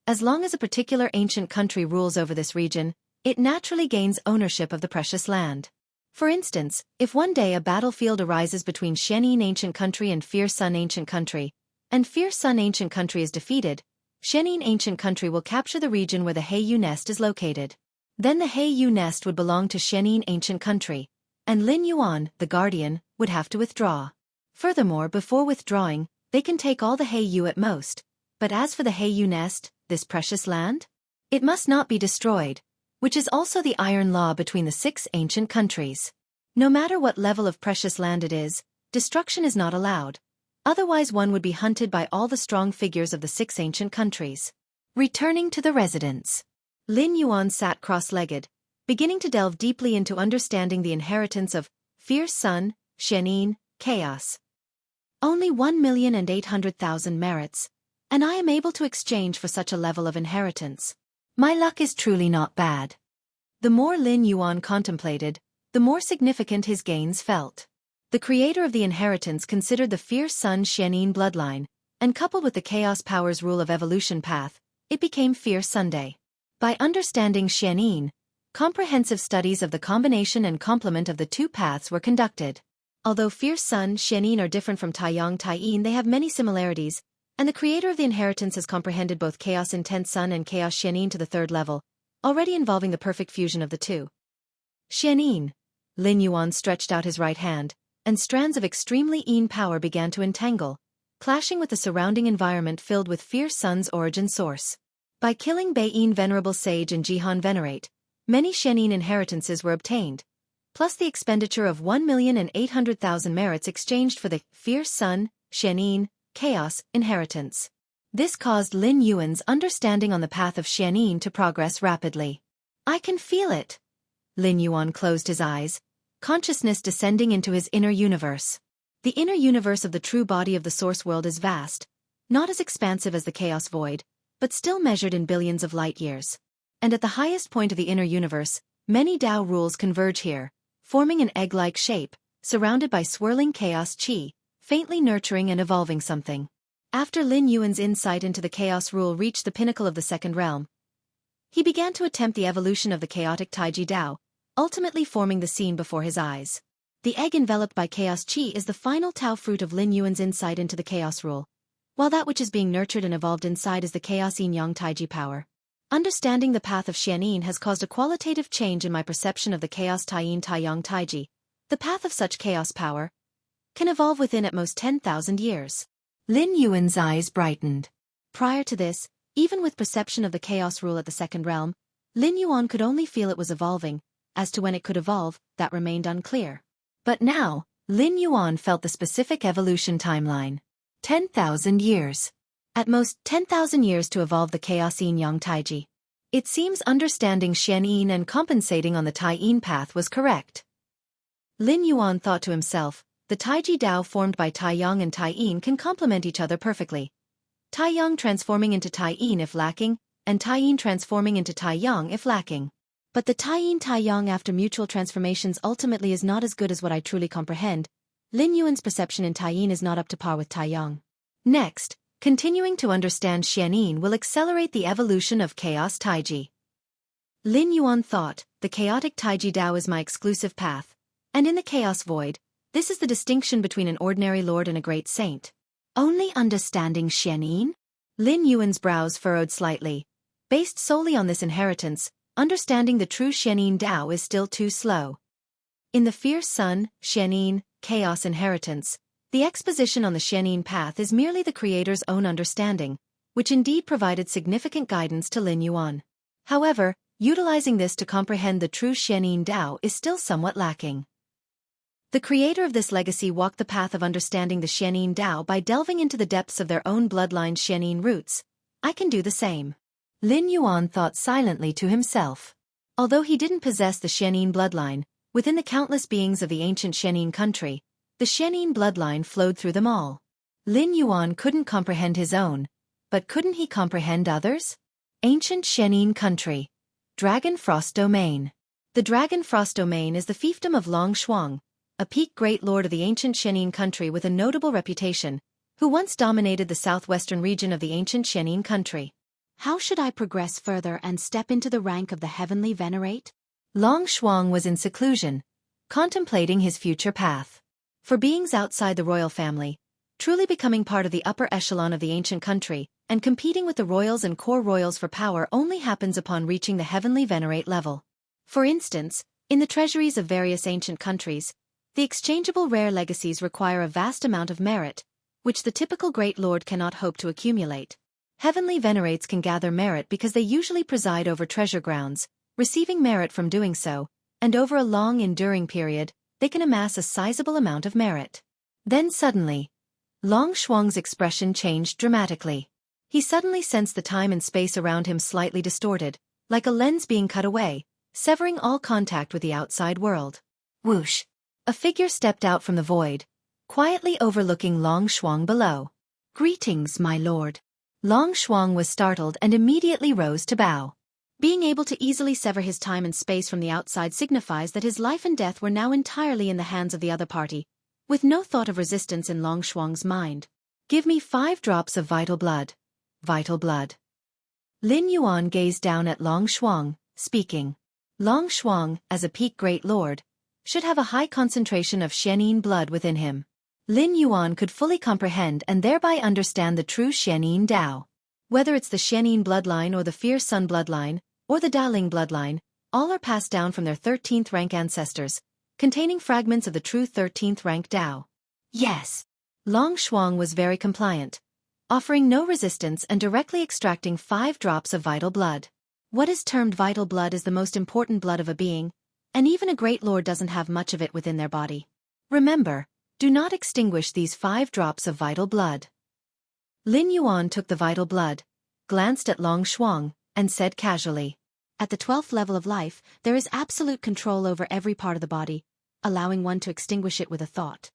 As long as a particular ancient country rules over this region, it naturally gains ownership of the precious land. For instance, if one day a battlefield arises between Xianxia ancient country and Fierce Sun ancient country, and Fierce Sun ancient country is defeated, Xianxia ancient country will capture the region where the Heiyu nest is located. Then the Heiyu nest would belong to Xianxia ancient country, and Lin Yuan, the guardian, would have to withdraw. Furthermore, before withdrawing, they can take all the Heiyu at most, but as for the Heiyu nest, this precious land, it must not be destroyed, which is also the iron law between the 6 ancient countries. No matter what level of precious land it is, destruction is not allowed, otherwise one would be hunted by all the strong figures of the 6 ancient countries. Returning to the residence, Lin Yuan sat cross-legged, beginning to delve deeply into understanding the inheritance of Fierce Sun, Xianxia, Chaos. Only 1,800,000 merits, and I am able to exchange for such a level of inheritance. My luck is truly not bad. The more Lin Yuan contemplated, the more significant his gains felt. The creator of the inheritance considered the Fierce Sun Xianxia bloodline, and coupled with the Chaos Power's rule of evolution path, it became Fierce Sunday. By understanding Xianxia, comprehensive studies of the combination and complement of the 2 paths were conducted. Although Fierce Sun Xianxia are different from Taiyang, they have many similarities, and the creator of the inheritance has comprehended both Chaos Intense Sun and Chaos Xianxia to the 3rd level, already involving the perfect fusion of the 2. Xianxia. Lin Yuan stretched out his right hand, and strands of extremely Yin power began to entangle, clashing with the surrounding environment filled with Fierce Sun's origin source. By killing Beiyin Venerable Sage and Jihan Venerate, many Xianxia inheritances were obtained, plus the expenditure of 1,800,000 merits exchanged for the Fierce Sun, Xianxia, Chaos, inheritance. This caused Lin Yuan's understanding on the path of Xianxia to progress rapidly. I can feel it. Lin Yuan closed his eyes, consciousness descending into his inner universe. The inner universe of the true body of the source world is vast, not as expansive as the chaos void, but still measured in billions of light years. And at the highest point of the inner universe, many Tao rules converge here, forming an egg-like shape, surrounded by swirling chaos qi, faintly nurturing and evolving something. After Lin Yuan's insight into the chaos rule reached the pinnacle of the 2nd realm, he began to attempt the evolution of the chaotic Taiji Tao, ultimately forming the scene before his eyes. The egg enveloped by chaos qi is the final Tao fruit of Lin Yuan's insight into the chaos rule, while that which is being nurtured and evolved inside is the chaos yin-yang Taiji power. Understanding the path of Xianxia has caused a qualitative change in my perception of the chaos Taiyin Taiyang Taiji, the path of such chaos power, can evolve within at most 10,000 years. Lin Yuan's eyes brightened. Prior to this, even with perception of the chaos rule at the second realm, Lin Yuan could only feel it was evolving. As to when it could evolve, that remained unclear. But now, Lin Yuan felt the specific evolution timeline. 10,000 years. At most 10,000 years to evolve the Chaos Yin Yang Taiji. It seems understanding Xian Yin and compensating on the Tai Yin path was correct. Lin Yuan thought to himself, the Taiji Dao formed by Tai Yang and Tai Yin can complement each other perfectly. Tai Yang transforming into Tai Yin if lacking, and Tai Yin transforming into Tai Yang if lacking. But the Tai Yin Tai Yang after mutual transformations ultimately is not as good as what I truly comprehend. Lin Yuan's perception in Tai Yin is not up to par with Tai Yang. Next, continuing to understand Xian Yin will accelerate the evolution of Chaos Taiji. Lin Yuan thought, the chaotic Taiji Dao is my exclusive path, and in the Chaos Void, this is the distinction between an ordinary lord and a great saint. Only understanding Xian Yin? Lin Yuan's brows furrowed slightly. Based solely on this inheritance, understanding the true Xian Yin Dao is still too slow. In the Fierce Sun, Xian Yin, Chaos Inheritance, the exposition on the Xian Yin path is merely the creator's own understanding, which indeed provided significant guidance to Lin Yuan. However, utilizing this to comprehend the true Xian Yin Dao is still somewhat lacking. The creator of this legacy walked the path of understanding the Xian Yin Dao by delving into the depths of their own bloodline's Xian Yin roots. I can do the same. Lin Yuan thought silently to himself. Although he didn't possess the Xian Yin bloodline, within the countless beings of the ancient Xian Yin country, the Xian Yin bloodline flowed through them all. Lin Yuan couldn't comprehend his own, but couldn't he comprehend others? Ancient Xian Yin country. Dragon Frost Domain. The Dragon Frost Domain is the fiefdom of Long Shuang, a peak great lord of the ancient Xian Yin country with a notable reputation, who once dominated the southwestern region of the ancient Xian Yin country. How should I progress further and step into the rank of the heavenly venerate? Long Shuang was in seclusion, contemplating his future path. For beings outside the royal family, truly becoming part of the upper echelon of the ancient country, and competing with the royals and core royals for power only happens upon reaching the heavenly venerate level. For instance, in the treasuries of various ancient countries, the exchangeable rare legacies require a vast amount of merit, which the typical great lord cannot hope to accumulate. Heavenly venerates can gather merit because they usually preside over treasure grounds, receiving merit from doing so, and over a long enduring period, they can amass a sizable amount of merit. Then suddenly, Long Shuang's expression changed dramatically. He suddenly sensed the time and space around him slightly distorted, like a lens being cut away, severing all contact with the outside world. Whoosh! A figure stepped out from the void, quietly overlooking Long Shuang below. Greetings, my lord. Long Shuang was startled and immediately rose to bow. Being able to easily sever his time and space from the outside signifies that his life and death were now entirely in the hands of the other party, with no thought of resistance in Long Shuang's mind. Give me 5 drops of vital blood. Vital blood. Lin Yuan gazed down at Long Shuang, speaking. Long Shuang, as a peak great lord, should have a high concentration of Xian Yin blood within him. Lin Yuan could fully comprehend and thereby understand the true Xian Yin Dao. Whether it's the Xian Yin bloodline or the Fierce Sun bloodline, or the Daling bloodline, all are passed down from their 13th rank ancestors, containing fragments of the true 13th rank Dao. Yes. Long Shuang was very compliant, offering no resistance and directly extracting 5 drops of vital blood. What is termed vital blood is the most important blood of a being, and even a great lord doesn't have much of it within their body. Remember, do not extinguish these 5 drops of vital blood. Lin Yuan took the vital blood, glanced at Long Shuang, and said casually, at the 12th level of life, there is absolute control over every part of the body, allowing one to extinguish it with a thought.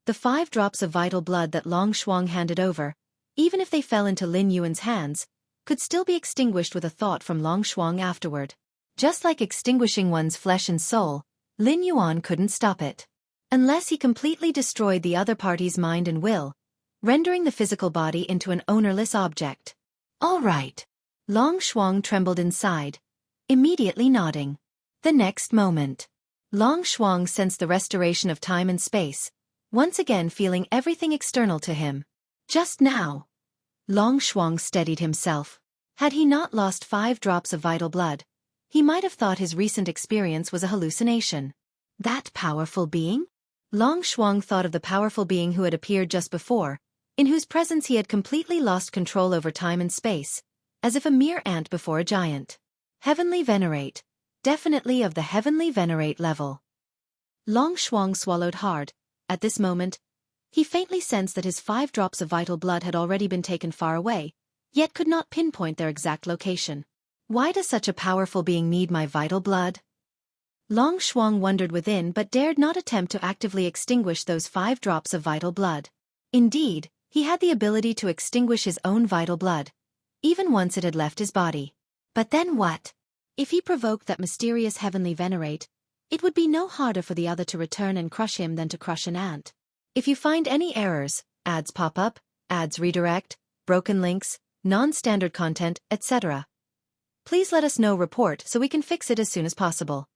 The 5 drops of vital blood that Long Shuang handed over, even if they fell into Lin Yuan's hands, could still be extinguished with a thought from Long Shuang afterward. Just like extinguishing one's flesh and soul, Lin Yuan couldn't stop it. Unless he completely destroyed the other party's mind and will, rendering the physical body into an ownerless object. All right. Long Shuang trembled inside, immediately nodding. The next moment, Long Shuang sensed the restoration of time and space, once again feeling everything external to him. Just now, Long Shuang steadied himself. Had he not lost 5 drops of vital blood, he might have thought his recent experience was a hallucination. That powerful being? Long Shuang thought of the powerful being who had appeared just before, in whose presence he had completely lost control over time and space, as if a mere ant before a giant. Heavenly Venerate. Definitely of the Heavenly Venerate level. Long Shuang swallowed hard. At this moment, he faintly sensed that his 5 drops of vital blood had already been taken far away, yet could not pinpoint their exact location. Why does such a powerful being need my vital blood? Long Shuang wondered within but dared not attempt to actively extinguish those 5 drops of vital blood. Indeed, he had the ability to extinguish his own vital blood, even once it had left his body. But then what? If he provoked that mysterious Heavenly Venerate, it would be no harder for the other to return and crush him than to crush an ant. If you find any errors, ads pop up, ads redirect, broken links, non-standard content, etc., please let us know. Report so we can fix it as soon as possible.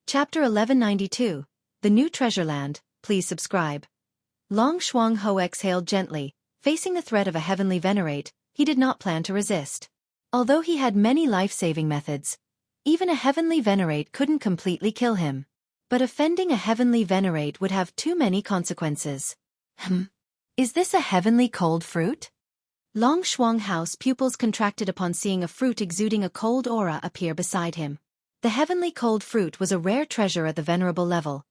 Chapter 1192. The New Treasure Land. Please subscribe. Long Shuang Ho exhaled gently. Facing the threat of a Heavenly Venerate, he did not plan to resist. Although he had many life-saving methods, even a Heavenly Venerate couldn't completely kill him. But offending a Heavenly Venerate would have too many consequences. Is this a heavenly cold fruit? Long Shuang Hao's pupils contracted upon seeing a fruit exuding a cold aura appear beside him. The heavenly cold fruit was a rare treasure at the venerable level,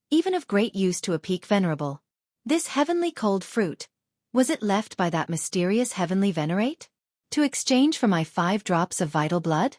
even of great use to a peak venerable. This heavenly cold fruit, was it left by that mysterious Heavenly Venerate? To exchange for my 5 drops of vital blood?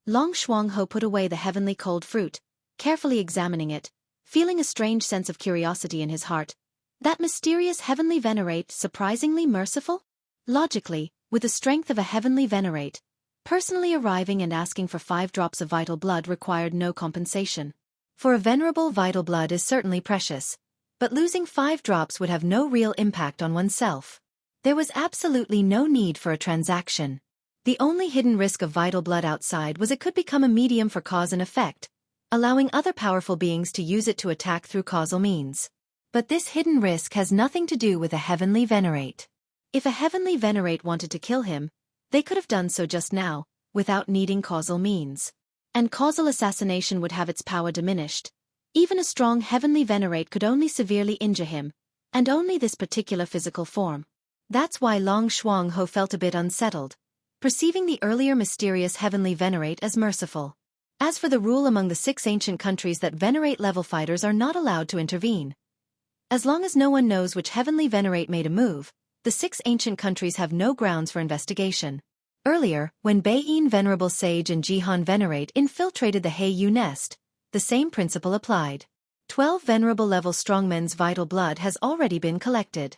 Long Shuang Ho put away the heavenly cold fruit, carefully examining it, feeling a strange sense of curiosity in his heart. That mysterious Heavenly Venerate surprisingly merciful? Logically, with the strength of a Heavenly Venerate, personally arriving and asking for 5 drops of vital blood required no compensation. For a venerable, vital blood is certainly precious, but losing 5 drops would have no real impact on oneself. There was absolutely no need for a transaction. The only hidden risk of vital blood outside was it could become a medium for cause and effect, allowing other powerful beings to use it to attack through causal means. But this hidden risk has nothing to do with a Heavenly Venerate. If a Heavenly Venerate wanted to kill him, they could have done so just now, without needing causal means. And causal assassination would have its power diminished. Even a strong Heavenly Venerate could only severely injure him, and only this particular physical form. That's why Long Shuang Ho felt a bit unsettled, perceiving the earlier mysterious Heavenly Venerate as merciful. As for the rule among the 6 ancient countries that Venerate-level fighters are not allowed to intervene. As long as no one knows which Heavenly Venerate made a move, the 6 ancient countries have no grounds for investigation. Earlier, when Beiyin Venerable Sage and Jihan Venerate infiltrated the Heiyu nest, the same principle applied. 12 venerable-level strongmen's vital blood has already been collected.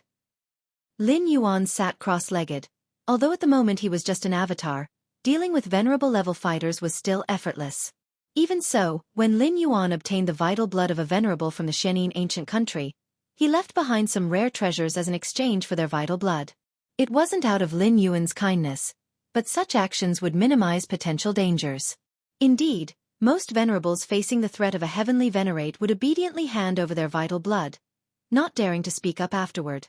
Lin Yuan sat cross-legged. Although at the moment he was just an avatar, dealing with venerable-level fighters was still effortless. Even so, when Lin Yuan obtained the vital blood of a venerable from the Xianxia ancient country, he left behind some rare treasures as an exchange for their vital blood. It wasn't out of Lin Yuan's kindness, but such actions would minimize potential dangers. Indeed, most venerables facing the threat of a Heavenly Venerate would obediently hand over their vital blood, not daring to speak up afterward.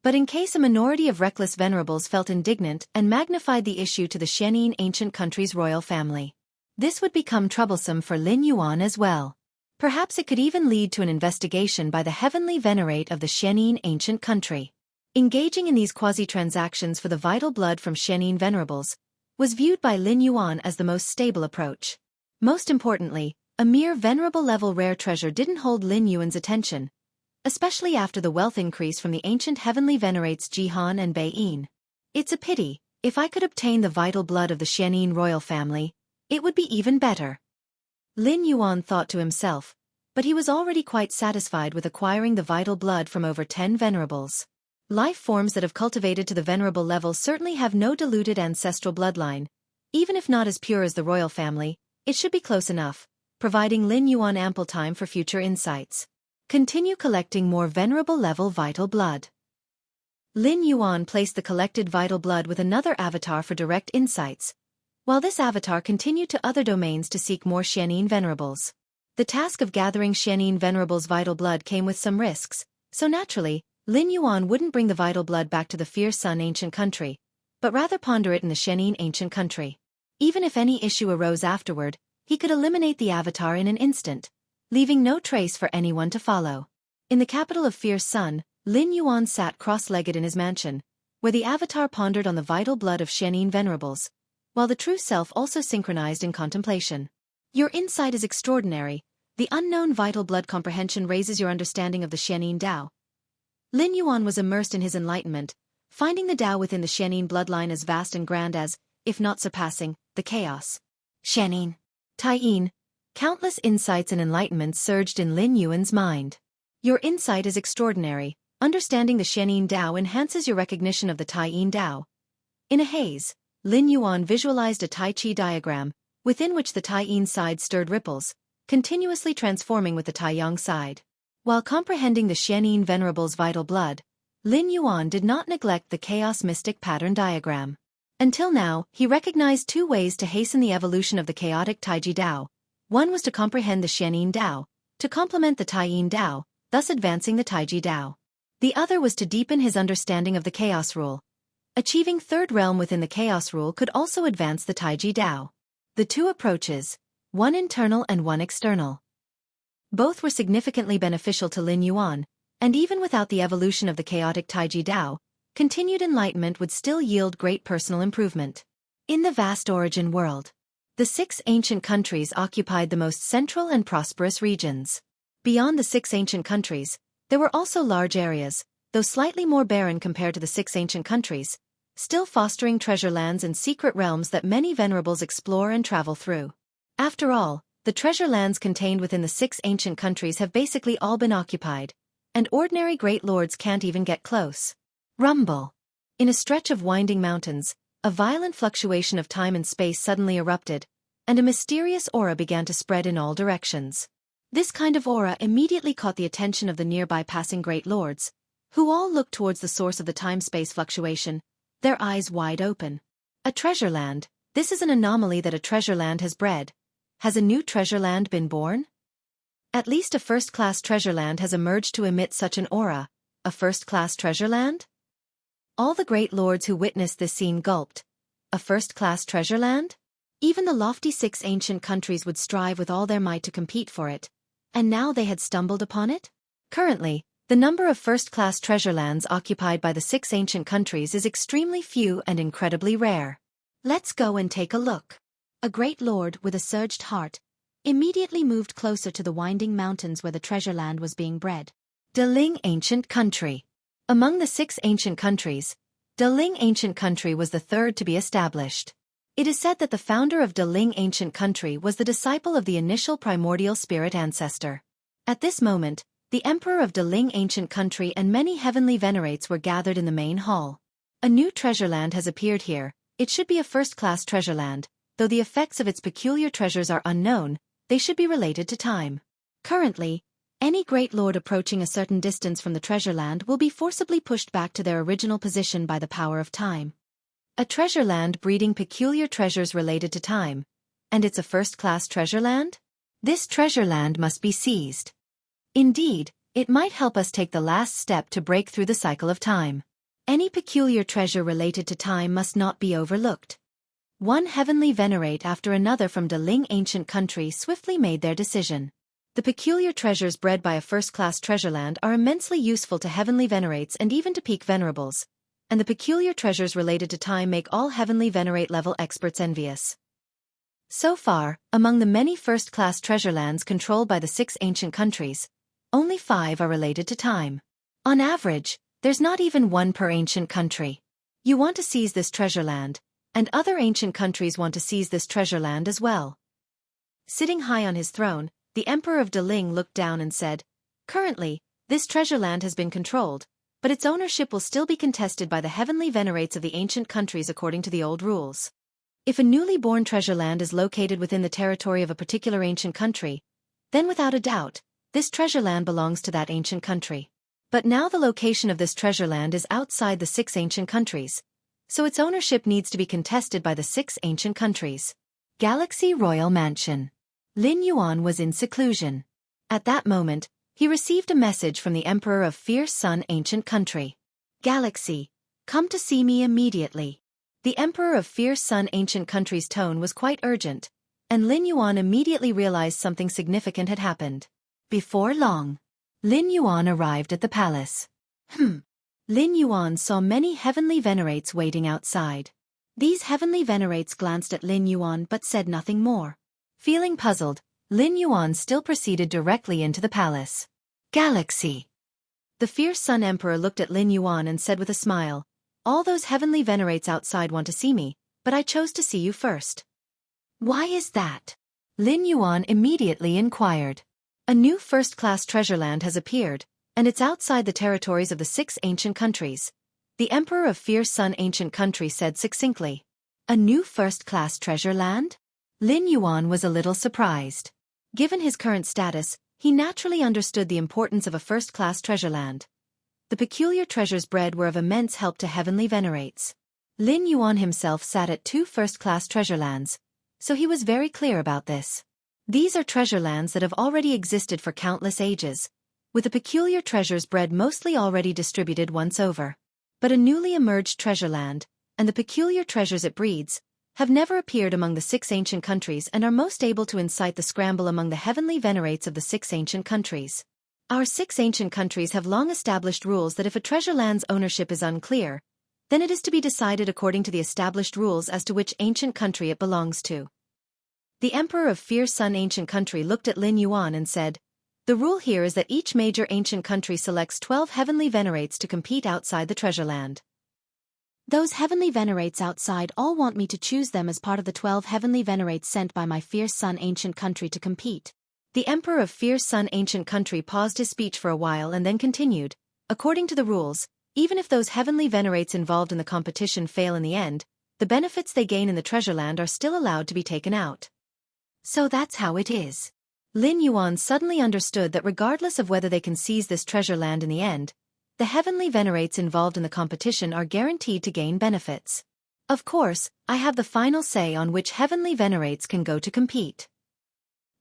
But in case a minority of reckless venerables felt indignant and magnified the issue to the Xianxia ancient country's royal family, this would become troublesome for Lin Yuan as well. Perhaps it could even lead to an investigation by the Heavenly Venerate of the Xianxia ancient country. Engaging in these quasi-transactions for the vital blood from Xianxia venerables was viewed by Lin Yuan as the most stable approach. Most importantly, a mere venerable-level rare treasure didn't hold Lin Yuan's attention, especially after the wealth increase from the ancient Heavenly Venerates Jihan and Beiyin. It's a pity, if I could obtain the vital blood of the Xianxia royal family, it would be even better. Lin Yuan thought to himself, but he was already quite satisfied with acquiring the vital blood from over 10 venerables. Life forms that have cultivated to the venerable level certainly have no diluted ancestral bloodline. Even if not as pure as the royal family, it should be close enough, providing Lin Yuan ample time for future insights. Continue collecting more venerable-level vital blood. Lin Yuan placed the collected vital blood with another avatar for direct insights, while this avatar continued to other domains to seek more Xianxia venerables. The task of gathering Xianxia venerables' vital blood came with some risks, so naturally, Lin Yuan wouldn't bring the vital blood back to the Fierce Sun ancient country, but rather ponder it in the Xianxia ancient country. Even if any issue arose afterward, he could eliminate the avatar in an instant, leaving no trace for anyone to follow. In the capital of Fierce Sun, Lin Yuan sat cross-legged in his mansion, where the avatar pondered on the vital blood of Xianxia venerables, while the true self also synchronized in contemplation. Your insight is extraordinary. The unknown vital blood comprehension raises your understanding of the Xianxia Dao. Lin Yuan was immersed in his enlightenment, finding the Dao within the Xianxia bloodline as vast and grand as, if not surpassing, the chaos. Xianxia. Taiyin. Countless insights and enlightenments surged in Lin Yuan's mind. Your insight is extraordinary. Understanding the Xianxia Dao enhances your recognition of the Taiyin Dao. In a haze, Lin Yuan visualized a Tai Chi diagram, within which the Taiyin side stirred ripples, continuously transforming with the Taiyang side. While comprehending the Xianxia venerable's vital blood, Lin Yuan did not neglect the chaos mystic pattern diagram. Until now, he recognized two ways to hasten the evolution of the chaotic Taiji Dao. One was to comprehend the Xianxia Dao, to complement the Taiyin Dao, thus advancing the Taiji Dao. The other was to deepen his understanding of the chaos rule. Achieving third realm within the chaos rule could also advance the Taiji Dao. The two approaches, one internal and one external. Both were significantly beneficial to Lin Yuan, and even without the evolution of the chaotic Taiji Dao, continued enlightenment would still yield great personal improvement. In the vast origin world, the 6 ancient countries occupied the most central and prosperous regions. Beyond the 6 ancient countries, there were also large areas, though slightly more barren compared to the 6 ancient countries, still fostering treasure lands and secret realms that many venerables explore and travel through. After all, the treasure lands contained within the 6 ancient countries have basically all been occupied, and ordinary great lords can't even get close. Rumble. In a stretch of winding mountains, a violent fluctuation of time and space suddenly erupted, and a mysterious aura began to spread in all directions. This kind of aura immediately caught the attention of the nearby passing great lords, who all looked towards the source of the time-space fluctuation, their eyes wide open. A treasure land. This is an anomaly that a treasure land has bred. Has a new treasure land been born? At least a first-class treasure land has emerged to emit such an aura. A first-class treasure land? All the great lords who witnessed this scene gulped. A first-class treasure land? Even the lofty 6 ancient countries would strive with all their might to compete for it. And now they had stumbled upon it? Currently, the number of first-class treasure lands occupied by the 6 ancient countries is extremely few and incredibly rare. Let's go and take a look. A great lord with a surged heart immediately moved closer to the winding mountains where the treasure land was being bred. Deling Ancient Country. Among the 6 ancient countries, Deling Ancient Country was the third to be established. It is said that the founder of Deling Ancient Country was the disciple of the initial primordial spirit ancestor. At this moment, the emperor of Deling Ancient Country and many heavenly venerates were gathered in the main hall. A new treasure land has appeared here. It should be a first-class treasure land, though the effects of its peculiar treasures are unknown. They should be related to time. Currently, any great lord approaching a certain distance from the treasure land will be forcibly pushed back to their original position by the power of time. A treasure land breeding peculiar treasures related to time. And it's a first-class treasure land? This treasure land must be seized. Indeed, it might help us take the last step to break through the cycle of time. Any peculiar treasure related to time must not be overlooked. One heavenly venerate after another from Deling Ancient Country swiftly made their decision. The peculiar treasures bred by a first-class treasure land are immensely useful to heavenly venerates and even to peak venerables. And the peculiar treasures related to time make all heavenly venerate level experts envious. So far, among the many first-class treasure lands controlled by the 6 ancient countries, only 5 are related to time. On average, there's not even one per ancient country. You want to seize this treasure land, and other ancient countries want to seize this treasure land as well. Sitting high on his throne, the Emperor of Deling looked down and said, "Currently, this treasure land has been controlled, but its ownership will still be contested by the heavenly venerates of the ancient countries according to the old rules. If a newly born treasure land is located within the territory of a particular ancient country, then without a doubt, this treasure land belongs to that ancient country. But now the location of this treasure land is outside the 6 ancient countries, so its ownership needs to be contested by the 6 ancient countries." Galaxy Royal Mansion. Lin Yuan was in seclusion. At that moment, he received a message from the Emperor of Fierce Sun Ancient Country. "Galaxy, come to see me immediately." The Emperor of Fierce Sun Ancient Country's tone was quite urgent, and Lin Yuan immediately realized something significant had happened. Before long, Lin Yuan arrived at the palace. Lin Yuan saw many heavenly venerates waiting outside. These heavenly venerates glanced at Lin Yuan but said nothing more. Feeling puzzled, Lin Yuan still proceeded directly into the palace. Galaxy. The fierce Sun Emperor looked at Lin Yuan and said with a smile, "All those heavenly venerates outside want to see me, but I chose to see you first." "Why is that?" Lin Yuan immediately inquired. "A new first-class treasure land has appeared, and it's outside the territories of the 6 ancient countries," the Emperor of Fierce Sun Ancient Country said succinctly. "A new first-class treasure land?" Lin Yuan was a little surprised. Given his current status, he naturally understood the importance of a first-class treasure land. The peculiar treasures bred were of immense help to heavenly venerates. Lin Yuan himself sat at 2 first-class treasure lands, so he was very clear about this. These are treasure lands that have already existed for countless ages, with the peculiar treasures bred mostly already distributed once over. But a newly emerged treasure land, and the peculiar treasures it breeds, have never appeared among the 6 ancient countries and are most able to incite the scramble among the heavenly venerates of the 6 ancient countries. Our 6 ancient countries have long established rules that if a treasure land's ownership is unclear, then it is to be decided according to the established rules as to which ancient country it belongs to. The Emperor of Fierce Sun Ancient Country looked at Lin Yuan and said, "The rule here is that each major ancient country selects 12 heavenly venerates to compete outside the treasure land. Those heavenly venerates outside all want me to choose them as part of the 12 heavenly venerates sent by my Fierce Sun Ancient Country to compete." The Emperor of Fierce Sun Ancient Country paused his speech for a while and then continued, "According to the rules, even if those heavenly venerates involved in the competition fail in the end, the benefits they gain in the treasure land are still allowed to be taken out." "So that's how it is." Lin Yuan suddenly understood that regardless of whether they can seize this treasure land in the end, the heavenly venerates involved in the competition are guaranteed to gain benefits. "Of course, I have the final say on which heavenly venerates can go to compete."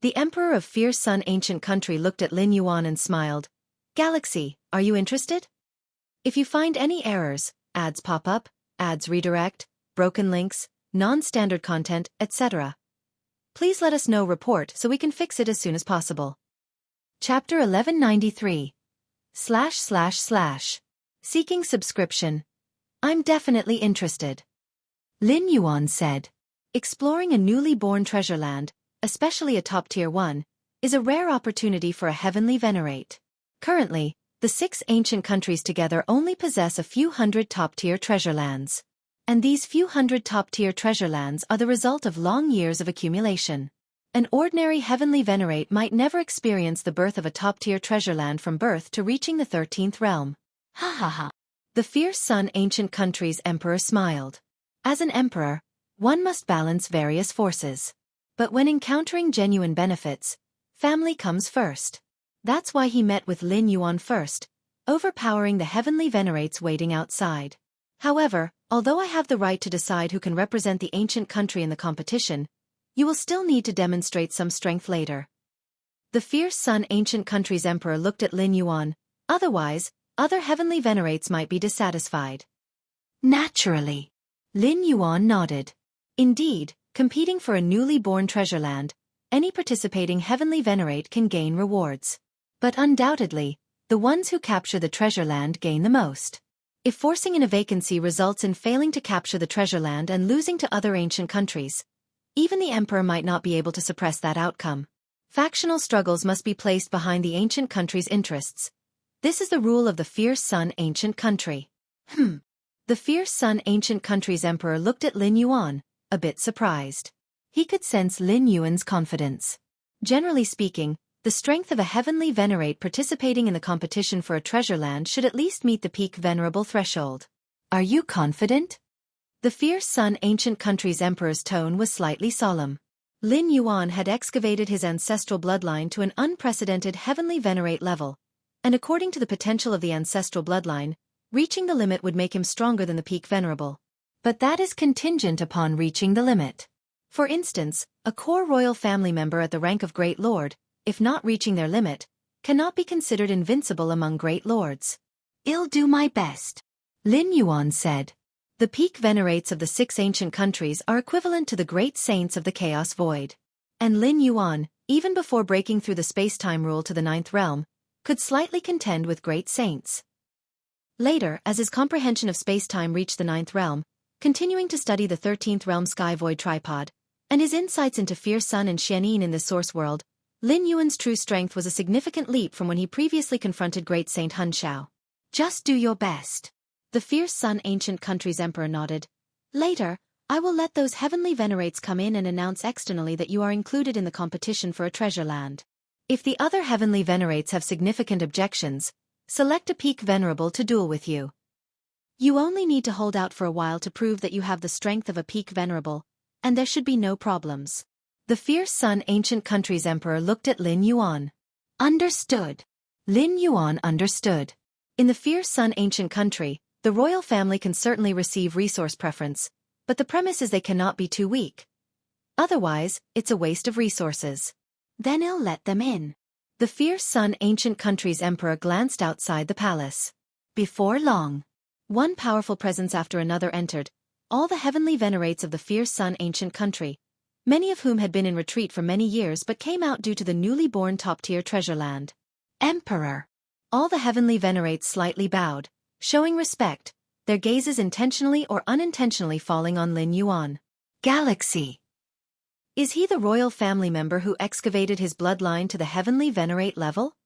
The Emperor of Fierce Sun Ancient Country looked at Lin Yuan and smiled. "Galaxy, are you interested? If you find any errors, ads pop up, ads redirect, broken links, non-standard content, etc., please let us know report so we can fix it as soon as possible." Chapter 1193 / Seeking subscription. "I'm definitely interested," Lin Yuan said. Exploring a newly born treasure land, especially a top-tier one, is a rare opportunity for a heavenly venerate. Currently, the 6 ancient countries together only possess a few hundred top-tier treasure lands. And these few hundred top-tier treasure lands are the result of long years of accumulation. An ordinary heavenly venerate might never experience the birth of a top-tier treasure land from birth to reaching the 13th realm. Ha ha ha. The Fierce Sun Ancient Country's emperor smiled. As an emperor, one must balance various forces. But when encountering genuine benefits, family comes first. That's why he met with Lin Yuan first, overpowering the heavenly venerates waiting outside. However, although I have the right to decide who can represent the ancient country in the competition, you will still need to demonstrate some strength later. The Fierce Sun Ancient Country's emperor looked at Lin Yuan. Otherwise, other heavenly venerates might be dissatisfied. Naturally. Lin Yuan nodded. Indeed, competing for a newly born treasure land, any participating heavenly venerate can gain rewards. But undoubtedly, the ones who capture the treasure land gain the most. If forcing in a vacancy results in failing to capture the treasure land and losing to other ancient countries, even the emperor might not be able to suppress that outcome. Factional struggles must be placed behind the ancient country's interests. This is the rule of the Fierce Sun Ancient Country. The Fierce Sun Ancient Country's emperor looked at Lin Yuan, a bit surprised. He could sense Lin Yuan's confidence. Generally speaking, the strength of a heavenly venerate participating in the competition for a treasure land should at least meet the peak venerable threshold. "Are you confident?" The Fierce Sun Ancient Country's emperor's tone was slightly solemn. Lin Yuan had excavated his ancestral bloodline to an unprecedented heavenly venerate level, and according to the potential of the ancestral bloodline, reaching the limit would make him stronger than the peak venerable. But that is contingent upon reaching the limit. For instance, a core royal family member at the rank of Great Lord, if not reaching their limit, cannot be considered invincible among great lords. "I'll do my best," Lin Yuan said. The peak venerates of the 6 ancient countries are equivalent to the great saints of the Chaos Void. And Lin Yuan, even before breaking through the space-time rule to the 9th realm, could slightly contend with great saints. Later, as his comprehension of space-time reached the 9th realm, continuing to study the 13th realm sky void tripod, and his insights into fierce sun and Xianxia in this source world, Lin Yuan's true strength was a significant leap from when he previously confronted great Saint Hun Shao. Just do your best. The fierce sun ancient country's emperor nodded. Later, I will let those heavenly venerates come in and announce externally that you are included in the competition for a treasure land. If the other heavenly venerates have significant objections, select a peak venerable to duel with you. You only need to hold out for a while to prove that you have the strength of a peak venerable, and there should be no problems. The fierce sun ancient country's emperor looked at Lin Yuan. Understood. Lin Yuan understood. In the fierce sun ancient country, the royal family can certainly receive resource preference, but the premise is they cannot be too weak. Otherwise, it's a waste of resources. Then I'll let them in. The fierce sun ancient country's emperor glanced outside the palace. Before long, one powerful presence after another entered, all the heavenly venerates of the fierce sun ancient country, many of whom had been in retreat for many years but came out due to the newly born top-tier treasure land. Emperor. All the heavenly venerates slightly bowed, showing respect, their gazes intentionally or unintentionally falling on Lin Yuan. Galaxy. Is he the royal family member who excavated his bloodline to the heavenly venerate level?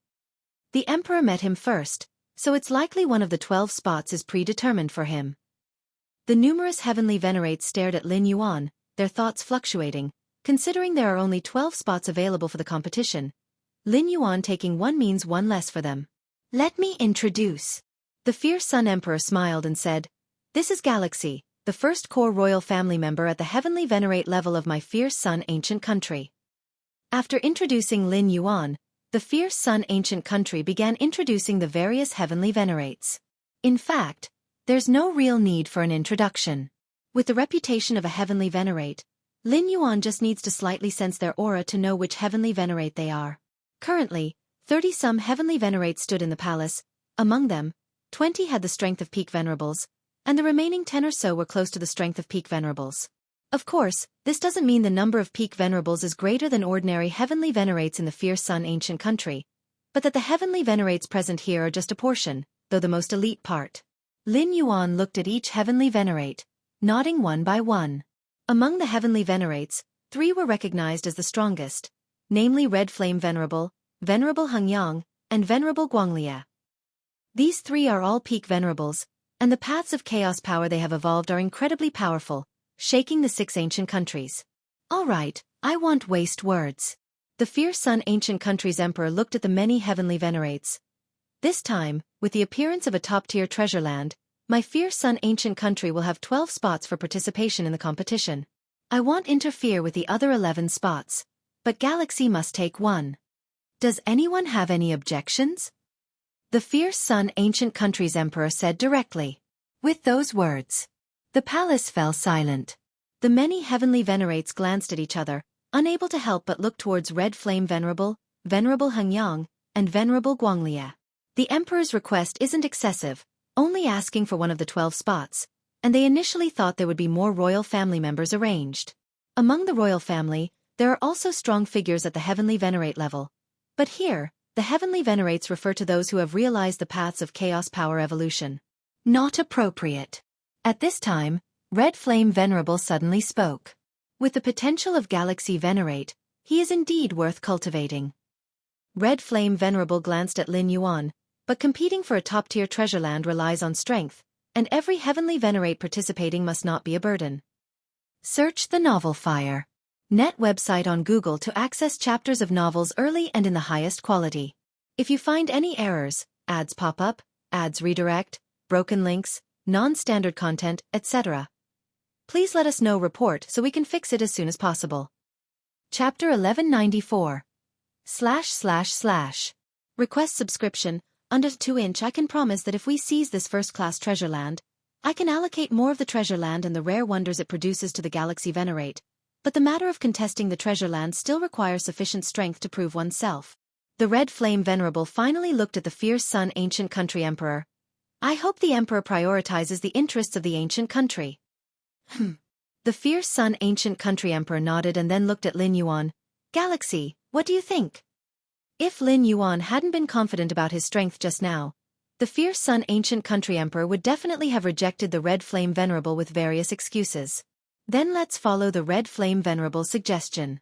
The emperor met him first, so it's likely one of the 12 spots is predetermined for him. The numerous heavenly venerates stared at Lin Yuan, their thoughts fluctuating, considering there are only 12 spots available for the competition. Lin Yuan taking one means one less for them. Let me introduce. The fierce Sun Emperor smiled and said, "This is Galaxy, the first core royal family member at the heavenly venerate level of my fierce Sun ancient country." After introducing Lin Yuan, the fierce Sun ancient country began introducing the various heavenly venerates. In fact, there's no real need for an introduction. With the reputation of a heavenly venerate, Lin Yuan just needs to slightly sense their aura to know which heavenly venerate they are. Currently, 30-some heavenly venerates stood in the palace. Among them, 20 had the strength of peak venerables, and the remaining 10 or so were close to the strength of peak venerables. Of course, this doesn't mean the number of peak venerables is greater than ordinary heavenly venerates in the fierce Sun ancient country, but that the heavenly venerates present here are just a portion, though the most elite part. Lin Yuan looked at each heavenly venerate, nodding one by one. Among the heavenly venerates, 3 were recognized as the strongest, namely Red Flame Venerable, Venerable Hengyang, and Venerable Guanglia. These 3 are all peak venerables, and the paths of chaos power they have evolved are incredibly powerful, shaking the 6 ancient countries. All right, I won't waste words. The fierce Sun ancient country's emperor looked at the many heavenly venerates. This time, with the appearance of a top-tier treasure land, my fierce Sun ancient country will have 12 spots for participation in the competition. I won't interfere with the other 11 spots, but Galaxy must take one. Does anyone have any objections? The fierce Sun ancient country's emperor said directly. With those words, the palace fell silent. The many heavenly venerates glanced at each other, unable to help but look towards Red Flame Venerable, Venerable Hengyang, and Venerable Guanglia. The emperor's request isn't excessive, only asking for one of the 12 spots, and they initially thought there would be more royal family members arranged. Among the royal family, there are also strong figures at the heavenly venerate level. But here, the heavenly venerates refer to those who have realized the paths of chaos power evolution. Not appropriate. At this time, Red Flame Venerable suddenly spoke. With the potential of Galaxy Venerate, he is indeed worth cultivating. Red Flame Venerable glanced at Lin Yuan, but competing for a top-tier treasure land relies on strength, and every heavenly venerate participating must not be a burden. Search the novel Fire. Net website on Google to access chapters of novels early and in the highest quality. If you find any errors, ads pop up, ads redirect, broken links, non-standard content, etc., please let us know report so we can fix it as soon as possible. Chapter 1194. // Request subscription. Under 2-inch I can promise that if we seize this first-class treasure land, I can allocate more of the treasure land and the rare wonders it produces to the Galaxy Venerate, but the matter of contesting the treasure land still requires sufficient strength to prove oneself. The Red Flame Venerable finally looked at the fierce Sun ancient country emperor. I hope the emperor prioritizes the interests of the ancient country. The fierce Sun ancient country emperor nodded and then looked at Lin Yuan. Galaxy, what do you think? If Lin Yuan hadn't been confident about his strength just now, the fierce Sun Ancient Country Emperor would definitely have rejected the Red Flame Venerable with various excuses. Then let's follow the Red Flame Venerable's suggestion.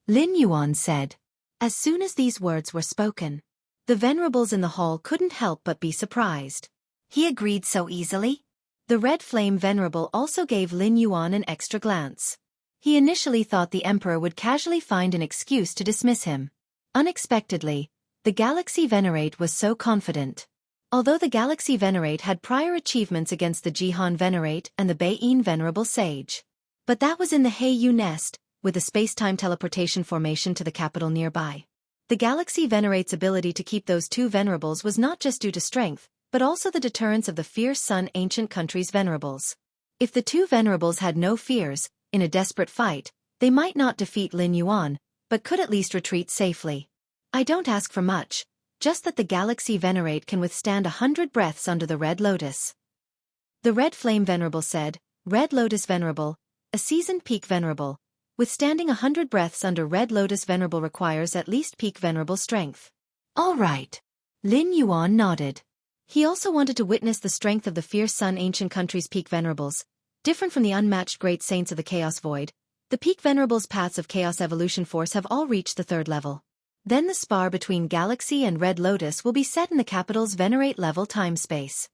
Lin Yuan said. As soon as these words were spoken, the venerables in the hall couldn't help but be surprised. He agreed so easily? The Red Flame Venerable also gave Lin Yuan an extra glance. He initially thought the Emperor would casually find an excuse to dismiss him. Unexpectedly, the Galaxy Venerate was so confident. Although the Galaxy Venerate had prior achievements against the Jihan Venerate and the Baiyin Venerable Sage. But that was in the Heiyu Nest, with a space-time teleportation formation to the capital nearby. The Galaxy Venerate's ability to keep those two venerables was not just due to strength, but also the deterrence of the fierce Sun Ancient Country's venerables. If the two venerables had no fears, in a desperate fight, they might not defeat Lin Yuan, but could at least retreat safely. I don't ask for much, just that the Galaxy Venerate can withstand 100 breaths under the Red Lotus. The Red Flame Venerable said, Red Lotus Venerable, a seasoned peak venerable. Withstanding 100 breaths under Red Lotus Venerable requires at least peak venerable strength. All right. Lin Yuan nodded. He also wanted to witness the strength of the fierce Sun Ancient Country's peak venerables. Different from the unmatched great saints of the Chaos Void, the peak venerables' paths of Chaos Evolution Force have all reached the 3rd level. Then the spar between Galaxy and Red Lotus will be set in the capital's Venerate level time-space.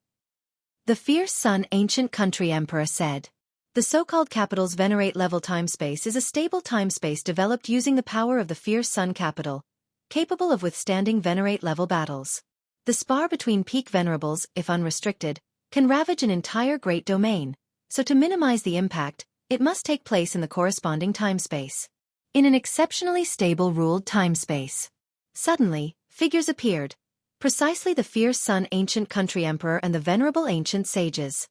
The fierce Sun Ancient Country Emperor said. The so-called capital's Venerate level time-space is a stable time-space developed using the power of the fierce Sun capital, capable of withstanding Venerate level battles. The spar between peak venerables, if unrestricted, can ravage an entire great domain, so to minimize the impact, it must take place in the corresponding time-space. In an exceptionally stable ruled time-space. Suddenly, figures appeared. Precisely the fierce Sun Ancient Country Emperor and the venerable ancient sages.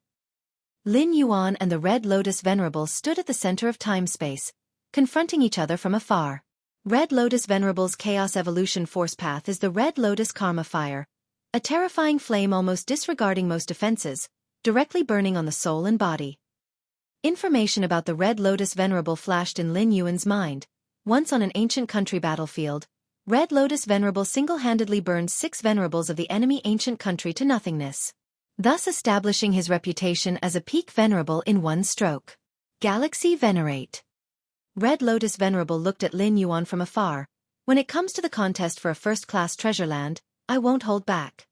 Lin Yuan and the Red Lotus Venerable stood at the center of time-space, confronting each other from afar. Red Lotus Venerable's Chaos Evolution Force path is the Red Lotus Karma Fire, a terrifying flame almost disregarding most defenses, directly burning on the soul and body. Information about the Red Lotus Venerable flashed in Lin Yuan's mind. Once on an ancient country battlefield, Red Lotus Venerable single-handedly burned 6 venerables of the enemy ancient country to nothingness, thus establishing his reputation as a peak venerable in one stroke. Galaxy Venerate. Red Lotus Venerable looked at Lin Yuan from afar. When it comes to the contest for a first-class treasure land, I won't hold back.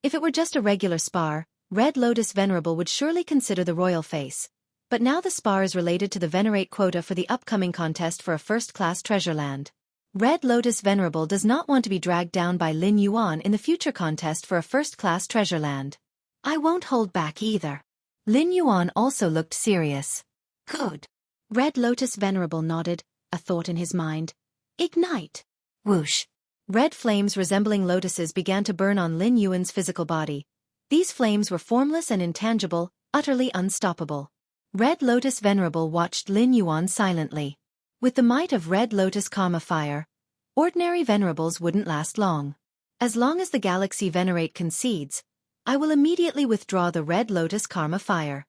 If it were just a regular spar, Red Lotus Venerable would surely consider the royal face. But now the spar is related to the Venerate quota for the upcoming contest for a first-class treasure land. Red Lotus Venerable does not want to be dragged down by Lin Yuan in the future contest for a first-class treasure land. I won't hold back either. Lin Yuan also looked serious. Good. Red Lotus Venerable nodded, a thought in his mind. Ignite. Whoosh. Red flames resembling lotuses began to burn on Lin Yuan's physical body. These flames were formless and intangible, utterly unstoppable. Red Lotus Venerable watched Lin Yuan silently. With the might of Red Lotus Karma Fire, ordinary venerables wouldn't last long. As long as the Galaxy Venerate concedes, I will immediately withdraw the Red Lotus Karma Fire.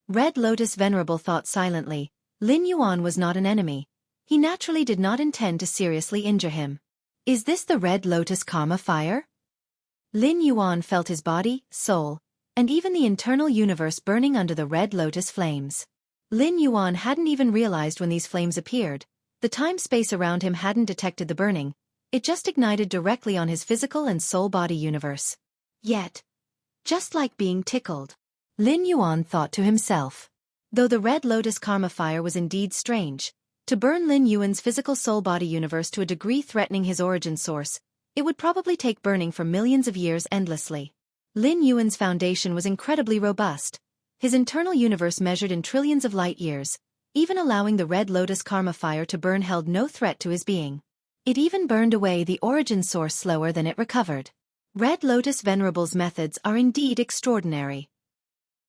Red Lotus Venerable thought silently. Lin Yuan was not an enemy. He naturally did not intend to seriously injure him. Is this the Red Lotus Karma Fire? Lin Yuan felt his body, soul, and even the internal universe burning under the Red Lotus flames. Lin Yuan hadn't even realized when these flames appeared. The time-space around him hadn't detected the burning. It just ignited directly on his physical and soul-body universe. Yet, just like being tickled, Lin Yuan thought to himself. Though the Red Lotus Karma Fire was indeed strange, to burn Lin Yuan's physical soul-body universe to a degree threatening his origin source, it would probably take burning for millions of years endlessly. Lin Yuan's foundation was incredibly robust. His internal universe measured in trillions of light-years. Even allowing the Red Lotus Karma Fire to burn held no threat to his being. It even burned away the origin source slower than it recovered. Red Lotus Venerable's methods are indeed extraordinary.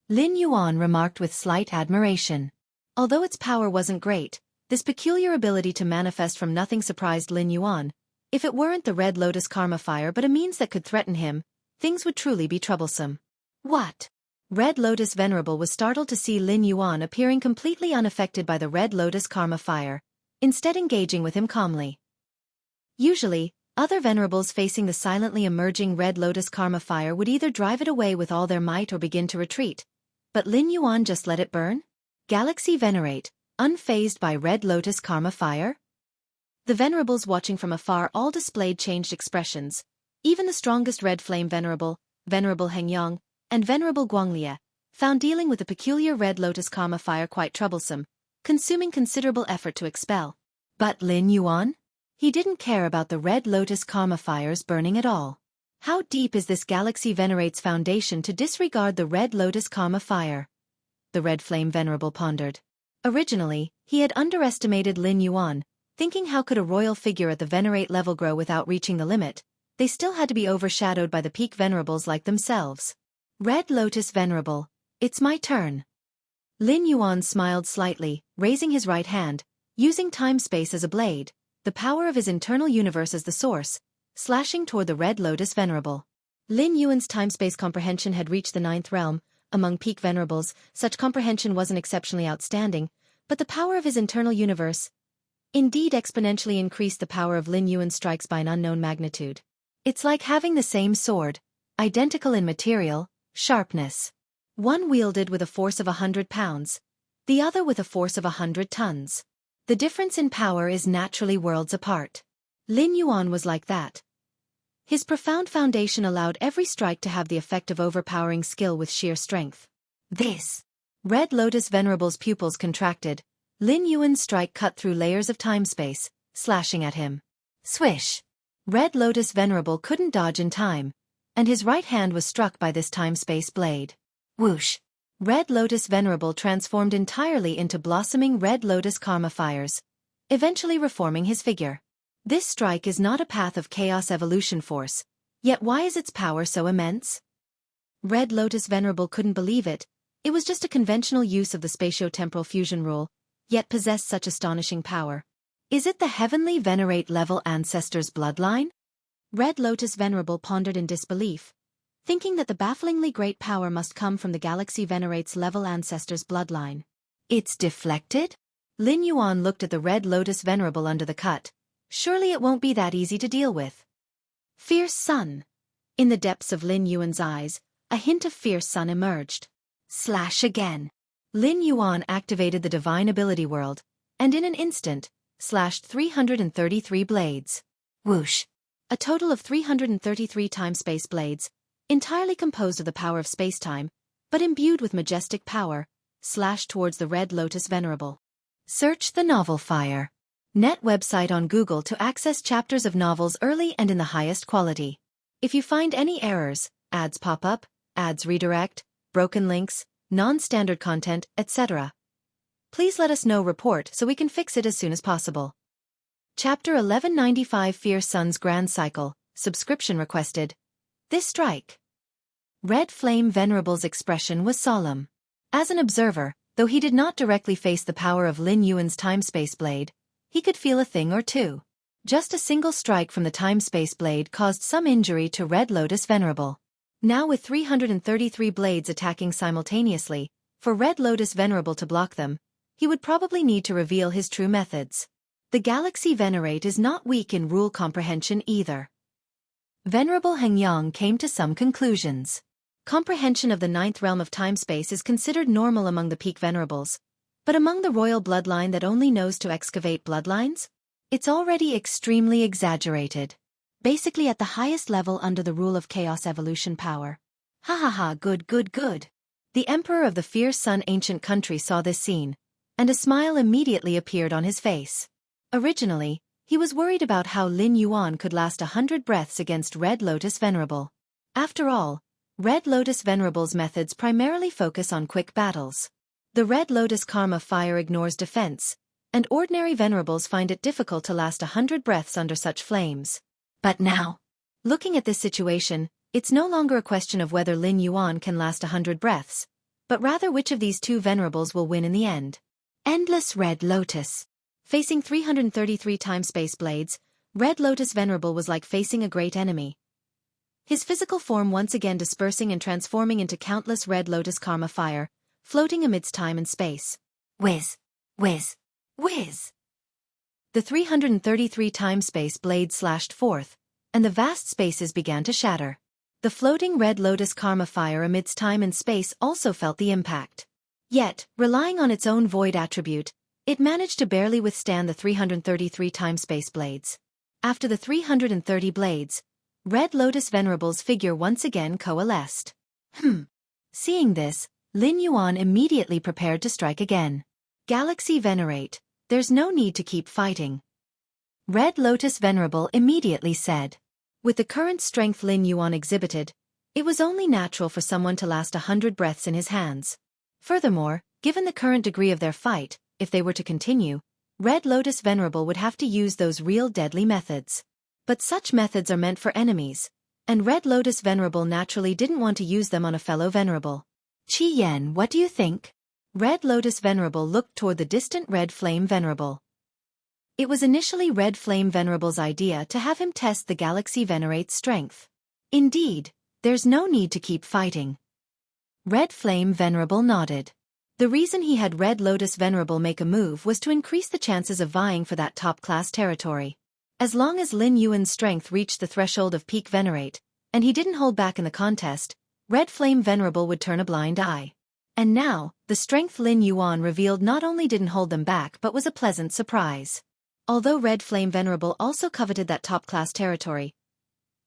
Lin Yuan remarked with slight admiration. Although its power wasn't great, this peculiar ability to manifest from nothing surprised Lin Yuan. If it weren't the Red Lotus Karma Fire but a means that could threaten him, things would truly be troublesome. What? Red Lotus Venerable was startled to see Lin Yuan appearing completely unaffected by the Red Lotus Karma Fire, instead engaging with him calmly. Usually, Other venerables facing the silently emerging Red Lotus Karma fire would either drive it away with all their might or begin to retreat. But Lin Yuan just let it burn? Galaxy Venerate, unfazed by Red Lotus Karma fire? The venerables watching from afar all displayed changed expressions. Even the strongest Red Flame Venerable, Venerable Hengyang, and Venerable Guanglia, found dealing with the peculiar Red Lotus Karma fire quite troublesome, consuming considerable effort to expel. But Lin Yuan? He didn't care about the Red Lotus Karma fires burning at all. How deep is this Galaxy Venerate's foundation to disregard the Red Lotus Karma fire? The Red Flame Venerable pondered. Originally, he had underestimated Lin Yuan, thinking how could a royal figure at the Venerate level grow without reaching the limit. They still had to be overshadowed by the peak venerables like themselves. Red Lotus Venerable, it's my turn. Lin Yuan smiled slightly, raising his right hand, using time-space as a blade, the power of his internal universe as the source, slashing toward the Red Lotus Venerable. Lin Yuan's time-space comprehension had reached the 9th realm. Among peak venerables, such comprehension wasn't exceptionally outstanding, but the power of his internal universe indeed exponentially increased the power of Lin Yuan's strikes by an unknown magnitude. It's like having the same sword, identical in material, sharpness. One wielded with a force of 100 pounds, the other with a force of 100 tons. The difference in power is naturally worlds apart. Lin Yuan was like that. His profound foundation allowed every strike to have the effect of overpowering skill with sheer strength. This Red Lotus Venerable's pupils contracted. Lin Yuan's strike cut through layers of time-space, slashing at him. Swish! Red Lotus Venerable couldn't dodge in time, and his right hand was struck by this time-space blade. Whoosh! Red Lotus Venerable transformed entirely into blossoming Red Lotus Karma fires, eventually reforming his figure. This strike is not a path of chaos evolution force, yet why is its power so immense? Red Lotus Venerable couldn't believe it. It was just a conventional use of the spatio-temporal fusion rule, yet possessed such astonishing power. Is it the heavenly Venerate level ancestor's bloodline? Red Lotus Venerable pondered in disbelief, thinking that the bafflingly great power must come from the Galaxy Venerate's level ancestor's bloodline. It's deflected? Lin Yuan looked at the Red Lotus Venerable under the cut. Surely it won't be that easy to deal with. Fierce Sun. In the depths of Lin Yuan's eyes, a hint of Fierce Sun emerged. Slash again. Lin Yuan activated the Divine Ability World, and in an instant, slashed 333 blades. Whoosh! A total of 333 time-space blades, entirely composed of the power of space-time, but imbued with majestic power, slashed towards the Red Lotus Venerable. Search the novel Fire. Net website on Google to access chapters of novels early and in the highest quality. If you find any errors, ads pop up, ads redirect, broken links, non-standard content, etc., please let us know report so we can fix it as soon as possible. Chapter 1195 Fierce Sun's Grand Cycle, subscription requested. This strike. Red Flame Venerable's expression was solemn. As an observer, though he did not directly face the power of Lin Yuan's time-space blade, he could feel a thing or two. Just a single strike from the time-space blade caused some injury to Red Lotus Venerable. Now with 333 blades attacking simultaneously, for Red Lotus Venerable to block them, he would probably need to reveal his true methods. The Galaxy Venerate is not weak in rule comprehension either. Venerable Hengyang came to some conclusions. Comprehension of the 9th realm of time-space is considered normal among the peak venerables, but among the royal bloodline that only knows to excavate bloodlines? It's already extremely exaggerated. Basically at the highest level under the rule of chaos evolution power. Ha ha ha, good. The Emperor of the Fierce Sun ancient country saw this scene, and a smile immediately appeared on his face. Originally, he was worried about how Lin Yuan could last 100 breaths against Red Lotus Venerable. After all, Red Lotus Venerable's methods primarily focus on quick battles. The Red Lotus Karma fire ignores defense, and ordinary venerables find it difficult to last 100 breaths under such flames. But now, looking at this situation, it's no longer a question of whether Lin Yuan can last 100 breaths, but rather which of these two venerables will win in the end. Endless Red Lotus. Facing 333 time-space blades, Red Lotus Venerable was like facing a great enemy. His physical form once again dispersing and transforming into countless Red Lotus Karma fire, floating amidst time and space. Whiz! Whiz! Whiz! The 333 time-space blades slashed forth, and the vast spaces began to shatter. The floating red lotus karma fire amidst time and space also felt the impact. Yet, relying on its own void attribute, it managed to barely withstand the 333 time-space blades. After the 330 blades, Red Lotus Venerable's figure once again coalesced. Seeing this, Lin Yuan immediately prepared to strike again. Galaxy Venerate, there's no need to keep fighting. Red Lotus Venerable immediately said. With the current strength Lin Yuan exhibited, it was only natural for someone to last 100 breaths in his hands. Furthermore, given the current degree of their fight, if they were to continue, Red Lotus Venerable would have to use those real deadly methods. But such methods are meant for enemies, and Red Lotus Venerable naturally didn't want to use them on a fellow Venerable. Qi Yan, what do you think? Red Lotus Venerable looked toward the distant Red Flame Venerable. It was initially Red Flame Venerable's idea to have him test the Galaxy Venerate's strength. Indeed, there's no need to keep fighting. Red Flame Venerable nodded. The reason he had Red Lotus Venerable make a move was to increase the chances of vying for that top-class territory. As long as Lin Yuan's strength reached the threshold of peak Venerate, and he didn't hold back in the contest, Red Flame Venerable would turn a blind eye. And now, the strength Lin Yuan revealed not only didn't hold them back but was a pleasant surprise. Although Red Flame Venerable also coveted that top-class territory,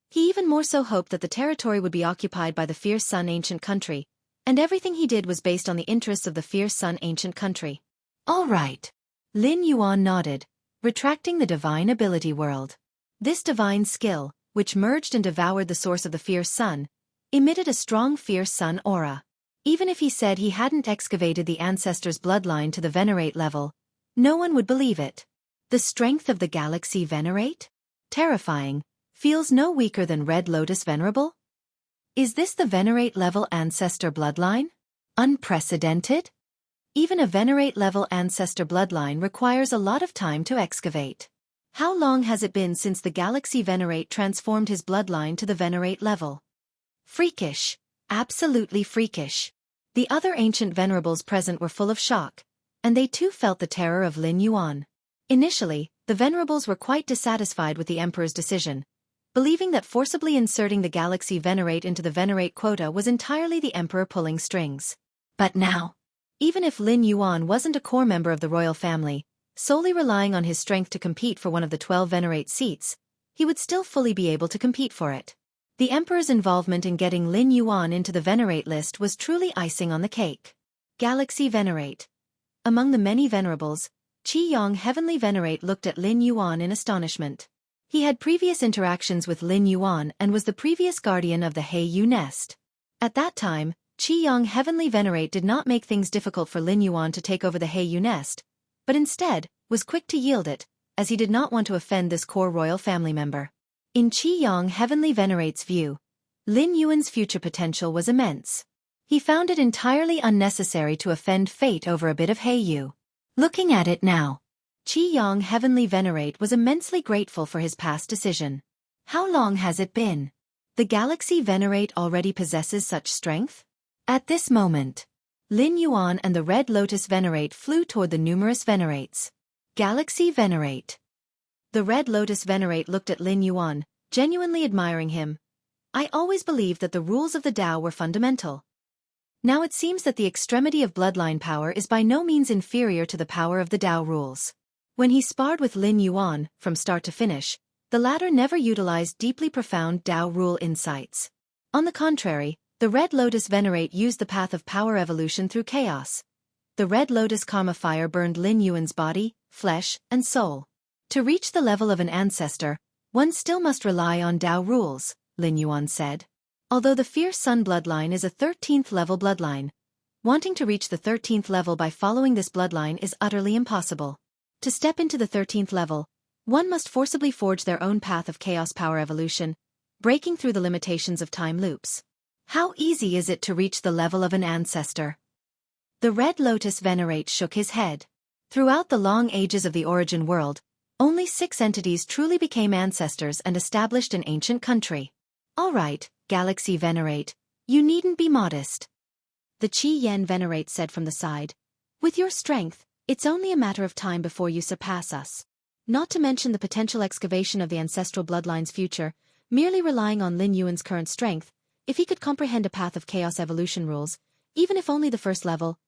he even more so hoped that the territory would be occupied by the Fierce Sun Ancient Country, and everything he did was based on the interests of the Fierce Sun Ancient Country. All right. Lin Yuan nodded, retracting the Divine Ability World. This divine skill, which merged and devoured the source of the Fierce Sun, emitted a strong Fierce Sun aura. Even if he said he hadn't excavated the ancestor's bloodline to the Venerate level, no one would believe it. The strength of the Galaxy Venerate? Terrifying, feels no weaker than Red Lotus Venerable? Is this the Venerate-level ancestor bloodline? Unprecedented? Even a Venerate-level ancestor bloodline requires a lot of time to excavate. How long has it been since the Galaxy Venerate transformed his bloodline to the Venerate level? Freakish. Absolutely freakish. The other ancient venerables present were full of shock, and they too felt the terror of Lin Yuan. Initially, the venerables were quite dissatisfied with the Emperor's decision, believing that forcibly inserting the Galaxy Venerate into the Venerate quota was entirely the Emperor pulling strings. But now, even if Lin Yuan wasn't a core member of the royal family, solely relying on his strength to compete for one of the 12 Venerate seats, he would still fully be able to compete for it. The Emperor's involvement in getting Lin Yuan into the Venerate list was truly icing on the cake. Galaxy Venerate. Among the many venerables, Qi Yang Heavenly Venerate looked at Lin Yuan in astonishment. He had previous interactions with Lin Yuan and was the previous guardian of the Heiyu nest. At that time, Qi Yang Heavenly Venerate did not make things difficult for Lin Yuan to take over the Heiyu nest, but instead, was quick to yield it, as he did not want to offend this core royal family member. In Qi Yang Heavenly Venerate's view, Lin Yuan's future potential was immense. He found it entirely unnecessary to offend fate over a bit of Heiyu. Looking at it now, Qi Yang Heavenly Venerate was immensely grateful for his past decision. How long has it been? The Galaxy Venerate already possesses such strength? At this moment, Lin Yuan and the Red Lotus Venerate flew toward the numerous Venerates. Galaxy Venerate. The Red Lotus Venerate looked at Lin Yuan, genuinely admiring him. I always believed that the rules of the Tao were fundamental. Now it seems that the extremity of bloodline power is by no means inferior to the power of the Tao rules. When he sparred with Lin Yuan, from start to finish, the latter never utilized deeply profound Tao rule insights. On the contrary, the Red Lotus Venerate used the path of power evolution through chaos. The Red Lotus Karma Fire burned Lin Yuan's body, flesh, and soul. To reach the level of an ancestor, one still must rely on Tao rules, Lin Yuan said. Although the Fierce Sun bloodline is a 13th level bloodline, wanting to reach the 13th level by following this bloodline is utterly impossible. To step into the 13th level, one must forcibly forge their own path of chaos power evolution, breaking through the limitations of time loops. How easy is it to reach the level of an ancestor? The Red Lotus Venerate shook his head. Throughout the long ages of the origin world, only 6 entities truly became ancestors and established an ancient country. All right, Galaxy Venerate, you needn't be modest. The Qi Yan Venerate said from the side. With your strength, it's only a matter of time before you surpass us. Not to mention the potential excavation of the ancestral bloodline's future, Merely relying on Lin Yuan's current strength, if he could comprehend a path of chaos evolution rules, even if only the first level,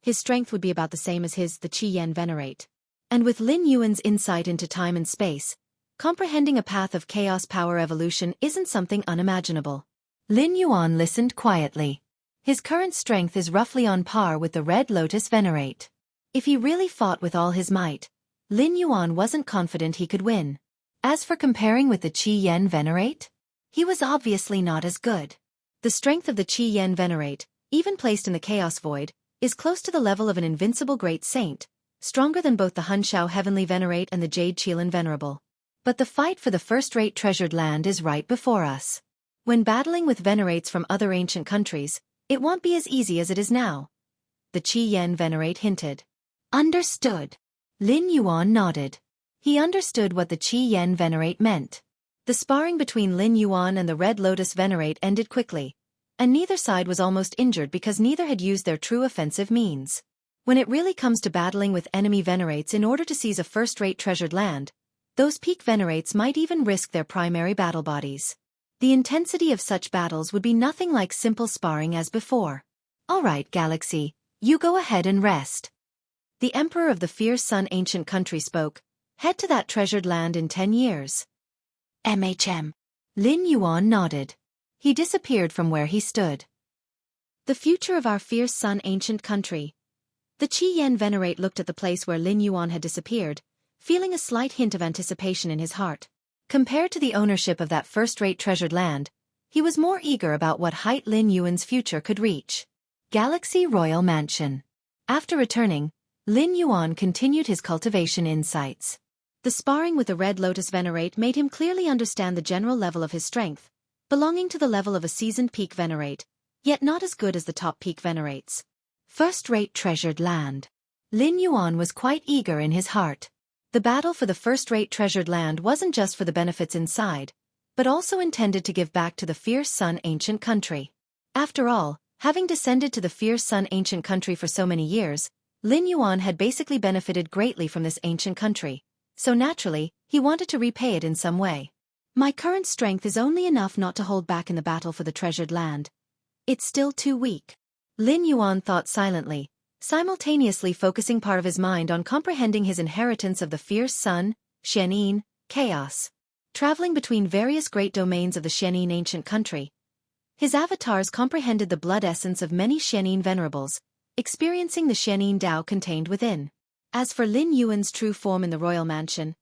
his strength would be about the same as the Qi Yan Venerate. And with Lin Yuan's insight into time and space, comprehending a path of chaos power evolution isn't something unimaginable. Lin Yuan listened quietly. His current strength is roughly on par with the Red Lotus Venerate. If he really fought with all his might, Lin Yuan wasn't confident he could win. As for comparing with the Qi Yan Venerate, he was obviously not as good. The strength of the Qi Yan Venerate, even placed in the Chaos Void, is close to the level of an invincible great saint, stronger than both the Hunshao Heavenly Venerate and the Jade Qilin Venerable. But the fight for the first-rate treasured land is right before us. When battling with venerates from other ancient countries, it won't be as easy as it is now. The Qi Yan Venerate hinted. Understood. Lin Yuan nodded. He understood what the Qi Yan Venerate meant. The sparring between Lin Yuan and the Red Lotus Venerate ended quickly, and neither side was almost injured because neither had used their true offensive means. When it really comes to battling with enemy venerates in order to seize a first-rate treasured land, those peak venerates might even risk their primary battle bodies. The intensity of such battles would be nothing like simple sparring as before. All right, Galaxy, you go ahead and rest. The Emperor of the Fierce Sun Ancient Country spoke. Head to that treasured land in 10 years. Lin Yuan nodded. He disappeared from where he stood. The future of our Fierce Sun Ancient Country. The Qi Yan Venerate looked at the place where Lin Yuan had disappeared, feeling a slight hint of anticipation in his heart. Compared to the ownership of that first-rate treasured land, he was more eager about what height Lin Yuan's future could reach. Galaxy Royal Mansion. After returning, Lin Yuan continued his cultivation insights. The sparring with the Red Lotus Venerate made him clearly understand the general level of his strength, belonging to the level of a seasoned peak venerate, yet not as good as the top peak venerates. First-rate treasured land. Lin Yuan was quite eager in his heart. The battle for the first-rate treasured land wasn't just for the benefits inside, but also intended to give back to the Fierce Sun Ancient Country. After all, having descended to the Fierce Sun Ancient Country for so many years, Lin Yuan had basically benefited greatly from this ancient country, so naturally, he wanted to repay it in some way. My current strength is only enough not to hold back in the battle for the treasured land. It's still too weak. Lin Yuan thought silently, simultaneously focusing part of his mind on comprehending his inheritance of the Fierce Sun, Xianxia, chaos. Traveling between various great domains of the Xianxia ancient country, his avatars comprehended the blood essence of many Xianxia venerables, experiencing the Xianxia Dao contained within. As for Lin Yuan's true form in the royal mansion,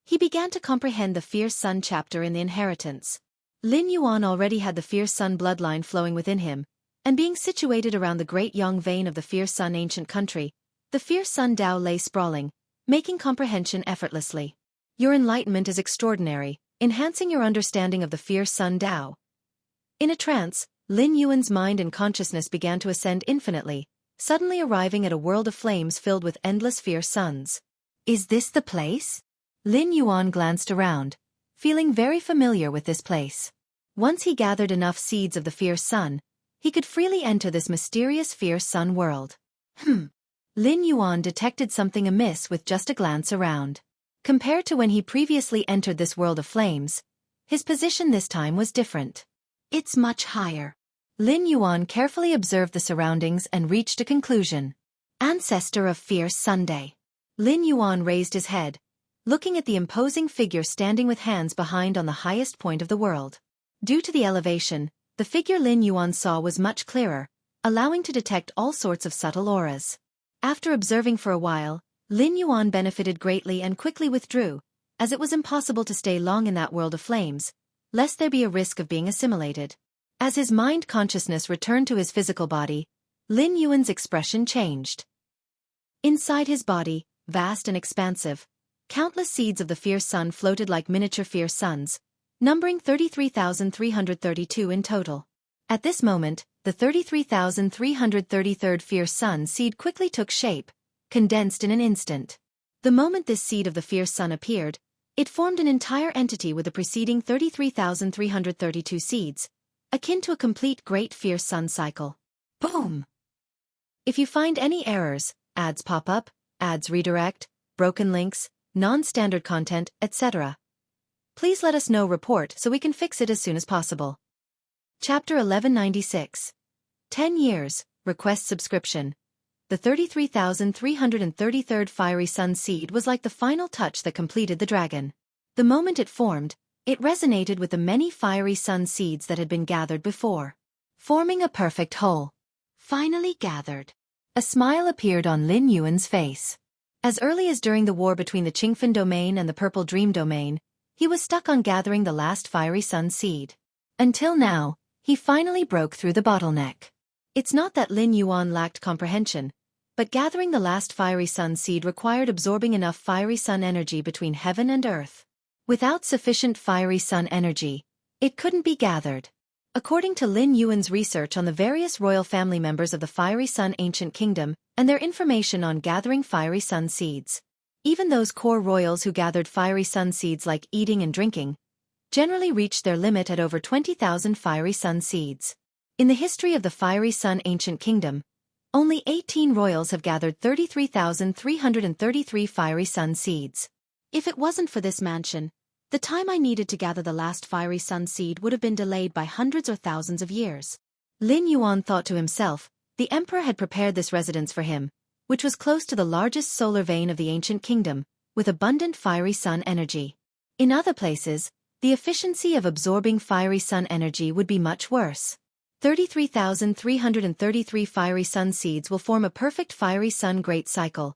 he began to comprehend the Fierce Sun chapter in the inheritance. Lin Yuan already had the Fierce Sun bloodline flowing within him, and being situated around the great Yang vein of the Fierce Sun ancient country, the Fierce Sun Dao lay sprawling, making comprehension effortlessly. Your enlightenment is extraordinary, enhancing your understanding of the Fierce Sun Dao. In a trance, Lin Yuan's mind and consciousness began to ascend infinitely, suddenly arriving at a world of flames filled with endless fierce suns. Is this the place? Lin Yuan glanced around, feeling very familiar with this place. Once he gathered enough seeds of the fierce sun, he could freely enter this mysterious fierce sun world. Lin Yuan detected something amiss with just a glance around. Compared to when he previously entered this world of flames, his position this time was different. It's much higher. Lin Yuan carefully observed the surroundings and reached a conclusion. Ancestor of Fierce Sunday. Lin Yuan raised his head, looking at the imposing figure standing with hands behind on the highest point of the world. Due to the elevation, the figure Lin Yuan saw was much clearer, allowing to detect all sorts of subtle auras. After observing for a while, Lin Yuan benefited greatly and quickly withdrew, as it was impossible to stay long in that world of flames, lest there be a risk of being assimilated. As his mind consciousness returned to his physical body, Lin Yuan's expression changed. Inside his body, vast and expansive, countless seeds of the fierce sun floated like miniature fierce suns, numbering 33,332 in total. At this moment, the 33,333rd fierce sun seed quickly took shape, condensed in an instant. The moment this seed of the fierce sun appeared, it formed an entire entity with the preceding 33,332 seeds, akin to a complete great fierce sun cycle. Boom! If you find any errors, ads pop up, ads redirect, broken links, non-standard content, etc., Please let us know report so we can fix it as soon as possible. Chapter 1196. 10 years, request subscription. The 33,333rd Fiery Sun Seed was like the final touch that completed the dragon. The moment it formed, it resonated with the many fiery sun seeds that had been gathered before, forming a perfect whole. Finally gathered. A smile appeared on Lin Yuan's face. As early as during the war between the Qingfen domain and the Purple Dream domain, he was stuck on gathering the last fiery sun seed. Until now, he finally broke through the bottleneck. It's not that Lin Yuan lacked comprehension, but gathering the last fiery sun seed required absorbing enough fiery sun energy between heaven and earth. Without sufficient fiery sun energy, it couldn't be gathered. According to Lin Yuan's research on the various royal family members of the Fiery Sun Ancient Kingdom and their information on gathering fiery sun seeds, even those core royals who gathered fiery sun seeds like eating and drinking, generally reached their limit at over 20,000 fiery sun seeds. In the history of the Fiery Sun Ancient Kingdom, only 18 royals have gathered 33,333 fiery sun seeds. If it wasn't for this mansion, the time I needed to gather the last fiery sun seed would have been delayed by hundreds or thousands of years. Lin Yuan thought to himself, the emperor had prepared this residence for him, which was close to the largest solar vein of the ancient kingdom, with abundant fiery sun energy. In other places, the efficiency of absorbing fiery sun energy would be much worse. 33,333 fiery sun seeds will form a perfect fiery sun great cycle,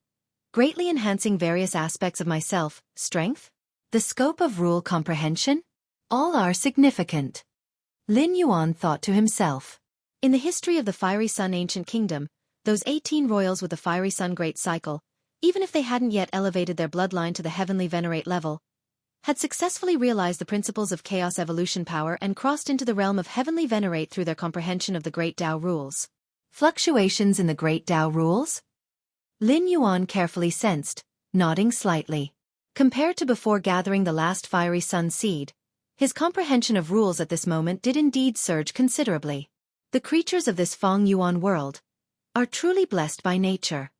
greatly enhancing various aspects of myself, strength, the scope of rule comprehension? All are significant. Lin Yuan thought to himself. In the history of the Fiery Sun Ancient Kingdom, those 18 royals with the Fiery Sun Great Cycle, even if they hadn't yet elevated their bloodline to the Heavenly Venerate level, had successfully realized the principles of chaos evolution power and crossed into the realm of Heavenly Venerate through their comprehension of the Great Tao rules. Fluctuations in the Great Tao rules? Lin Yuan carefully sensed, nodding slightly. Compared to before gathering the last fiery sun seed, his comprehension of rules at this moment did indeed surge considerably. The creatures of this Feng Yuan world are truly blessed by nature.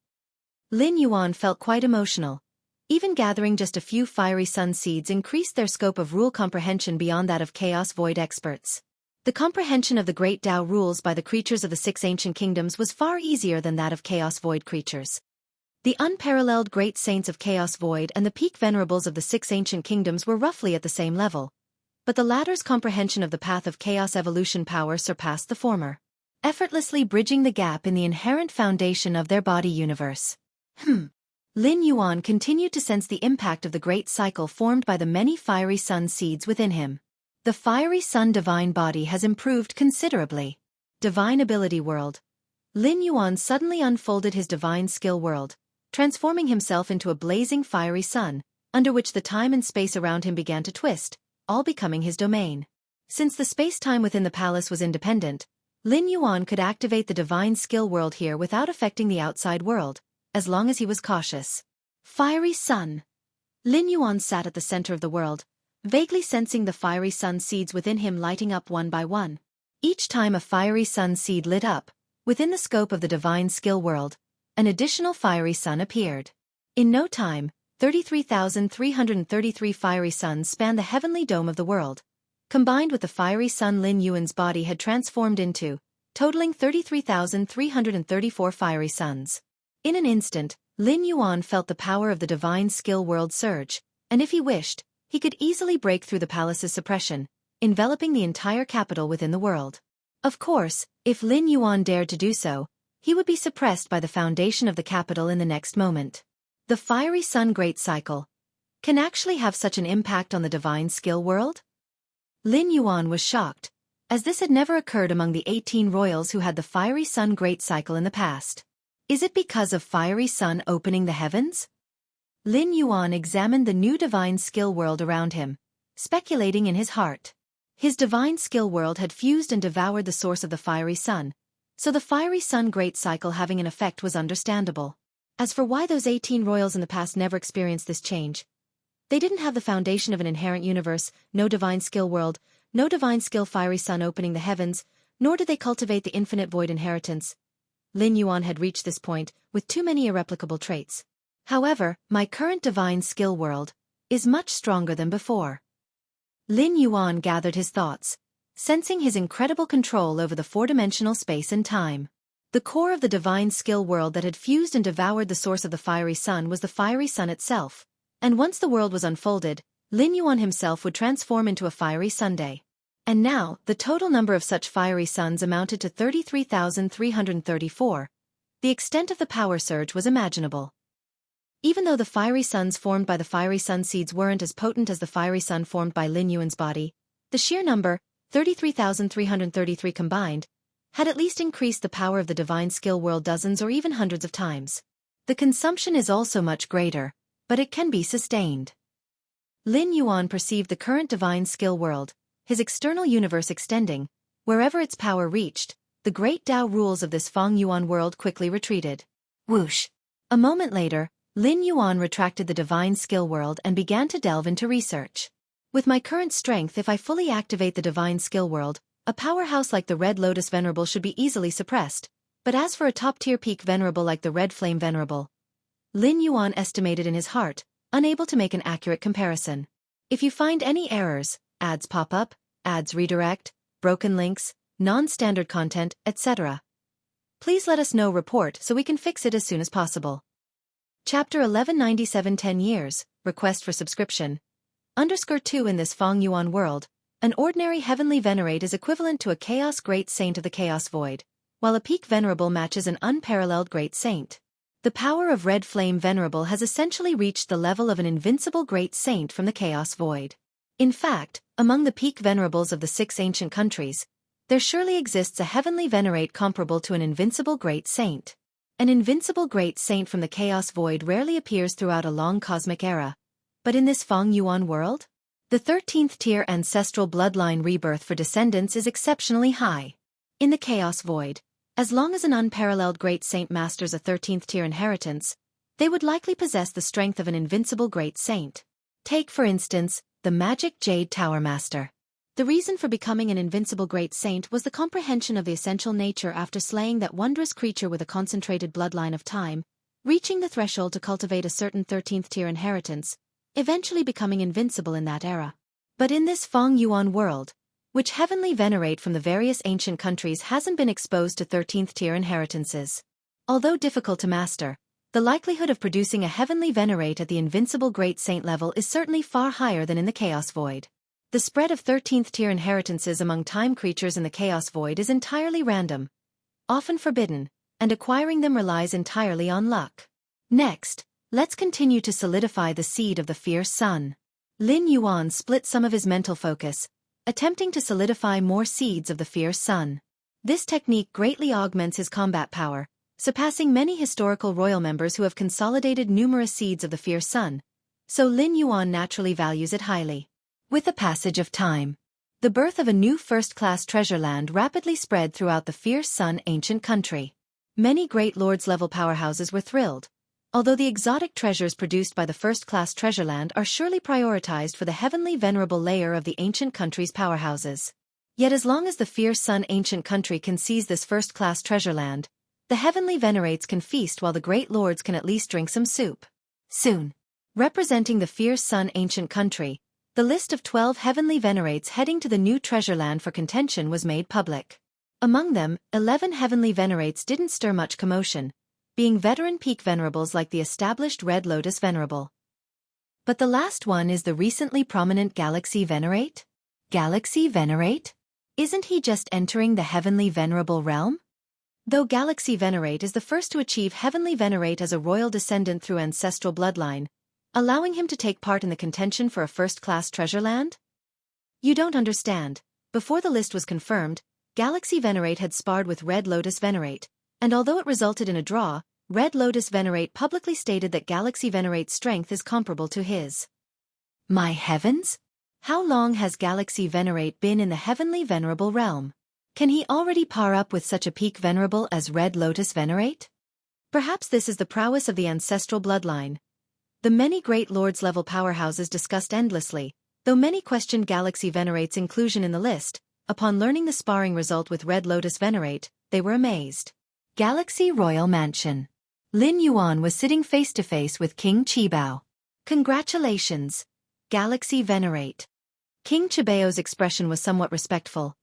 Lin Yuan felt quite emotional. Even gathering just a few fiery sun seeds increased their scope of rule comprehension beyond that of Chaos Void experts. The comprehension of the Great Tao rules by the creatures of the 6 ancient kingdoms was far easier than that of Chaos Void creatures. The unparalleled great saints of Chaos Void and the peak venerables of the 6 ancient kingdoms were roughly at the same level, but the latter's comprehension of the path of chaos evolution power surpassed the former, effortlessly bridging the gap in the inherent foundation of their body universe. Lin Yuan continued to sense the impact of the great cycle formed by the many fiery sun seeds within him. The fiery sun divine body has improved considerably. Divine ability world. Lin Yuan suddenly unfolded his divine skill world, transforming himself into a blazing fiery sun, under which the time and space around him began to twist, all becoming his domain. Since the space-time within the palace was independent, Lin Yuan could activate the divine skill world here without affecting the outside world, as long as he was cautious. Fiery sun. Lin Yuan sat at the center of the world, vaguely sensing the fiery sun seeds within him lighting up one by one. Each time a fiery sun seed lit up, within the scope of the divine skill world, an additional fiery sun appeared. In no time, 33,333 fiery suns spanned the heavenly dome of the world, combined with the fiery sun Lin Yuan's body had transformed into, totaling 33,334 fiery suns. In an instant, Lin Yuan felt the power of the divine skill world surge, and if he wished, he could easily break through the palace's suppression, enveloping the entire capital within the world. Of course, if Lin Yuan dared to do so, he would be suppressed by the foundation of the capital in the next moment. The fiery sun great cycle can actually have such an impact on the divine skill world? Lin Yuan was shocked, as this had never occurred among the 18 royals who had the fiery sun great cycle in the past. Is it because of fiery sun opening the heavens? Lin Yuan examined the new divine skill world around him, speculating in his heart. His divine skill world had fused and devoured the source of the fiery sun, so the fiery sun great cycle having an effect was understandable. As for why those 18 royals in the past never experienced this change, they didn't have the foundation of an inherent universe, no divine skill world, no divine skill fiery sun opening the heavens, nor did they cultivate the infinite void inheritance. Lin Yuan had reached this point with too many irreplicable traits. However, my current divine skill world is much stronger than before. Lin Yuan gathered his thoughts, sensing his incredible control over the four-dimensional space and time. The core of the divine skill world that had fused and devoured the source of the fiery sun was the fiery sun itself, and once the world was unfolded, Lin Yuan himself would transform into a fiery sunday. And now, the total number of such fiery suns amounted to 33,334. The extent of the power surge was imaginable. Even though the fiery suns formed by the fiery sun seeds weren't as potent as the fiery sun formed by Lin Yuan's body, the sheer number, 33,333 combined, had at least increased the power of the divine skill world dozens or even hundreds of times. The consumption is also much greater, but it can be sustained. Lin Yuan perceived the current divine skill world, his external universe extending. Wherever its power reached, the great Tao rules of this Feng Yuan world quickly retreated. Whoosh! A moment later, Lin Yuan retracted the divine skill world and began to delve into research. With my current strength, if I fully activate the divine skill world, a powerhouse like the Red Lotus Venerable should be easily suppressed, but as for a top-tier peak Venerable like the Red Flame Venerable, Lin Yuan estimated in his heart, unable to make an accurate comparison. If you find any errors, ads pop up, ads redirect, broken links, non-standard content, etc., please let us know. Report so we can fix it as soon as possible. Chapter 1197 10 years, request for subscription. _2 In this Feng Yuan world, an ordinary heavenly venerate is equivalent to a chaos great saint of the chaos void, while a peak venerable matches an unparalleled great saint. The power of Red Flame Venerable has essentially reached the level of an invincible great saint from the chaos void. In fact, among the peak venerables of the 6 ancient countries, there surely exists a heavenly venerate comparable to an invincible great saint. An invincible great saint from the chaos void rarely appears throughout a long cosmic era, but in this Feng Yuan world, the 13th tier ancestral bloodline rebirth for descendants is exceptionally high. In the chaos void, as long as an unparalleled great saint masters a 13th tier inheritance, they would likely possess the strength of an invincible great saint. Take, for instance, the magic Jade Tower Master. The reason for becoming an invincible great saint was the comprehension of the essential nature after slaying that wondrous creature with a concentrated bloodline of time, reaching the threshold to cultivate a certain 13th tier inheritance, eventually becoming invincible in that era. But in this Feng Yuan world, which heavenly venerate from the various ancient countries hasn't been exposed to 13th tier inheritances. Although difficult to master, the likelihood of producing a heavenly venerate at the invincible great saint level is certainly far higher than in the chaos void. The spread of 13th tier inheritances among time creatures in the chaos void is entirely random, often forbidden, and acquiring them relies entirely on luck. Next, let's continue to solidify the seed of the fierce sun. Lin Yuan split some of his mental focus, attempting to solidify more seeds of the fierce sun. This technique greatly augments his combat power, surpassing many historical royal members who have consolidated numerous seeds of the fierce sun, so Lin Yuan naturally values it highly. With the passage of time, the birth of a new first-class treasure land rapidly spread throughout the fierce sun ancient country. Many great lords-level powerhouses were thrilled, although the exotic treasures produced by the first-class treasure land are surely prioritized for the heavenly venerable layer of the ancient country's powerhouses. Yet as long as the fierce sun ancient country can seize this first-class treasure land, the heavenly venerates can feast while the great lords can at least drink some soup. Soon, representing the fierce sun ancient country, the list of 12 heavenly venerates heading to the new treasure land for contention was made public. Among them, 11 heavenly venerates didn't stir much commotion, being veteran peak venerables like the established Red Lotus Venerable. But the last one is the recently prominent Galaxy Venerate? Galaxy Venerate? Isn't he just entering the heavenly venerable realm? Though Galaxy Venerate is the first to achieve heavenly venerate as a royal descendant through ancestral bloodline, allowing him to take part in the contention for a first-class treasure land? You don't understand. Before the list was confirmed, Galaxy Venerate had sparred with Red Lotus Venerate, and although it resulted in a draw, Red Lotus Venerate publicly stated that Galaxy Venerate's strength is comparable to his. My heavens? How long has Galaxy Venerate been in the heavenly venerable realm? Can he already par up with such a peak venerable as Red Lotus Venerate? Perhaps this is the prowess of the ancestral bloodline. The many great lords-level powerhouses discussed endlessly, though many questioned Galaxy Venerate's inclusion in the list. Upon learning the sparring result with Red Lotus Venerate, they were amazed. Galaxy Royal Mansion. Lin Yuan was sitting face-to-face with King Qibao. Congratulations, Galaxy Venerate. King Chibao's expression was somewhat respectful.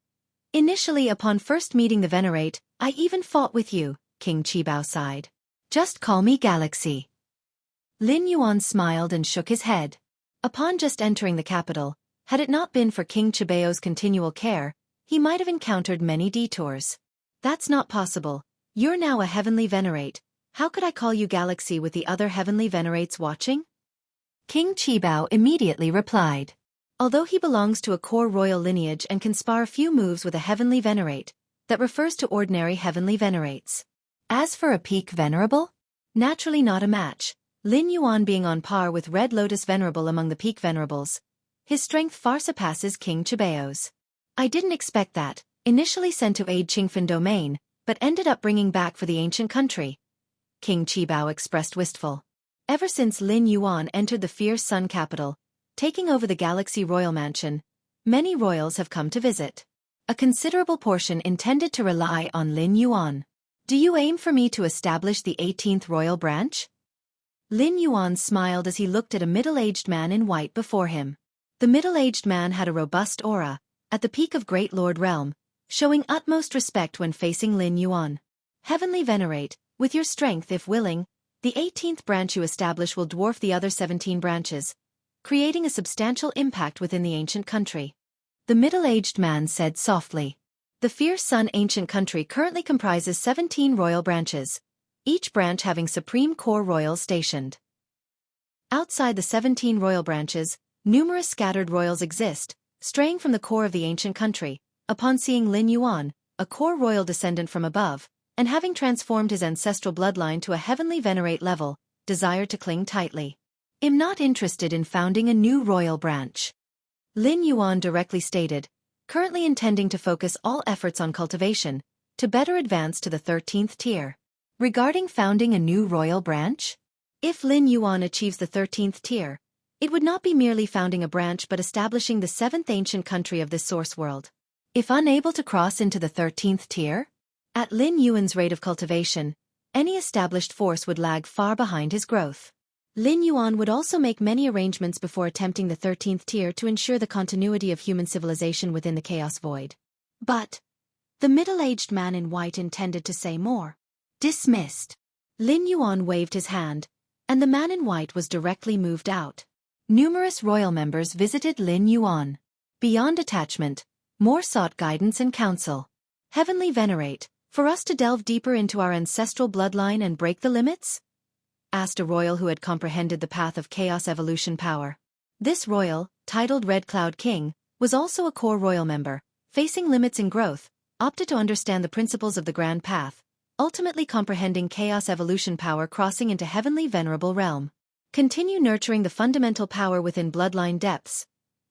Initially, upon first meeting the Venerate, I even fought with you, King Chibao sighed. Just call me Galaxy. Lin Yuan smiled and shook his head. Upon just entering the capital, had it not been for King Chibao's continual care, he might have encountered many detours. That's not possible. You're now a heavenly Venerate. How could I call you Galaxy with the other heavenly Venerates watching? King Chibao immediately replied. Although he belongs to a core royal lineage and can spar a few moves with a heavenly Venerate, that refers to ordinary heavenly Venerates. As for a peak Venerable? Naturally not a match, Lin Yuan being on par with Red Lotus Venerable among the peak Venerables. His strength far surpasses King Chibao's. I didn't expect that, initially sent to aid Qingfen domain, but ended up bringing back for the ancient country. King Chibao expressed wistful. Ever since Lin Yuan entered the fierce Sun capital, taking over the Galaxy Royal Mansion, many royals have come to visit. A considerable portion intended to rely on Lin Yuan. Do you aim for me to establish the 18th royal branch? Lin Yuan smiled as he looked at a middle-aged man in white before him. The middle-aged man had a robust aura, at the peak of Great Lord Realm, showing utmost respect when facing Lin Yuan. Heavenly Venerate, with your strength if willing, the 18th branch you establish will dwarf the other 17 branches, creating a substantial impact within the ancient country. The middle-aged man said softly. The fierce Sun ancient country currently comprises 17 royal branches, each branch having supreme core royals stationed. Outside the 17 royal branches, numerous scattered royals exist, straying from the core of the ancient country, upon seeing Lin Yuan, a core royal descendant from above, and having transformed his ancestral bloodline to a heavenly Venerate level, desired to cling tightly. I'm not interested in founding a new royal branch. Lin Yuan directly stated, currently intending to focus all efforts on cultivation, to better advance to the 13th tier. Regarding founding a new royal branch? If Lin Yuan achieves the 13th tier, it would not be merely founding a branch but establishing the 7th ancient country of this source world. If unable to cross into the 13th tier? At Lin Yuan's rate of cultivation, any established force would lag far behind his growth. Lin Yuan would also make many arrangements before attempting the 13th tier to ensure the continuity of human civilization within the Chaos Void. But the middle-aged man in white intended to say more. Dismissed. Lin Yuan waved his hand, and the man in white was directly moved out. Numerous royal members visited Lin Yuan. Beyond attachment, more sought guidance and counsel. Heavenly Venerate, for us to delve deeper into our ancestral bloodline and break the limits? Asked a royal who had comprehended the path of chaos evolution power. This royal, titled Red Cloud King, was also a core royal member, facing limits in growth, opted to understand the principles of the grand path, ultimately comprehending chaos evolution power crossing into heavenly venerable realm. Continue nurturing the fundamental power within bloodline depths.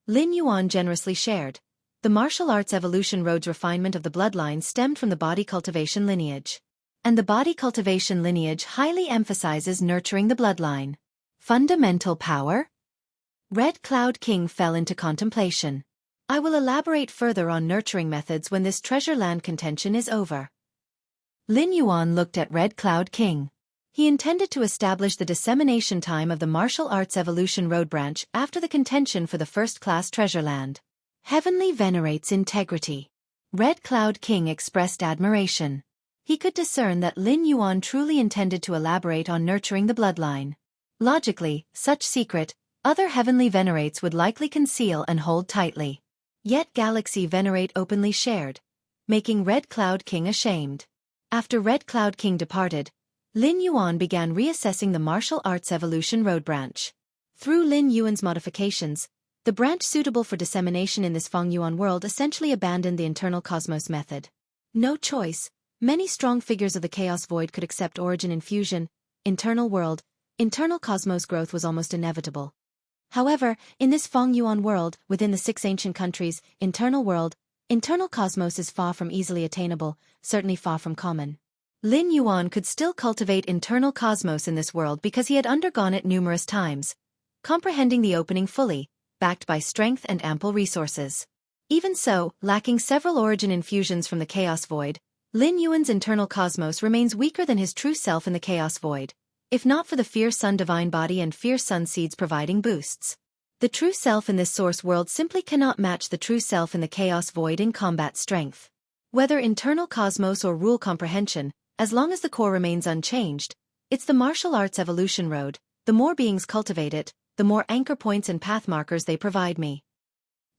Lin Yuan generously shared. The martial arts evolution road's refinement of the bloodline stemmed from the body cultivation lineage. And the body cultivation lineage highly emphasizes nurturing the bloodline. Fundamental power? Red Cloud King fell into contemplation. I will elaborate further on nurturing methods when this treasure land contention is over. Lin Yuan looked at Red Cloud King. He intended to establish the dissemination time of the martial arts evolution road branch after the contention for the first-class treasure land. Heavenly Venerate's integrity. Red Cloud King expressed admiration. He could discern that Lin Yuan truly intended to elaborate on nurturing the bloodline. Logically, such secret, other heavenly Venerates would likely conceal and hold tightly. Yet Galaxy Venerate openly shared, making Red Cloud King ashamed. After Red Cloud King departed, Lin Yuan began reassessing the martial arts evolution road branch. Through Lin Yuan's modifications, the branch suitable for dissemination in this Feng Yuan world essentially abandoned the internal cosmos method. No choice. Many strong figures of the Chaos Void could accept origin infusion, internal world, internal cosmos growth was almost inevitable. However, in this Feng Yuan world, within the 6 ancient countries, internal world, internal cosmos is far from easily attainable, certainly far from common. Lin Yuan could still cultivate internal cosmos in this world because he had undergone it numerous times, comprehending the opening fully, backed by strength and ample resources. Even so, lacking several origin infusions from the Chaos Void, Lin Yuan's internal cosmos remains weaker than his true self in the Chaos Void, if not for the Fierce Sun Divine Body and Fierce Sun Seeds providing boosts. The true self in this source world simply cannot match the true self in the chaos void in combat strength. Whether internal cosmos or rule comprehension, as long as the core remains unchanged, it's the martial arts evolution road. The more beings cultivate it, the more anchor points and path markers they provide me.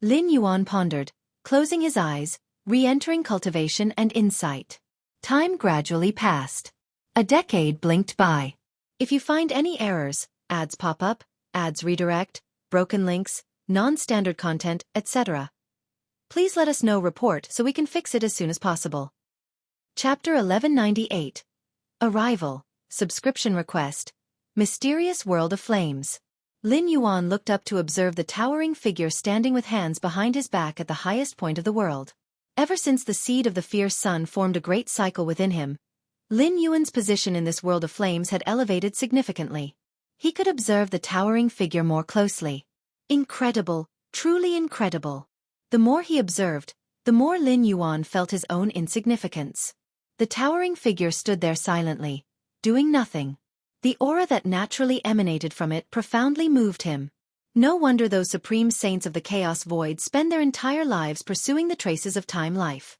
Lin Yuan pondered, closing his eyes, re-entering cultivation and insight. Time gradually passed. A decade blinked by. If you find any errors, ads pop up, ads redirect, broken links, non-standard content, etc., please let us know. Report so we can fix it as soon as possible. Chapter 1198. Arrival. Subscription request. Mysterious World of Flames. Lin Yuan looked up to observe the towering figure standing with hands behind his back at the highest point of the world. Ever since the seed of the fierce sun formed a great cycle within him, Lin Yuan's position in this world of flames had elevated significantly. He could observe the towering figure more closely. Incredible, truly incredible. The more he observed, the more Lin Yuan felt his own insignificance. The towering figure stood there silently, doing nothing. The aura that naturally emanated from it profoundly moved him. No wonder those supreme saints of the chaos void spend their entire lives pursuing the traces of time life.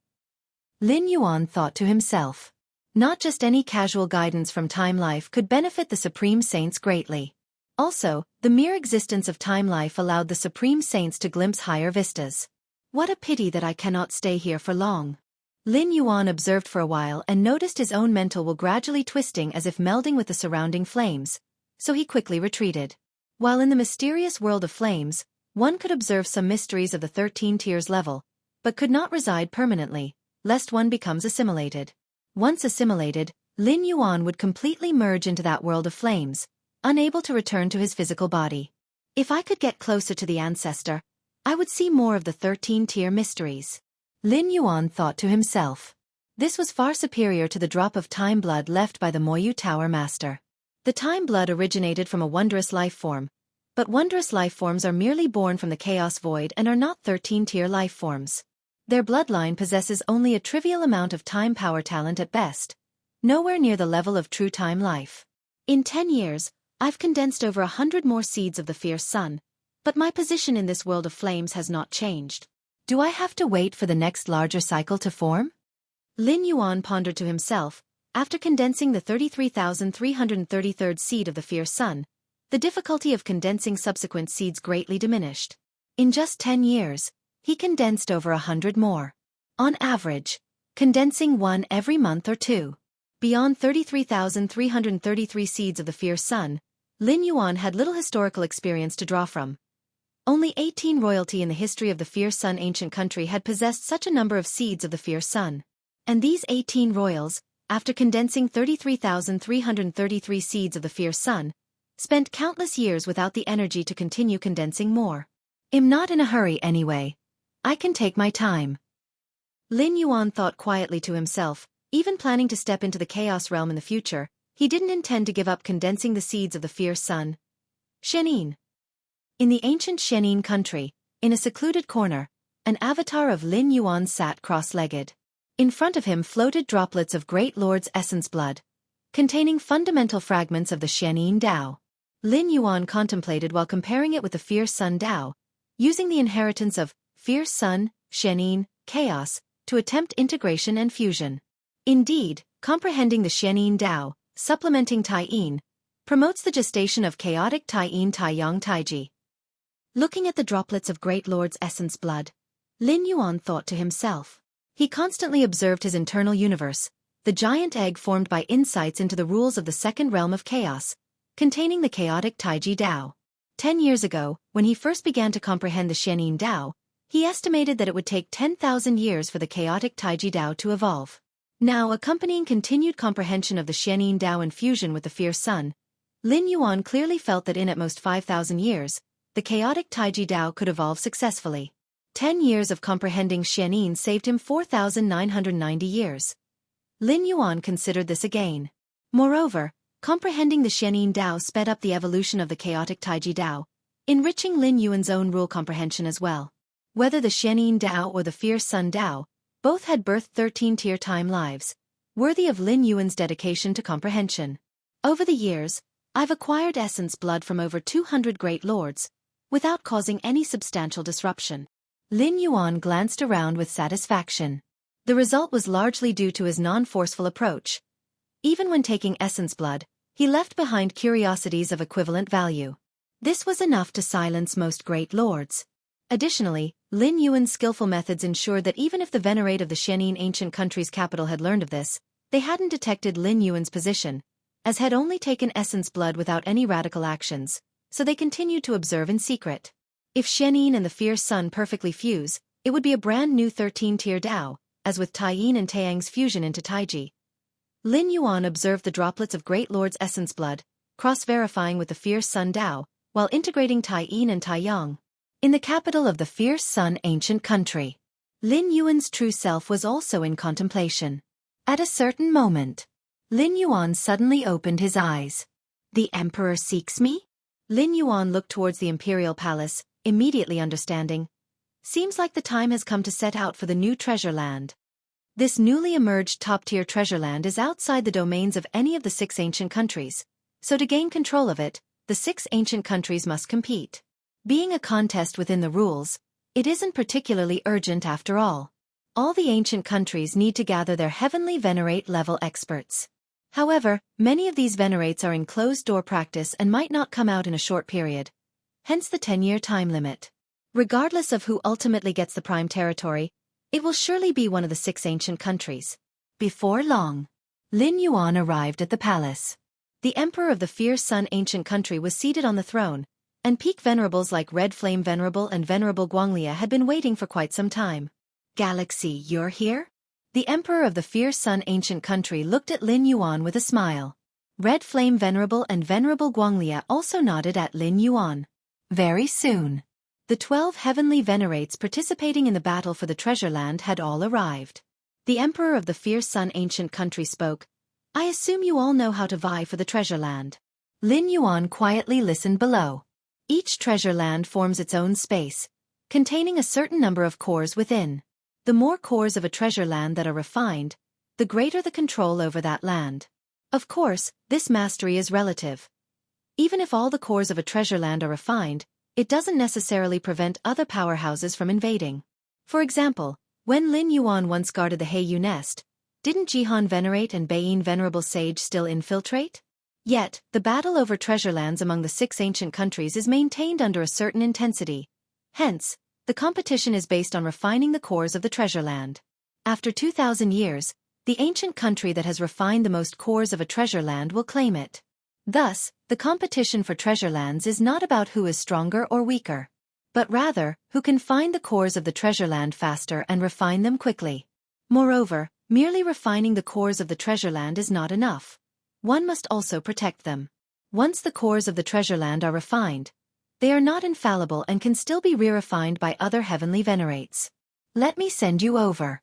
Lin Yuan thought to himself. Not just any casual guidance from time life could benefit the supreme saints greatly. Also, the mere existence of time life allowed the supreme saints to glimpse higher vistas. What a pity that I cannot stay here for long. Lin Yuan observed for a while and noticed his own mental will gradually twisting as if melding with the surrounding flames, so he quickly retreated. While in the mysterious world of flames, one could observe some mysteries of the 13 tiers level, but could not reside permanently, lest one becomes assimilated. Once assimilated, Lin Yuan would completely merge into that world of flames, unable to return to his physical body. If I could get closer to the ancestor, I would see more of the 13-tier mysteries. Lin Yuan thought to himself. This was far superior to the drop of time blood left by the Moyu Tower Master. The time blood originated from a wondrous life form, but wondrous life forms are merely born from the chaos void and are not 13-tier life forms. Their bloodline possesses only a trivial amount of time power talent at best, nowhere near the level of true time life. In 10 years, I've condensed over 100 more seeds of the fierce sun, but my position in this world of flames has not changed. Do I have to wait for the next larger cycle to form? Lin Yuan pondered to himself. After condensing the 33,333rd seed of the fierce sun, the difficulty of condensing subsequent seeds greatly diminished. In just 10 years, he condensed over 100 more. On average, condensing one every month or two. Beyond 33,333 seeds of the fierce sun, Lin Yuan had little historical experience to draw from. Only 18 royalty in the history of the fierce sun ancient country had possessed such a number of seeds of the fierce sun. And these 18 royals, after condensing 33,333 seeds of the fierce sun, spent countless years without the energy to continue condensing more. I'm not in a hurry anyway. I can take my time. Lin Yuan thought quietly to himself. Even planning to step into the chaos realm in the future, he didn't intend to give up condensing the seeds of the fierce sun. Xianxia. In the ancient Xianxia country, in a secluded corner, an avatar of Lin Yuan sat cross-legged. In front of him floated droplets of Great Lord's essence blood, containing fundamental fragments of the Xianxia Dao. Lin Yuan contemplated while comparing it with the fierce sun Dao, using the inheritance of fierce sun, Xianxia, chaos, to attempt integration and fusion. Indeed, comprehending the Xianxia Dao, supplementing Taiyin, promotes the gestation of chaotic Taiyin Taiyang Taiji. Looking at the droplets of Great Lord's essence blood, Lin Yuan thought to himself. He constantly observed his internal universe, the giant egg formed by insights into the rules of the second realm of chaos, containing the chaotic Taiji Dao. 10 years ago, when he first began to comprehend the Xianxia Dao, he estimated that it would take 10,000 years for the chaotic Taiji Dao to evolve. Now, accompanying continued comprehension of the Xianxia Dao in fusion with the fierce sun, Lin Yuan clearly felt that in at most 5,000 years, the chaotic Taiji Dao could evolve successfully. 10 years of comprehending Xianxia saved him 4,990 years. Lin Yuan considered this a gain. Moreover, comprehending the Xianxia Dao sped up the evolution of the chaotic Taiji Dao, enriching Lin Yuan's own rule comprehension as well. Whether the Xianxia Dao or the fierce sun Dao, both had birthed 13-tier time lives, worthy of Lin Yuan's dedication to comprehension. Over the years, I've acquired essence blood from over 200 great lords, without causing any substantial disruption. Lin Yuan glanced around with satisfaction. The result was largely due to his non-forceful approach. Even when taking essence blood, he left behind curiosities of equivalent value. This was enough to silence most great lords. Additionally, Lin Yuan's skillful methods ensured that even if the venerate of the Xianin ancient country's capital had learned of this, they hadn't detected Lin Yuan's position, as had only taken essence blood without any radical actions, so they continued to observe in secret. If Xianin and the fierce sun perfectly fuse, it would be a brand new 13-tier Dao, as with Taiyin and Taiyang's fusion into Taiji. Lin Yuan observed the droplets of Great Lord's essence blood, cross-verifying with the fierce sun Dao, while integrating Taiyin and Taiyang. In the capital of the fierce sun ancient country, Lin Yuan's true self was also in contemplation. At a certain moment, Lin Yuan suddenly opened his eyes. The emperor seeks me? Lin Yuan looked towards the imperial palace, immediately understanding. Seems like the time has come to set out for the new treasure land. This newly emerged top-tier treasure land is outside the domains of any of the 6 ancient countries, so to gain control of it, the 6 ancient countries must compete. Being a contest within the rules, it isn't particularly urgent after all. All the ancient countries need to gather their heavenly venerate-level experts. However, many of these venerates are in closed-door practice and might not come out in a short period. Hence the 10-year time limit. Regardless of who ultimately gets the prime territory, it will surely be one of the 6 ancient countries. Before long, Lin Yuan arrived at the palace. The emperor of the fierce sun ancient country was seated on the throne, and peak venerables like Red Flame Venerable and Venerable Guanglia had been waiting for quite some time. Galaxy, you're here? The emperor of the fierce sun ancient country looked at Lin Yuan with a smile. Red Flame Venerable and Venerable Guanglia also nodded at Lin Yuan. Very soon, the 12 heavenly venerates participating in the battle for the treasure land had all arrived. The emperor of the fierce sun ancient country spoke. I assume you all know how to vie for the treasure land. Lin Yuan quietly listened below. Each treasure land forms its own space, containing a certain number of cores within. The more cores of a treasure land that are refined, the greater the control over that land. Of course, this mastery is relative. Even if all the cores of a treasure land are refined, it doesn't necessarily prevent other powerhouses from invading. For example, when Lin Yuan once guarded the Heiyu nest, didn't Jihan Venerate and Beiyin Venerable Sage still infiltrate? Yet, the battle over treasure lands among the 6 ancient countries is maintained under a certain intensity. Hence, the competition is based on refining the cores of the treasure land. After 2,000 years, the ancient country that has refined the most cores of a treasure land will claim it. Thus, the competition for treasure lands is not about who is stronger or weaker, but rather, who can find the cores of the treasure land faster and refine them quickly. Moreover, merely refining the cores of the treasure land is not enough. One must also protect them. Once the cores of the treasure land are refined, they are not infallible and can still be re-refined by other heavenly venerates. Let me send you over.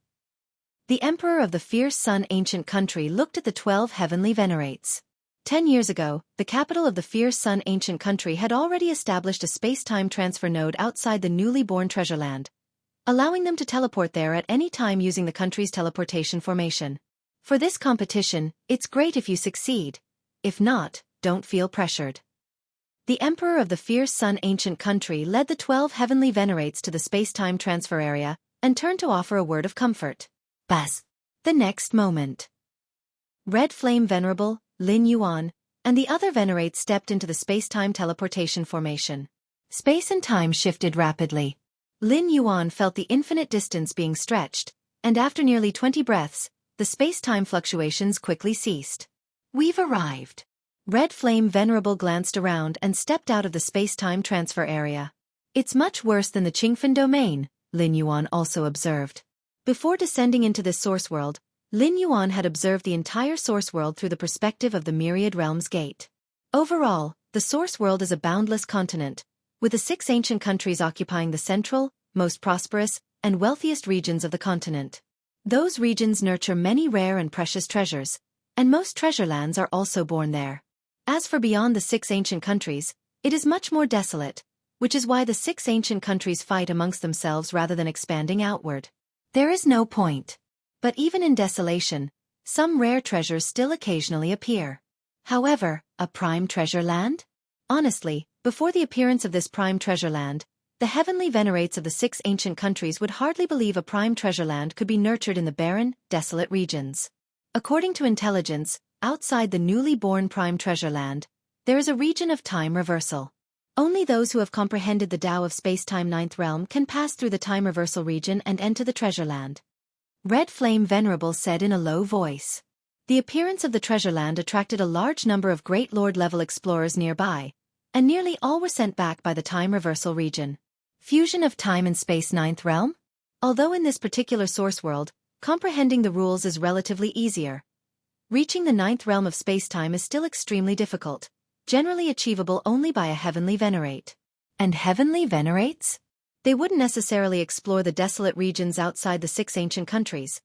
The emperor of the fierce sun ancient country looked at the 12 heavenly venerates. 10 years ago, the capital of the fierce sun ancient country had already established a space-time transfer node outside the newly born treasure land, allowing them to teleport there at any time using the country's teleportation formation. For this competition, it's great if you succeed. If not, don't feel pressured. The emperor of the fierce sun ancient country led the 12 heavenly venerates to the space-time transfer area and turned to offer a word of comfort. Buzz. The next moment, Red Flame Venerable, Lin Yuan, and the other venerates stepped into the space-time teleportation formation. Space and time shifted rapidly. Lin Yuan felt the infinite distance being stretched, and after nearly 20 breaths, the space-time fluctuations quickly ceased. We've arrived. Red Flame Venerable glanced around and stepped out of the space-time transfer area. It's much worse than the Qingfen domain, Lin Yuan also observed. Before descending into this source world, Lin Yuan had observed the entire source world through the perspective of the Myriad Realms Gate. Overall, the source world is a boundless continent, with the 6 ancient countries occupying the central, most prosperous, and wealthiest regions of the continent. Those regions nurture many rare and precious treasures, and most treasure lands are also born there. As for beyond the 6 ancient countries, it is much more desolate, which is why the 6 ancient countries fight amongst themselves rather than expanding outward. There is no point. But even in desolation, some rare treasures still occasionally appear. However, a prime treasure land? Honestly, Before the appearance of this prime treasure land, the heavenly venerates of the 6 ancient countries would hardly believe a prime treasure land could be nurtured in the barren, desolate regions. According to intelligence, outside the newly born prime treasure land, there is a region of time reversal. Only those who have comprehended the Tao of space-time 9th realm can pass through the time reversal region and enter the treasure land. Red Flame Venerable said in a low voice. The appearance of the treasure land attracted a large number of Great Lord-level explorers nearby, and nearly all were sent back by the time reversal region. Fusion of time and space 9th realm? Although in this particular source world, comprehending the rules is relatively easier, reaching the 9th realm of space-time is still extremely difficult, generally achievable only by a heavenly venerate. And heavenly venerates? They wouldn't necessarily explore the desolate regions outside the 6 ancient countries,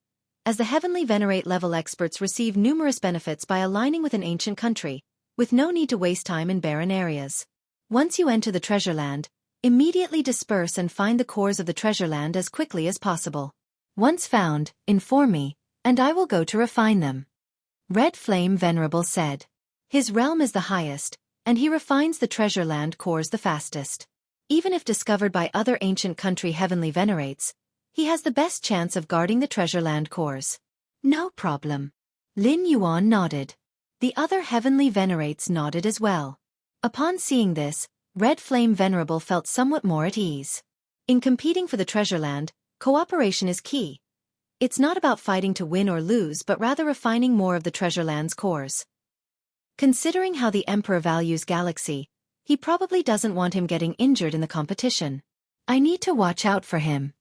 as the heavenly venerate level experts receive numerous benefits by aligning with an ancient country, with no need to waste time in barren areas. Once you enter the treasure land, immediately disperse and find the cores of the treasure land as quickly as possible. Once found, inform me, and I will go to refine them. Red Flame Venerable said. His realm is the highest, and he refines the treasure land cores the fastest. Even if discovered by other ancient country heavenly venerates, he has the best chance of guarding the treasure land cores. No problem. Lin Yuan nodded. The other heavenly venerates nodded as well. Upon seeing this, Red Flame Venerable felt somewhat more at ease. In competing for the treasure land, cooperation is key. It's not about fighting to win or lose but rather refining more of the treasure land's cores. Considering how the Emperor values Galaxy, he probably doesn't want him getting injured in the competition. I need to watch out for him.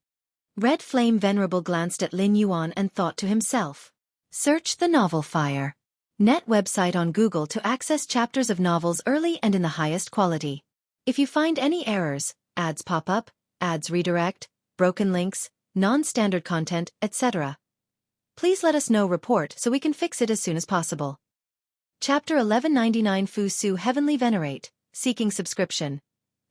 Red Flame Venerable glanced at Lin Yuan and thought to himself. Search the novel Fire. Net website on Google to access chapters of novels early and in the highest quality. If you find any errors, ads pop up, ads redirect, broken links, non-standard content, etc., please let us know report so we can fix it as soon as possible. Chapter 1199 Fu Su Heavenly Venerate, Seeking Subscription.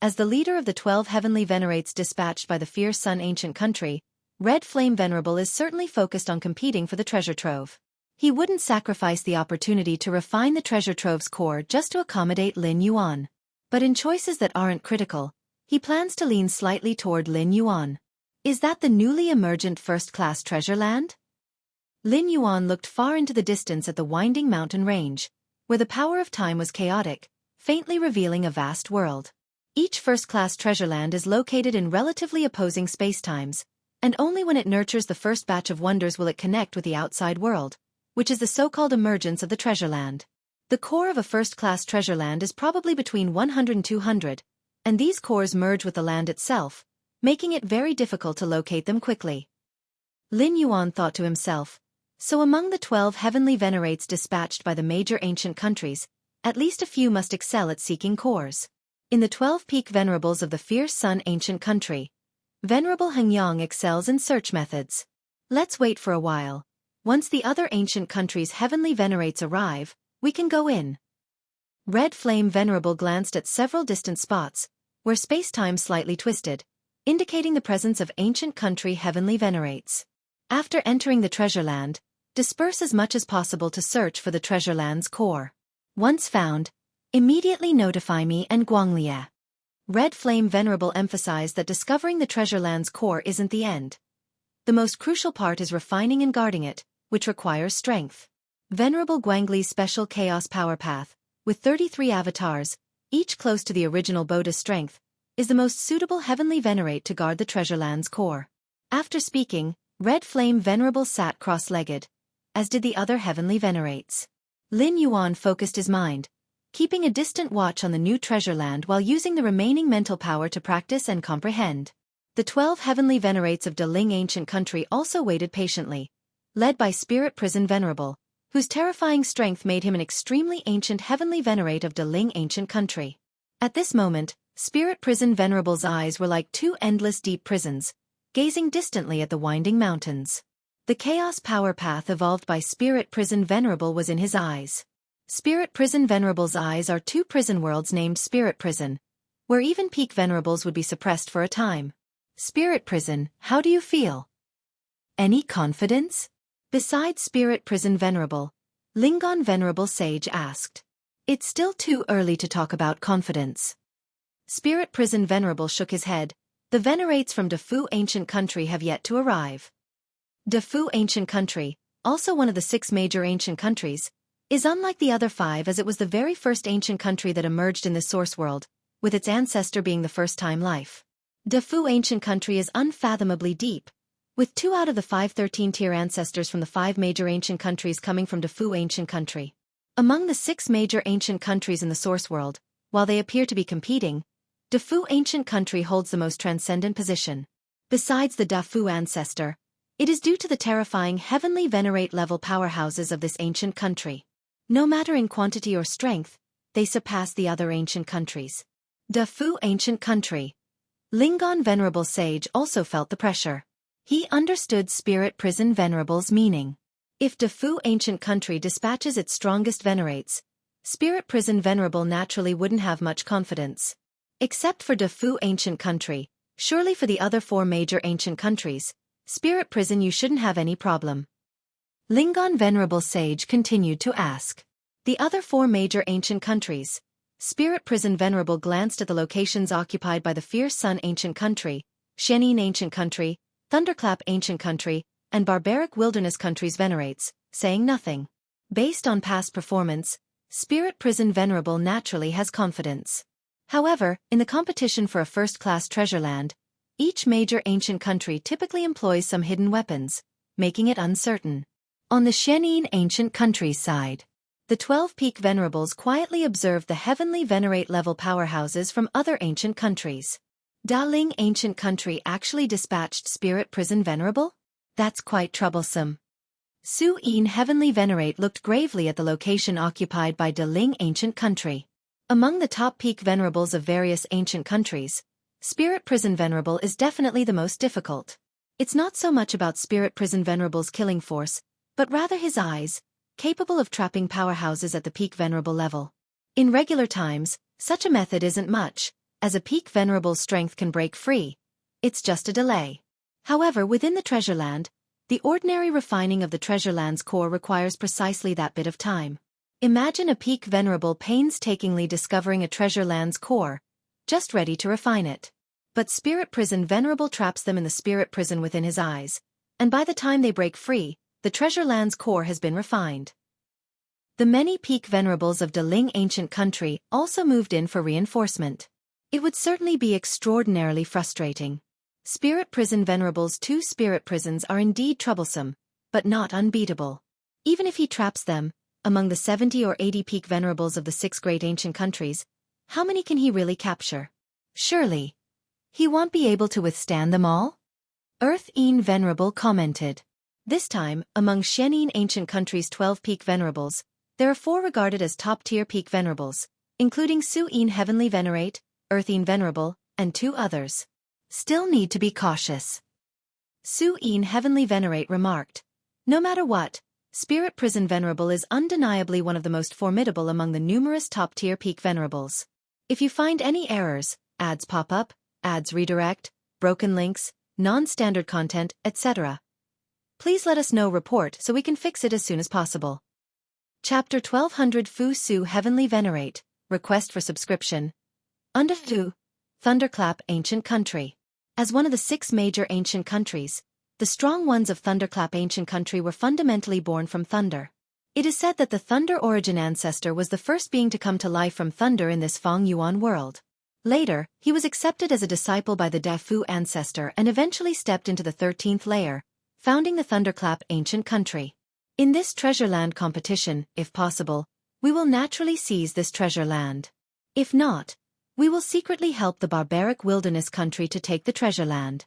As the leader of the 12 heavenly venerates dispatched by the fierce Sun ancient country, Red Flame Venerable is certainly focused on competing for the treasure trove. He wouldn't sacrifice the opportunity to refine the treasure trove's core just to accommodate Lin Yuan. But in choices that aren't critical, he plans to lean slightly toward Lin Yuan. Is that the newly emergent first-class treasure land? Lin Yuan looked far into the distance at the winding mountain range, where the power of time was chaotic, faintly revealing a vast world. Each first-class treasure land is located in relatively opposing spacetimes, and only when it nurtures the first batch of wonders will it connect with the outside world, which is the so-called emergence of the treasure land. The core of a first-class treasure land is probably between 100 and 200, and these cores merge with the land itself, making it very difficult to locate them quickly. Lin Yuan thought to himself, so among the 12 heavenly venerates dispatched by the major ancient countries, at least a few must excel at seeking cores. In the 12 peak venerables of the fierce Sun ancient country, Venerable Hengyang excels in search methods. Let's wait for a while. Once the other ancient countries' heavenly venerates arrive, we can go in. Red Flame Venerable glanced at several distant spots, where space-time slightly twisted, indicating the presence of ancient country heavenly venerates. After entering the treasure land, disperse as much as possible to search for the treasure land's core. Once found, immediately notify me and Guanglia. Red Flame Venerable emphasized that discovering the treasure land's core isn't the end. The most crucial part is refining and guarding it, which requires strength. Venerable Guangli's special Chaos Power Path, with 33 avatars, each close to the original Buddha's strength, is the most suitable heavenly venerate to guard the treasure land's core. After speaking, Red Flame Venerable sat cross-legged, as did the other heavenly venerates. Lin Yuan focused his mind, keeping a distant watch on the new treasure land while using the remaining mental power to practice and comprehend. The 12 heavenly venerates of Deling ancient country also waited patiently, led by Spirit Prison Venerable, whose terrifying strength made him an extremely ancient heavenly venerate of Deling ancient country. At this moment, Spirit Prison Venerable's eyes were like two endless deep prisons, gazing distantly at the winding mountains. The Chaos Power Path evolved by Spirit Prison Venerable was in his eyes. Spirit Prison Venerable's eyes are two prison worlds named Spirit Prison, where even peak venerables would be suppressed for a time. Spirit Prison, how do you feel? Any confidence? Besides Spirit Prison Venerable, Lingon Venerable Sage asked. It's still too early to talk about confidence. Spirit Prison Venerable shook his head. The venerates from Defu Ancient Country have yet to arrive. Defu Ancient Country, also one of the 6 major ancient countries, is unlike the other 5 as it was the very first ancient country that emerged in this source world, with its ancestor being the first-time life. Defu Ancient Country is unfathomably deep, with 2 out of the 5 13-tier ancestors from the 5 major ancient countries coming from Defu Ancient Country. Among the 6 major ancient countries in the source world, while they appear to be competing, Defu Ancient Country holds the most transcendent position. Besides the Defu ancestor, it is due to the terrifying heavenly venerate level powerhouses of this ancient country. No matter in quantity or strength, they surpass the other ancient countries. Defu Ancient Country. Lingon Venerable Sage also felt the pressure. He understood Spirit Prison Venerable's meaning. If Defu Ancient Country dispatches its strongest venerates, Spirit Prison Venerable naturally wouldn't have much confidence. Except for Defu Ancient Country, surely for the other 4 major ancient countries, Spirit Prison you shouldn't have any problem. Lingon Venerable Sage continued to ask. The other 4 major ancient countries. Spirit Prison Venerable glanced at the locations occupied by the Fierce Sun Ancient Country, Xianxia Ancient Country, Thunderclap Ancient Country, and Barbaric Wilderness Countries venerates, saying nothing. Based on past performance, Spirit Prison Venerable naturally has confidence. However, in the competition for a first-class treasure land, each major ancient country typically employs some hidden weapons, making it uncertain. On the Xianxia Ancient Country's side, the 12 peak venerables quietly observed the heavenly venerate level powerhouses from other ancient countries. Daling Ancient Country actually dispatched Spirit Prison Venerable? That's quite troublesome. Su Yin Heavenly Venerate looked gravely at the location occupied by Daling Ancient Country. Among the top peak venerables of various ancient countries, Spirit Prison Venerable is definitely the most difficult. It's not so much about Spirit Prison Venerable's killing force, but rather his eyes, capable of trapping powerhouses at the peak venerable level. In regular times, such a method isn't much, as a peak venerable's strength can break free. It's just a delay. However, within the treasure land, the ordinary refining of the treasure land's core requires precisely that bit of time. Imagine a peak venerable painstakingly discovering a treasure land's core, just ready to refine it. But Spirit Prison Venerable traps them in the spirit prison within his eyes, and by the time they break free, the treasure land's core has been refined. The many peak venerables of Daling Ancient Country also moved in for reinforcement. It would certainly be extraordinarily frustrating. Spirit Prison Venerable's 2 spirit prisons are indeed troublesome, but not unbeatable. Even if he traps them, among the 70 or 80 peak venerables of the 6 great ancient countries, how many can he really capture? Surely, he won't be able to withstand them all? Earth Een Venerable commented. This time, among Xianxia Ancient Country's 12 peak venerables, there are 4 regarded as top-tier peak venerables, including Su Een Heavenly Venerate, Earth Een Venerable, and 2 others. Still need to be cautious. Su Een Heavenly Venerate remarked. No matter what, Spirit Prison Venerable is undeniably one of the most formidable among the numerous top-tier peak venerables. If you find any errors, ads pop up, ads redirect, broken links, non-standard content, etc., please let us know report so we can fix it as soon as possible. Chapter 1200 Fu Su Heavenly Venerate, Request for Subscription. Under Du, Thunderclap Ancient Country. As one of the 6 major ancient countries, the strong ones of Thunderclap Ancient Country were fundamentally born from thunder. It is said that the Thunder Origin ancestor was the first being to come to life from thunder in this Feng Yuan world. Later, he was accepted as a disciple by the Defu ancestor and eventually stepped into the 13th layer, founding the Thunderclap Ancient Country. In this treasure land competition, if possible, we will naturally seize this treasure land. If not, we will secretly help the Barbaric Wilderness Country to take the treasure land.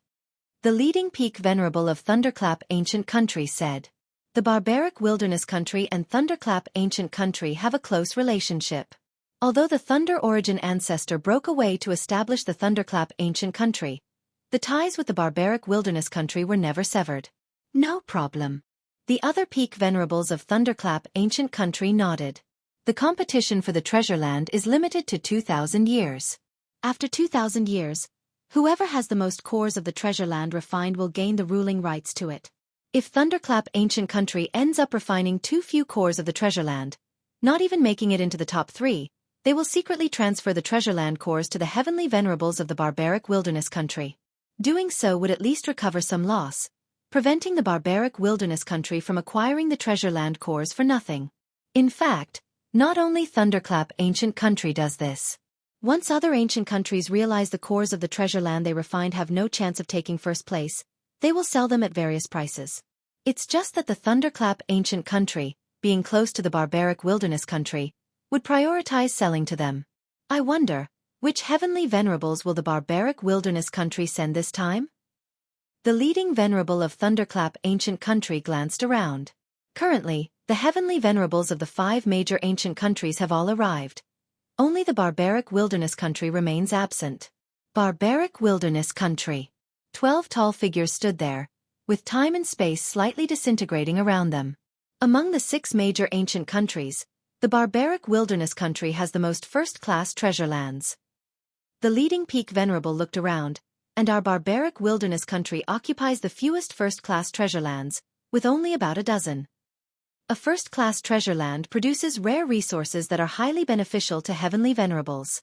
The leading peak venerable of Thunderclap Ancient Country said. The Barbaric Wilderness Country and Thunderclap Ancient Country have a close relationship. Although the Thunder Origin ancestor broke away to establish the Thunderclap Ancient Country, the ties with the Barbaric Wilderness Country were never severed. No problem. The other peak venerables of Thunderclap Ancient Country nodded. The competition for the treasure land is limited to 2,000 years. After 2,000 years, whoever has the most cores of the treasure land refined will gain the ruling rights to it. If Thunderclap Ancient Country ends up refining too few cores of the treasure land, not even making it into the top 3, they will secretly transfer the treasureland cores to the heavenly venerables of the barbaric wilderness country. Doing so would at least recover some loss, preventing the barbaric wilderness country from acquiring the treasureland cores for nothing. In fact, not only Thunderclap Ancient Country does this. Once other ancient countries realize the cores of the treasure land they refined have no chance of taking first place, they will sell them at various prices. It's just that the Thunderclap Ancient Country, being close to the barbaric wilderness country, would prioritize selling to them. I wonder, which heavenly venerables will the barbaric wilderness country send this time? The leading venerable of Thunderclap Ancient Country glanced around. Currently, the heavenly venerables of the 5 major ancient countries have all arrived. Only the barbaric wilderness country remains absent. Barbaric wilderness country. 12 tall figures stood there, with time and space slightly disintegrating around them. Among the 6 major ancient countries, the barbaric wilderness country has the most first-class treasure lands. The leading peak venerable looked around, and our barbaric wilderness country occupies the fewest first-class treasure lands, with only about a dozen. A first-class treasure land produces rare resources that are highly beneficial to heavenly venerables.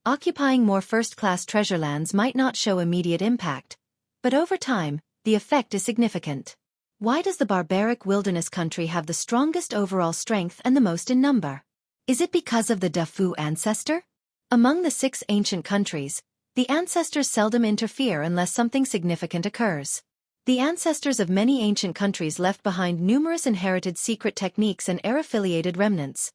Occupying more first-class treasure lands might not show immediate impact, but over time, the effect is significant. Why does the barbaric wilderness country have the strongest overall strength and the most in number? Is it because of the Dafu ancestor? Among the 6 ancient countries, the ancestors seldom interfere unless something significant occurs. The ancestors of many ancient countries left behind numerous inherited secret techniques and era-affiliated remnants.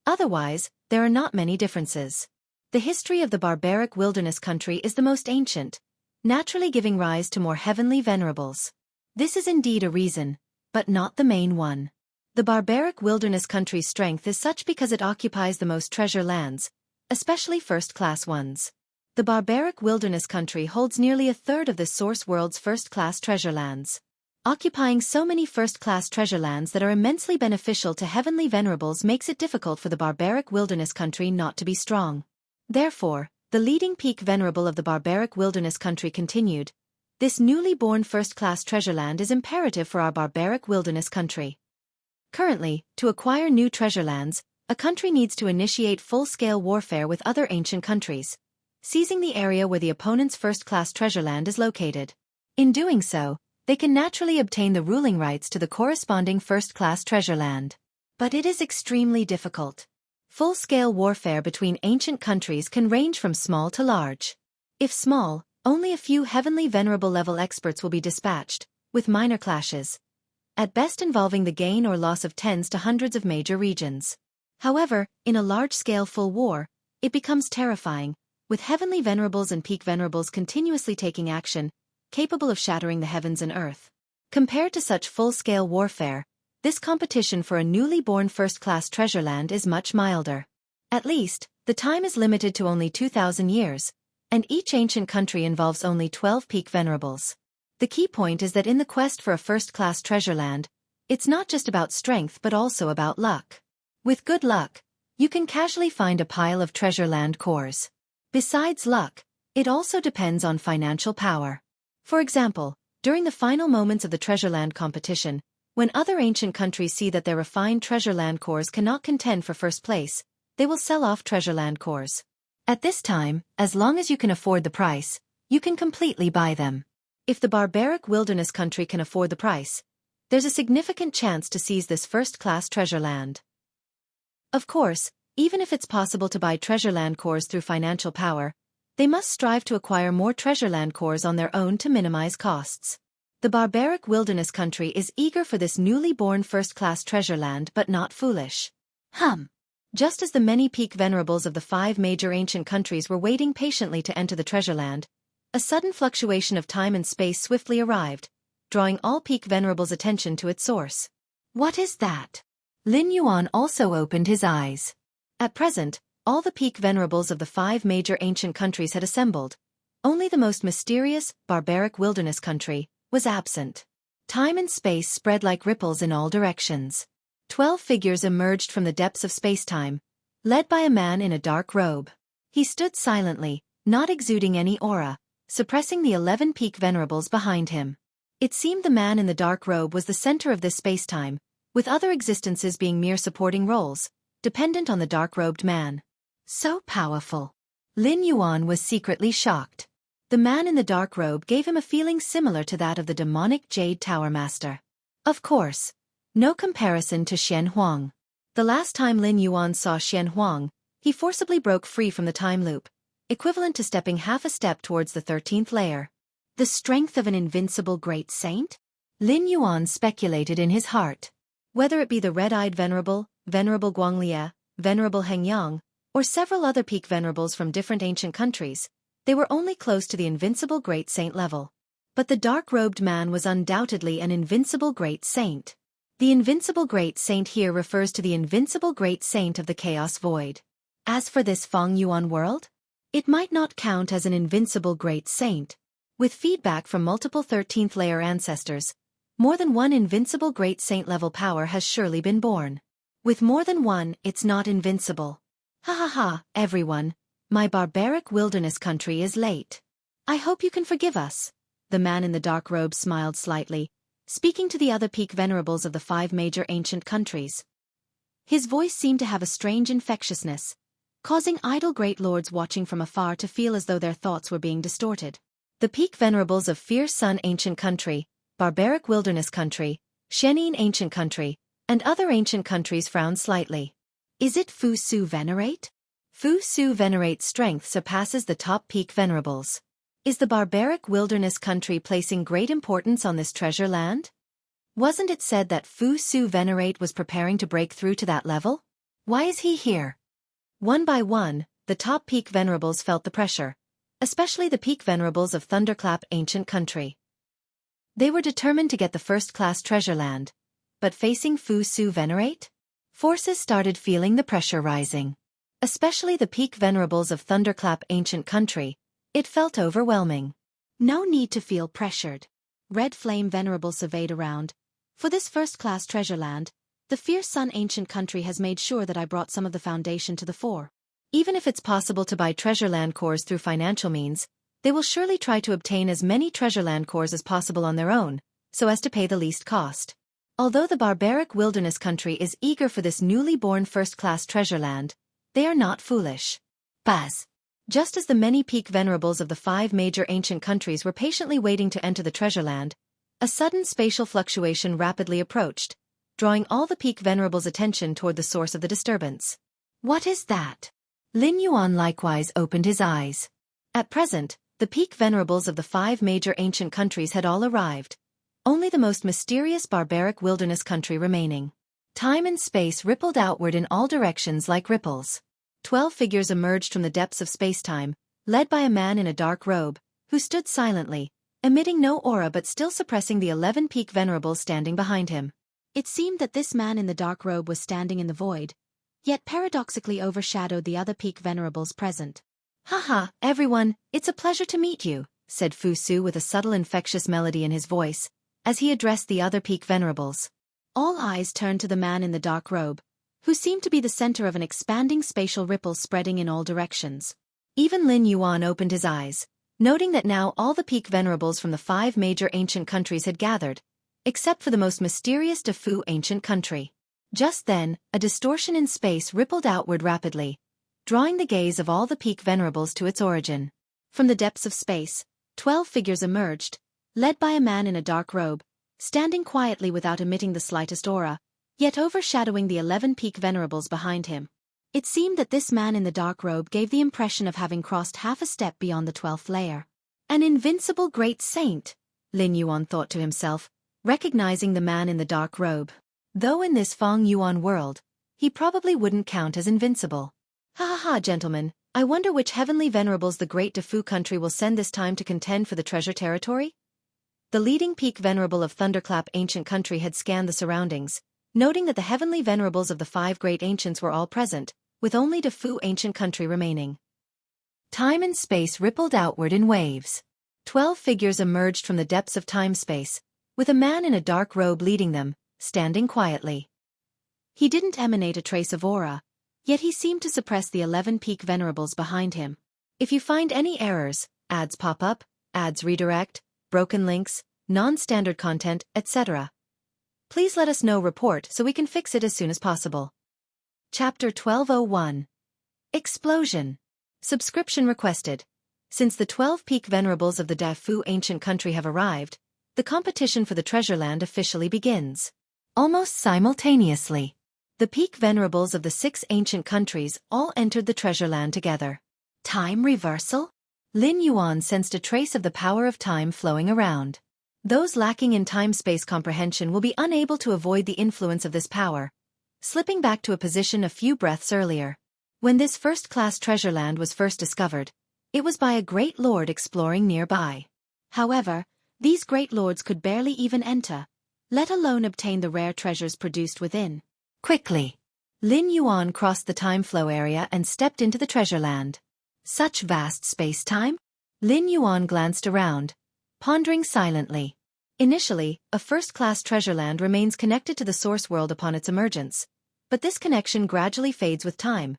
Otherwise, there are not many differences. The history of the barbaric wilderness country is the most ancient, naturally giving rise to more heavenly venerables. This is indeed a reason, but not the main one. The barbaric wilderness country's strength is such because it occupies the most treasure lands, especially first-class ones. The barbaric wilderness country holds nearly a third of the source world's first-class treasure lands. Occupying so many first-class treasure lands that are immensely beneficial to heavenly venerables makes it difficult for the barbaric wilderness country not to be strong. Therefore, the leading peak venerable of the barbaric wilderness country continued, "This newly born first-class treasure land is imperative for our barbaric wilderness country. Currently, to acquire new treasure lands, a country needs to initiate full-scale warfare with other ancient countries, seizing the area where the opponent's first-class treasure land is located. In doing so, they can naturally obtain the ruling rights to the corresponding first-class treasure land. But it is extremely difficult. Full-scale warfare between ancient countries can range from small to large. If small, only a few heavenly venerable level experts will be dispatched, with minor clashes, at best involving the gain or loss of tens to hundreds of major regions. However, in a large-scale full war, it becomes terrifying, with heavenly venerables and peak venerables continuously taking action, capable of shattering the heavens and earth. Compared to such full-scale warfare, this competition for a newly born first-class treasure land is much milder. At least, the time is limited to only 2,000 years, and each ancient country involves only 12 peak venerables. The key point is that in the quest for a first-class treasure land, it's not just about strength but also about luck. With good luck, you can casually find a pile of treasure land cores. Besides luck, it also depends on financial power. For example, during the final moments of the treasure land competition, when other ancient countries see that their refined treasure land cores cannot contend for first place, they will sell off treasure land cores. At this time, as long as you can afford the price, you can completely buy them. If the barbaric wilderness country can afford the price, there's a significant chance to seize this first-class treasure land. Of course, even if it's possible to buy treasure land cores through financial power, they must strive to acquire more treasure land cores on their own to minimize costs. The barbaric wilderness country is eager for this newly born first-class treasure land but not foolish. Just as the many peak venerables of the 5 major ancient countries were waiting patiently to enter the treasure land, a sudden fluctuation of time and space swiftly arrived, drawing all peak venerables' attention to its source. What is that? Lin Yuan also opened his eyes. At present, all the peak venerables of the 5 major ancient countries had assembled. Only the most mysterious, barbaric wilderness country was absent. Time and space spread like ripples in all directions. 12 figures emerged from the depths of space-time, led by a man in a dark robe. He stood silently, not exuding any aura, suppressing the 11 peak venerables behind him. It seemed the man in the dark robe was the center of this space-time, with other existences being mere supporting roles, dependent on the dark-robed man. So powerful. Lin Yuan was secretly shocked. The man in the dark robe gave him a feeling similar to that of the demonic Jade Tower Master. Of course, no comparison to Xian Huang. The last time Lin Yuan saw Xian Huang, he forcibly broke free from the time loop, equivalent to stepping half a step towards the 13th layer. The strength of an invincible great saint? Lin Yuan speculated in his heart. Whether it be the red-eyed Venerable Guanglia, Venerable Hengyang, or several other peak venerables from different ancient countries, they were only close to the invincible great saint level. But the dark-robed man was undoubtedly an invincible great saint. The invincible great saint here refers to the invincible great saint of the Chaos Void. As for this Feng Yuan world, it might not count as an invincible great saint. With feedback from multiple 13th layer ancestors, more than one invincible great saint level power has surely been born. With more than one, it's not invincible. Ha ha ha, everyone, my barbaric wilderness country is late. I hope you can forgive us. The man in the dark robe smiled slightly, speaking to the other peak venerables of the 5 major ancient countries. His voice seemed to have a strange infectiousness, causing idle great lords watching from afar to feel as though their thoughts were being distorted. The peak venerables of Fierce Sun Ancient Country, Barbaric Wilderness Country, Shenin Ancient Country, and other ancient countries frowned slightly. Is it Fu Su Venerate? Fu Su Venerate's strength surpasses the top peak venerables. Is the Barbaric Wilderness Country placing great importance on this treasure land? Wasn't it said that Fu Su Venerate was preparing to break through to that level? Why is he here? One by one, the top peak venerables felt the pressure, especially the peak venerables of Thunderclap Ancient Country. They were determined to get the first-class treasure land, but facing Fu Su Venerate? Forces started feeling the pressure rising. Especially the peak venerables of Thunderclap Ancient Country, it felt overwhelming. No need to feel pressured. Red Flame Venerable surveyed around. For this first-class treasure land, the Fierce Sun Ancient Country has made sure that I brought some of the foundation to the fore. Even if it's possible to buy treasure land cores through financial means, they will surely try to obtain as many treasure land cores as possible on their own, so as to pay the least cost. Although the Barbaric Wilderness Country is eager for this newly born first-class treasure land, they are not foolish. Buzz. Just as the many peak venerables of the 5 major ancient countries were patiently waiting to enter the treasure land, a sudden spatial fluctuation rapidly approached, drawing all the peak venerables' attention toward the source of the disturbance. What is that? Lin Yuan likewise opened his eyes. At present, the peak venerables of the 5 major ancient countries had all arrived. Only the most mysterious barbaric wilderness country remaining. Time and space rippled outward in all directions like ripples. 12 figures emerged from the depths of space-time, led by a man in a dark robe, who stood silently, emitting no aura but still suppressing the 11 peak venerables standing behind him. It seemed that this man in the dark robe was standing in the void, yet paradoxically overshadowed the other peak venerables present. Haha, everyone, it's a pleasure to meet you, said Fu Su with a subtle infectious melody in his voice, as he addressed the other peak venerables. All eyes turned to the man in the dark robe, who seemed to be the center of an expanding spatial ripple spreading in all directions. Even Lin Yuan opened his eyes, noting that now all the peak venerables from the 5 major ancient countries had gathered, except for the most mysterious Defu ancient country. Just then, a distortion in space rippled outward rapidly, drawing the gaze of all the peak venerables to its origin. From the depths of space, 12 figures emerged, led by a man in a dark robe, standing quietly without emitting the slightest aura, yet overshadowing the 11 peak venerables behind him. It seemed that this man in the dark robe gave the impression of having crossed half a step beyond the 12th layer. An invincible great saint, Lin Yuan thought to himself, recognizing the man in the dark robe. Though in this Feng Yuan world, he probably wouldn't count as invincible. Ha ha ha, gentlemen, I wonder which heavenly venerables the great Defu country will send this time to contend for the treasure territory? The leading peak venerable of Thunderclap Ancient Country had scanned the surroundings, noting that the heavenly venerables of the 5 great ancients were all present, with only Defu Ancient Country remaining. Time and space rippled outward in waves. 12 figures emerged from the depths of time-space, with a man in a dark robe leading them, standing quietly. He didn't emanate a trace of aura, yet he seemed to suppress the 11 peak venerables behind him. If you find any errors, ads pop up, ads redirect, broken links, non-standard content, etc., please let us know report so we can fix it as soon as possible. Chapter 1201. Explosion. Subscription requested. Since the 12 peak venerables of the Dafu ancient country have arrived, the competition for the treasure land officially begins. Almost simultaneously, the peak venerables of the 6 ancient countries all entered the treasure land together. Time reversal? Lin Yuan sensed a trace of the power of time flowing around. Those lacking in time-space comprehension will be unable to avoid the influence of this power, slipping back to a position a few breaths earlier. When this first-class treasure land was first discovered, it was by a great lord exploring nearby. However, these great lords could barely even enter, let alone obtain the rare treasures produced within. Quickly, Lin Yuan crossed the time flow area and stepped into the treasure land. Such vast space-time? Lin Yuan glanced around, pondering silently. Initially, a first-class treasure land remains connected to the source world upon its emergence, but this connection gradually fades with time,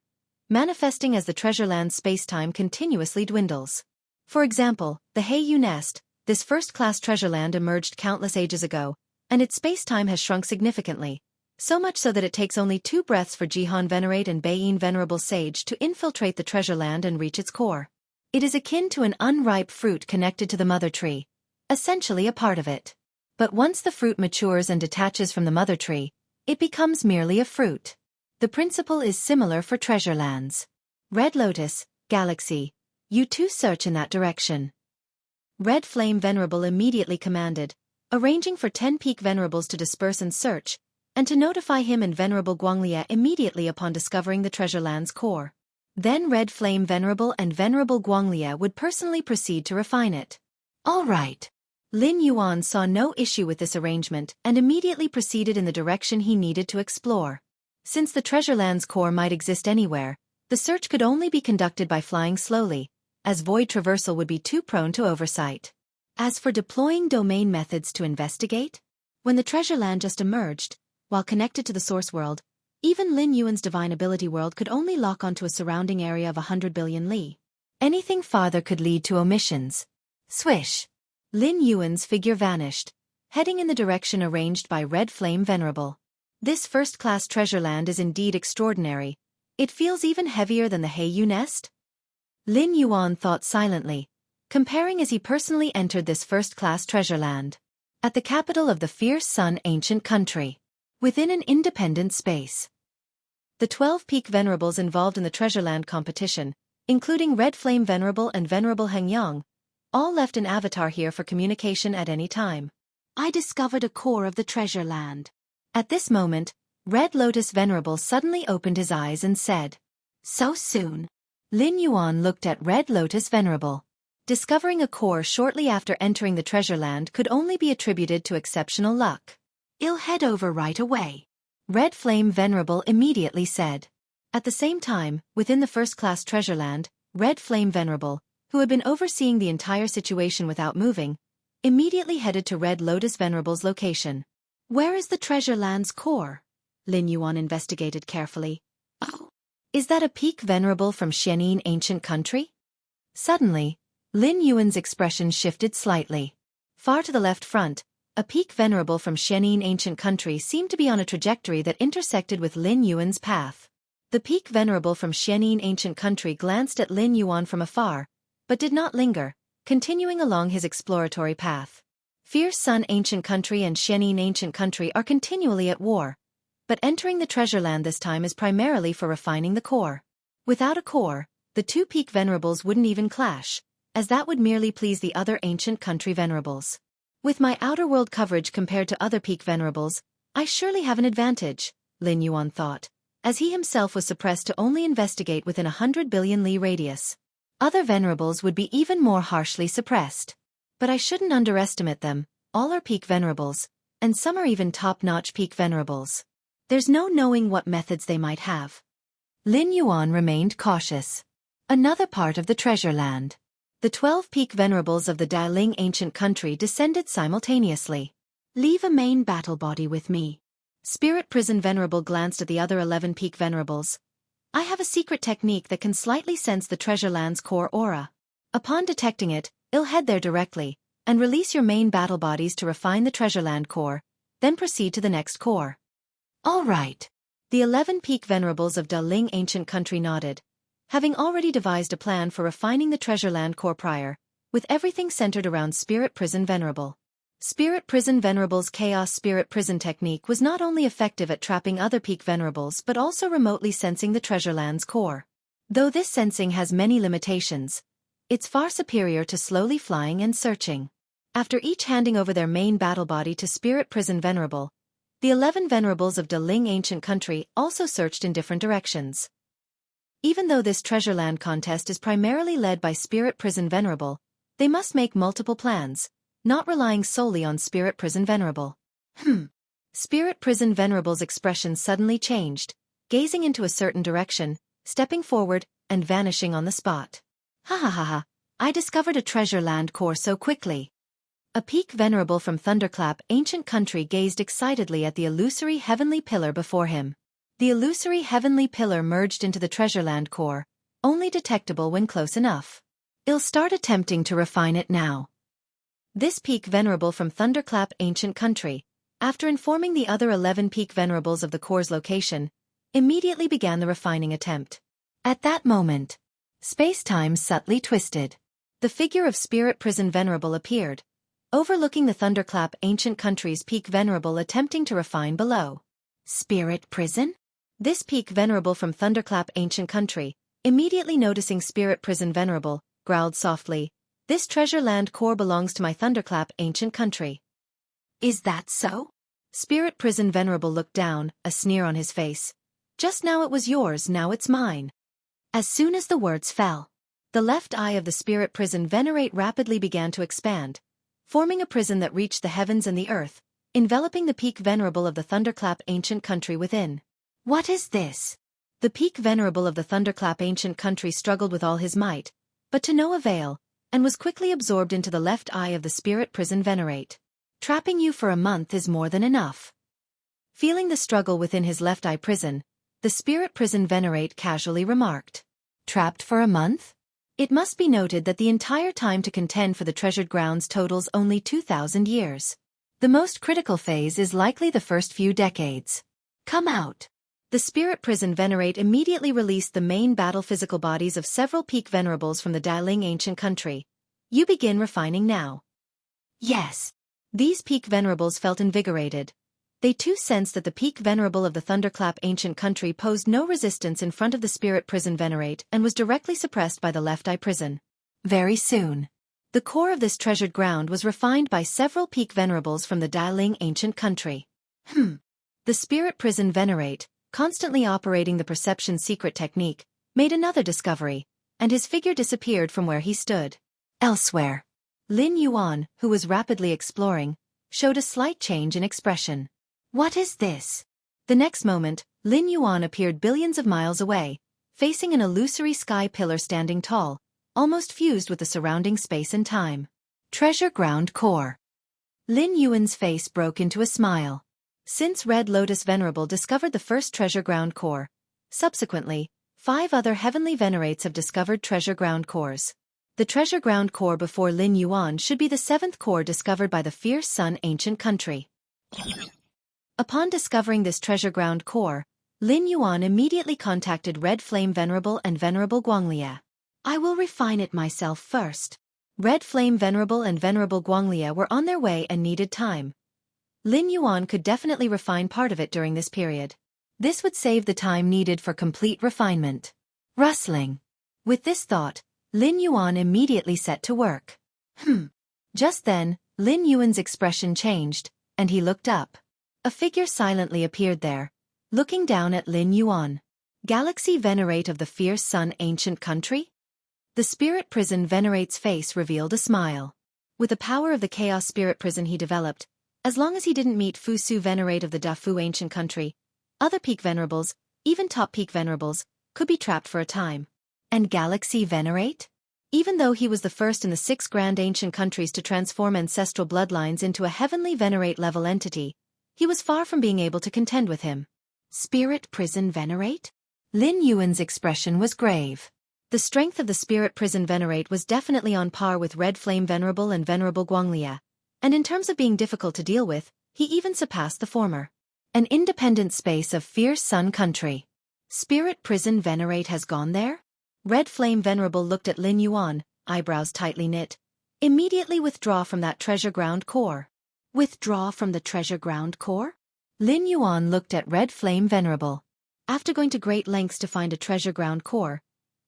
manifesting as the treasure land's space-time continuously dwindles. For example, the Heiyu Nest, this first-class treasure land emerged countless ages ago, and its space-time has shrunk significantly, so much so that it takes only 2 breaths for Jihan Venerate and Beiyin Venerable Sage to infiltrate the treasure land and reach its core. It is akin to an unripe fruit connected to the mother tree, essentially a part of it. But once the fruit matures and detaches from the mother tree, it becomes merely a fruit. The principle is similar for treasure lands. Red Lotus, Galaxy, you too search in that direction. Red Flame Venerable immediately commanded, arranging for 10 peak venerables to disperse and search, and to notify him and Venerable Guanglia immediately upon discovering the treasure land's core. Then Red Flame Venerable and Venerable Guanglia would personally proceed to refine it. All right. Lin Yuan saw no issue with this arrangement and immediately proceeded in the direction he needed to explore. Since the treasure land's core might exist anywhere, the search could only be conducted by flying slowly, as void traversal would be too prone to oversight. As for deploying domain methods to investigate, when the treasure land just emerged, while connected to the source world, even Lin Yuan's divine ability world could only lock onto a surrounding area of 100 billion li. Anything farther could lead to omissions. Swish! Lin Yuan's figure vanished, heading in the direction arranged by Red Flame Venerable. This first-class treasure land is indeed extraordinary. It feels even heavier than the Heiyu Nest? Lin Yuan thought silently, comparing as he personally entered this first-class treasure land. At the capital of the Fierce Sun ancient country, within an independent space. The 12 peak venerables involved in the treasure land competition, including Red Flame Venerable and Venerable Hengyang, all left an avatar here for communication at any time. I discovered a core of the treasure land. At this moment, Red Lotus Venerable suddenly opened his eyes and said, "So soon?" Lin Yuan looked at Red Lotus Venerable. Discovering a core shortly after entering the treasure land could only be attributed to exceptional luck. "I'll head over right away," Red Flame Venerable immediately said. At the same time, within the first-class treasure land, Red Flame Venerable, who had been overseeing the entire situation without moving, immediately headed to Red Lotus Venerable's location. Where is the treasure land's core? Lin Yuan investigated carefully. Oh, is that a peak venerable from Xianxia ancient country? Suddenly, Lin Yuan's expression shifted slightly. Far to the left front, a peak venerable from Xianxia ancient country seemed to be on a trajectory that intersected with Lin Yuan's path. The peak venerable from Xianxia ancient country glanced at Lin Yuan from afar, but did not linger, continuing along his exploratory path. Fierce Sun ancient country and Xianxia ancient country are continually at war, but entering the treasure land this time is primarily for refining the core. Without a core, the 2 peak venerables wouldn't even clash, as that would merely please the other ancient country venerables. With my outer world coverage compared to other peak venerables, I surely have an advantage, Lin Yuan thought, as he himself was suppressed to only investigate within 100 billion li radius. Other venerables would be even more harshly suppressed. But I shouldn't underestimate them, all are peak venerables, and some are even top-notch peak venerables. There's no knowing what methods they might have. Lin Yuan remained cautious. Another part of the treasure land. The 12 peak venerables of the Daling ancient country descended simultaneously. Leave a main battle body with me. Spirit Prison Venerable glanced at the other 11 peak venerables. I have a secret technique that can slightly sense the treasure land's core aura. Upon detecting it, I'll head there directly, and release your main battle bodies to refine the treasure land core, then proceed to the next core. All right. The 11 peak venerables of Daling ancient country nodded, having already devised a plan for refining the treasure land core prior, with everything centered around Spirit Prison Venerable. Spirit Prison Venerable's Chaos Spirit Prison technique was not only effective at trapping other peak venerables but also remotely sensing the treasure land's core. Though this sensing has many limitations, it's far superior to slowly flying and searching. After each handing over their main battle body to Spirit Prison Venerable, the 11 venerables of Daling ancient country also searched in different directions. Even though this treasure land contest is primarily led by Spirit Prison Venerable, they must make multiple plans, not relying solely on Spirit Prison Venerable. Spirit Prison Venerable's expression suddenly changed, gazing into a certain direction, stepping forward, and vanishing on the spot. Ha ha ha ha, I discovered a treasure land core so quickly. A peak venerable from Thunderclap ancient country gazed excitedly at the illusory heavenly pillar before him. The illusory heavenly pillar merged into the treasure land core, only detectable when close enough. I'll start attempting to refine it now. This peak venerable from Thunderclap ancient country, after informing the other 11 peak venerables of the core's location, immediately began the refining attempt. At that moment, space-time subtly twisted. The figure of Spirit Prison Venerable appeared, overlooking the Thunderclap ancient country's peak venerable attempting to refine below. Spirit Prison? This peak venerable from Thunderclap ancient country, immediately noticing Spirit Prison Venerable, growled softly, "This treasure land core belongs to my Thunderclap ancient country." Is that so? Spirit Prison Venerable looked down, a sneer on his face. Just now it was yours, now it's mine. As soon as the words fell, the left eye of the Spirit Prison Venerate rapidly began to expand, forming a prison that reached the heavens and the earth, enveloping the peak venerable of the Thunderclap ancient country within. What is this? The peak venerable of the Thunderclap ancient country struggled with all his might, but to no avail, and was quickly absorbed into the left eye of the Spirit Prison Venerate. Trapping you for a month is more than enough. Feeling the struggle within his left eye prison, the Spirit Prison Venerate casually remarked. Trapped for a month? It must be noted that the entire time to contend for the treasured grounds totals only 2,000 years. The most critical phase is likely the first few decades. Come out. The Spirit Prison Venerate immediately released the main battle physical bodies of several peak venerables from the Daling ancient country. You begin refining now. Yes. These peak venerables felt invigorated. They too sensed that the peak venerable of the Thunderclap ancient country posed no resistance in front of the Spirit Prison Venerate and was directly suppressed by the left eye prison. Very soon, the core of this treasured ground was refined by several peak venerables from the Daling ancient country. The Spirit Prison Venerate, constantly operating the perception secret technique, made another discovery, and his figure disappeared from where he stood. Elsewhere, Lin Yuan, who was rapidly exploring, showed a slight change in expression. What is this? The next moment, Lin Yuan appeared billions of miles away, facing an illusory sky pillar standing tall, almost fused with the surrounding space and time. Treasure Ground Core. Lin Yuan's face broke into a smile. Since Red Lotus Venerable discovered the first treasure ground core, subsequently, 5 other heavenly venerates have discovered treasure ground cores. The treasure ground core before Lin Yuan should be the 7th core discovered by the Fierce Sun ancient country. Upon discovering this treasure ground core, Lin Yuan immediately contacted Red Flame Venerable and Venerable Guanglia. I will refine it myself first. Red Flame Venerable and Venerable Guanglia were on their way and needed time. Lin Yuan could definitely refine part of it during this period. This would save the time needed for complete refinement. Rustling. With this thought, Lin Yuan immediately set to work. Just then, Lin Yuan's expression changed, and he looked up. A figure silently appeared there, looking down at Lin Yuan. Galaxy Venerate of the Fierce Sun ancient country? The Spirit Prison Venerate's face revealed a smile. With the power of the Chaos Spirit Prison he developed, as long as he didn't meet Fusu Venerate of the Dafu ancient country, other peak venerables, even top peak venerables, could be trapped for a time. And Galaxy Venerate? Even though he was the first in the 6 grand ancient countries to transform ancestral bloodlines into a heavenly Venerate level entity, he was far from being able to contend with him. Spirit Prison Venerate? Lin Yuan's expression was grave. The strength of the Spirit Prison Venerate was definitely on par with Red Flame Venerable and Venerable Guanglia, and in terms of being difficult to deal with, he even surpassed the former. An independent space of fierce sun country. Spirit Prison Venerate has gone there? Red Flame Venerable looked at Lin Yuan, eyebrows tightly knit. Immediately withdraw from that treasure ground core. Withdraw from the treasure ground core? Lin Yuan looked at Red Flame Venerable. After going to great lengths to find a treasure ground core,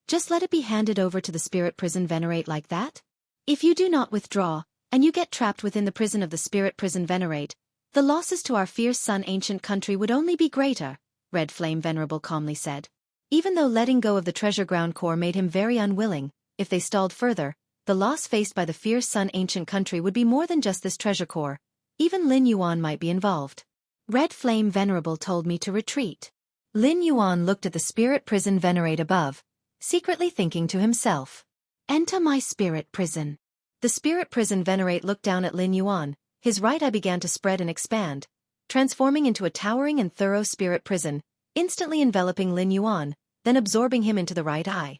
just let it be handed over to the Spirit Prison Venerate like that? If you do not withdraw, and you get trapped within the prison of the Spirit Prison Venerate, the losses to our fierce sun ancient country would only be greater, Red Flame Venerable calmly said. Even though letting go of the treasure ground core made him very unwilling, if they stalled further, the loss faced by the fierce sun ancient country would be more than just this treasure core. Even Lin Yuan might be involved. Red Flame Venerable told me to retreat. Lin Yuan looked at the Spirit Prison Venerate above, secretly thinking to himself. Enter my spirit prison. The Spirit Prison Venerate looked down at Lin Yuan, his right eye began to spread and expand, transforming into a towering and thorough spirit prison, instantly enveloping Lin Yuan, then absorbing him into the right eye.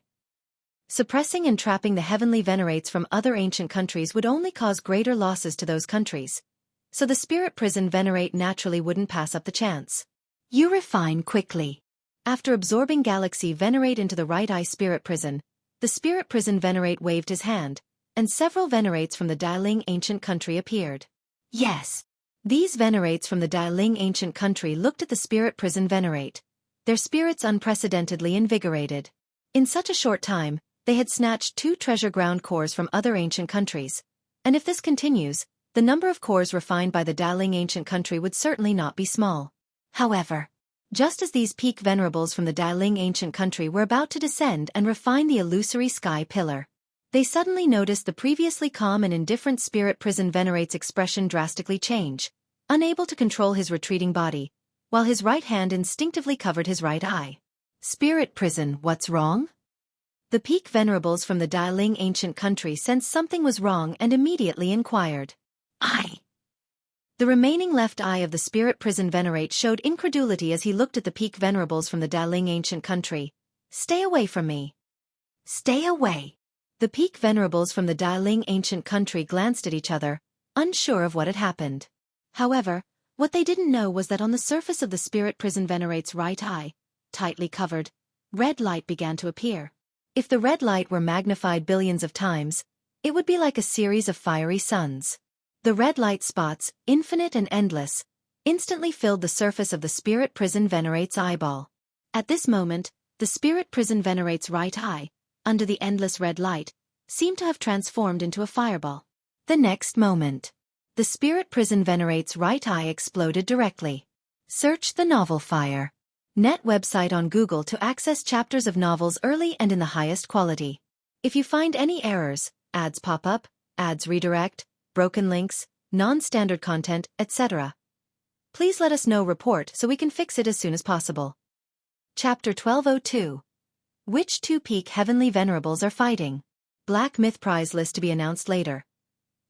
Suppressing and trapping the heavenly venerates from other ancient countries would only cause greater losses to those countries, so the Spirit Prison Venerate naturally wouldn't pass up the chance. You refine quickly. After absorbing Galaxy Venerate into the right eye spirit prison, the Spirit Prison Venerate waved his hand, and several venerates from the Dailing ancient country appeared. Yes. These venerates from the Dailing ancient country looked at the Spirit Prison Venerate, their spirits unprecedentedly invigorated. In such a short time, they had snatched 2 treasure ground cores from other ancient countries, and if this continues, the number of cores refined by the Dailing ancient country would certainly not be small. However, just as these peak venerables from the Dailing ancient country were about to descend and refine the illusory sky pillar, they suddenly noticed the previously calm and indifferent Spirit Prison Venerate's expression drastically change, unable to control his retreating body, while his right hand instinctively covered his right eye. Spirit Prison, what's wrong? The peak venerables from the Dailing ancient country sensed something was wrong and immediately inquired. The remaining left eye of the Spirit Prison Venerate showed incredulity as he looked at the peak venerables from the Dailing ancient country. Stay away from me. Stay away. The peak venerables from the Dailing ancient country glanced at each other, unsure of what had happened. However, what they didn't know was that on the surface of the Spirit Prison Venerate's right eye, tightly covered, red light began to appear. If the red light were magnified billions of times, it would be like a series of fiery suns. The red light spots, infinite and endless, instantly filled the surface of the Spirit Prison Venerate's eyeball. At this moment, the Spirit Prison Venerate's right eye, under the endless red light, seemed to have transformed into a fireball. The next moment, the Spirit Prison Venerate's right eye exploded directly. Search the novel Fire. Net website on Google to access chapters of novels early and in the highest quality. If you find any errors, ads pop up, ads redirect, broken links, non-standard content, etc., please let us know report so we can fix it as soon as possible. Chapter 1202. Which 2 peak heavenly venerables are fighting? Black Myth prize list to be announced later.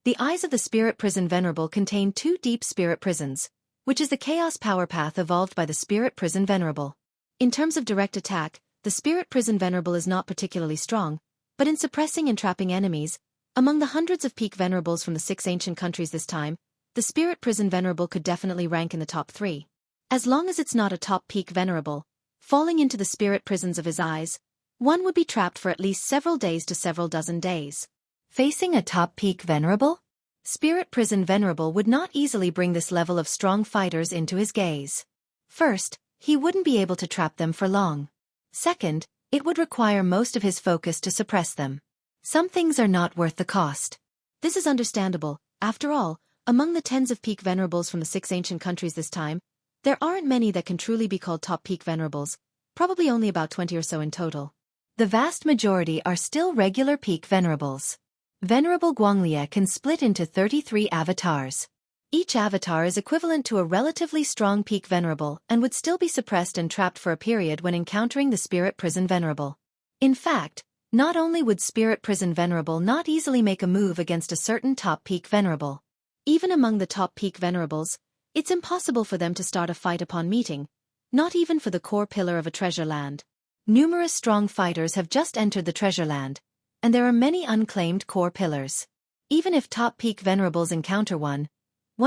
The eyes of the Spirit Prison Venerable contain 2 deep spirit prisons, which is the chaos power path evolved by the Spirit Prison Venerable. In terms of direct attack, the Spirit Prison Venerable is not particularly strong, but in suppressing and trapping enemies, among the hundreds of peak venerables from the 6 ancient countries this time, the Spirit Prison Venerable could definitely rank in the top 3. As long as it's not a top peak venerable, falling into the spirit prisons of his eyes, one would be trapped for at least several days to several dozen days. Facing a top peak venerable? Spirit Prison Venerable would not easily bring this level of strong fighters into his gaze. First, he wouldn't be able to trap them for long. Second, it would require most of his focus to suppress them. Some things are not worth the cost. This is understandable. After all, among the tens of peak venerables from the 6 ancient countries this time, there aren't many that can truly be called top peak venerables, probably only about 20 or so in total. The vast majority are still regular peak venerables. Venerable Guanglia can split into 33 avatars. Each avatar is equivalent to a relatively strong peak venerable and would still be suppressed and trapped for a period when encountering the Spirit Prison Venerable. In fact, not only would Spirit Prison Venerable not easily make a move against a certain top peak venerable. Even among the top peak venerables, it's impossible for them to start a fight upon meeting, not even for the core pillar of a treasure land. Numerous strong fighters have just entered the treasure land, and there are many unclaimed core pillars. Even if top peak venerables encounter one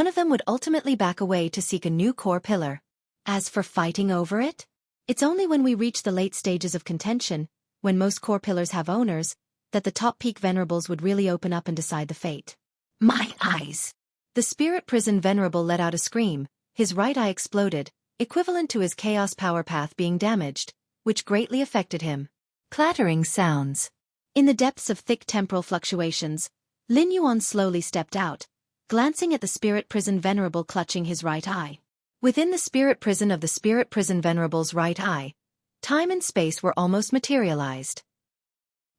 of them would ultimately back away to seek a new core pillar. As for fighting over it, it's only when we reach the late stages of contention, when most core pillars have owners, that the top peak venerables would really open up and decide the fate. My eyes! The spirit prison venerable let out a scream. His right eye exploded, equivalent to his chaos power path being damaged, which greatly affected him. Clattering sounds. In the depths of thick temporal fluctuations, Lin Yuan slowly stepped out, glancing at the spirit prison venerable clutching his right eye. Within the spirit prison of the spirit prison venerable's right eye, time and space were almost materialized.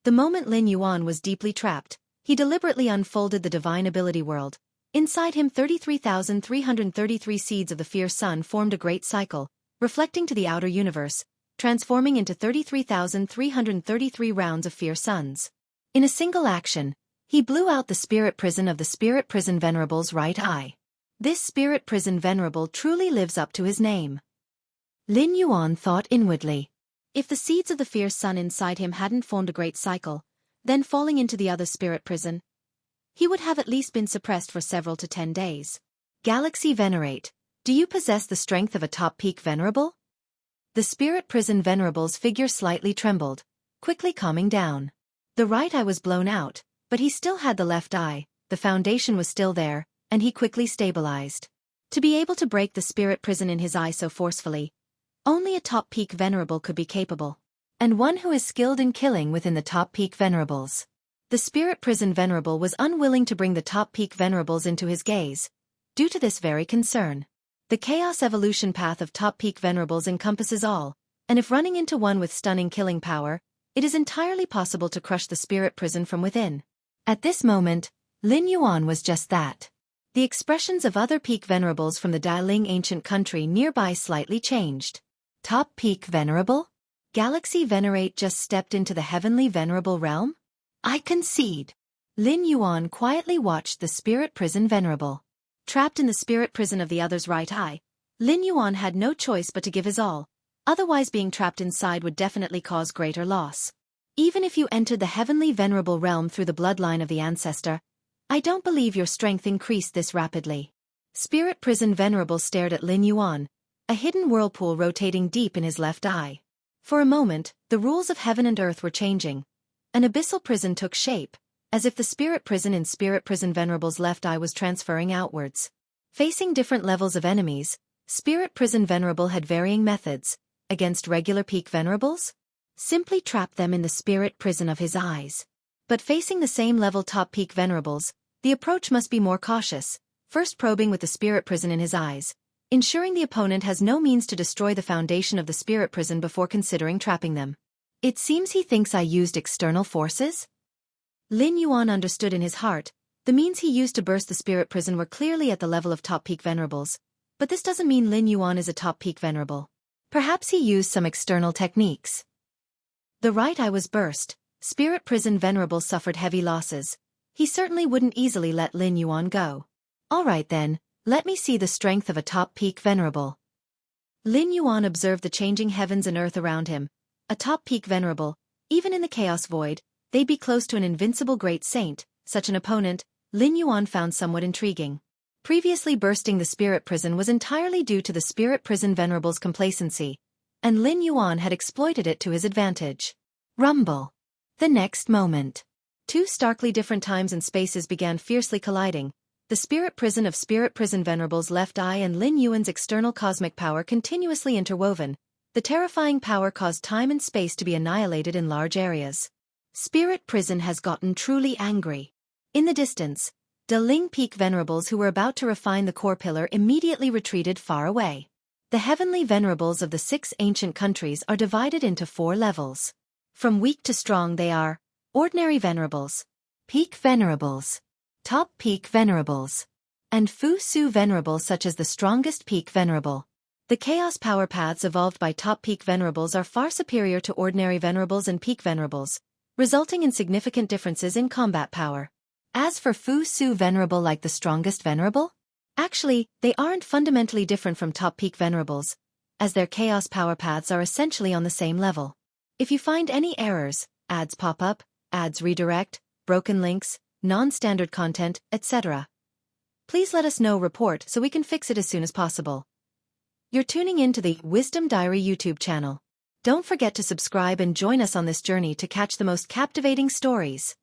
The moment Lin Yuan was deeply trapped, he deliberately unfolded the divine ability world. Inside him 33,333 seeds of the fierce sun formed a great cycle, reflecting to the outer universe, transforming into 33,333 rounds of fierce suns. In a single action, he blew out the spirit prison of the spirit prison venerable's right eye. This spirit prison venerable truly lives up to his name. Lin Yuan thought inwardly. If the seeds of the fierce sun inside him hadn't formed a great cycle, then falling into the other spirit prison, he would have at least been suppressed for several to 10 days. Galaxy Venerate, do you possess the strength of a top peak venerable? The spirit prison venerable's figure slightly trembled, quickly calming down. The right eye was blown out, but he still had the left eye, the foundation was still there, and he quickly stabilized. To be able to break the spirit prison in his eye so forcefully, only a top peak venerable could be capable. And one who is skilled in killing within the top peak venerables. The spirit prison venerable was unwilling to bring the top peak venerables into his gaze, due to this very concern. The chaos evolution path of top peak venerables encompasses all, and if running into one with stunning killing power, it is entirely possible to crush the spirit prison from within. At this moment, Lin Yuan was just that. The expressions of other peak venerables from the Daling ancient country nearby slightly changed. Top peak venerable? Galaxy Venerate just stepped into the heavenly venerable realm? I concede. Lin Yuan quietly watched the spirit prison venerable. Trapped in the spirit prison of the other's right eye, Lin Yuan had no choice but to give his all, otherwise being trapped inside would definitely cause greater loss. Even if you entered the heavenly venerable realm through the bloodline of the ancestor, I don't believe your strength increased this rapidly. Spirit prison venerable stared at Lin Yuan, a hidden whirlpool rotating deep in his left eye. For a moment, the rules of heaven and earth were changing. An abyssal prison took shape, as if the spirit prison in spirit prison venerable's left eye was transferring outwards. Facing different levels of enemies, spirit prison venerable had varying methods. Against regular peak venerables? Simply trap them in the spirit prison of his eyes. But facing the same level top peak venerables, the approach must be more cautious, first probing with the spirit prison in his eyes, ensuring the opponent has no means to destroy the foundation of the spirit prison before considering trapping them. It seems he thinks I used external forces? Lin Yuan understood in his heart, the means he used to burst the spirit prison were clearly at the level of top peak venerables, but this doesn't mean Lin Yuan is a top peak venerable. Perhaps he used some external techniques. The right eye was burst, spirit prison venerable suffered heavy losses. He certainly wouldn't easily let Lin Yuan go. Alright then, let me see the strength of a top peak venerable. Lin Yuan observed the changing heavens and earth around him. A top peak venerable, even in the chaos void, they'd be close to an invincible great saint. Such an opponent, Lin Yuan found somewhat intriguing. Previously bursting the spirit prison was entirely due to the spirit prison venerable's complacency, and Lin Yuan had exploited it to his advantage. Rumble. The next moment. Two starkly different times and spaces began fiercely colliding. The spirit prison of spirit prison venerable's left eye and Lin Yuan's external cosmic power continuously interwoven. The terrifying power caused time and space to be annihilated in large areas. Spirit prison has gotten truly angry. In the distance, Daling Peak venerables who were about to refine the core pillar immediately retreated far away. The heavenly venerables of the 6 ancient countries are divided into 4 levels. From weak to strong they are: ordinary venerables, peak venerables, top peak venerables, and Fu Su venerables, such as the strongest peak venerable. The chaos power paths evolved by top peak venerables are far superior to ordinary venerables and peak venerables, resulting in significant differences in combat power. As for Fu Su venerable, like the strongest venerable, actually, they aren't fundamentally different from top peak venerables, as their chaos power paths are essentially on the same level. If you find any errors, ads pop up, ads redirect, broken links, non-standard content, etc., please let us know. Report so we can fix it as soon as possible. You're tuning in to the Wisdom Diary YouTube channel. Don't forget to subscribe and join us on this journey to catch the most captivating stories.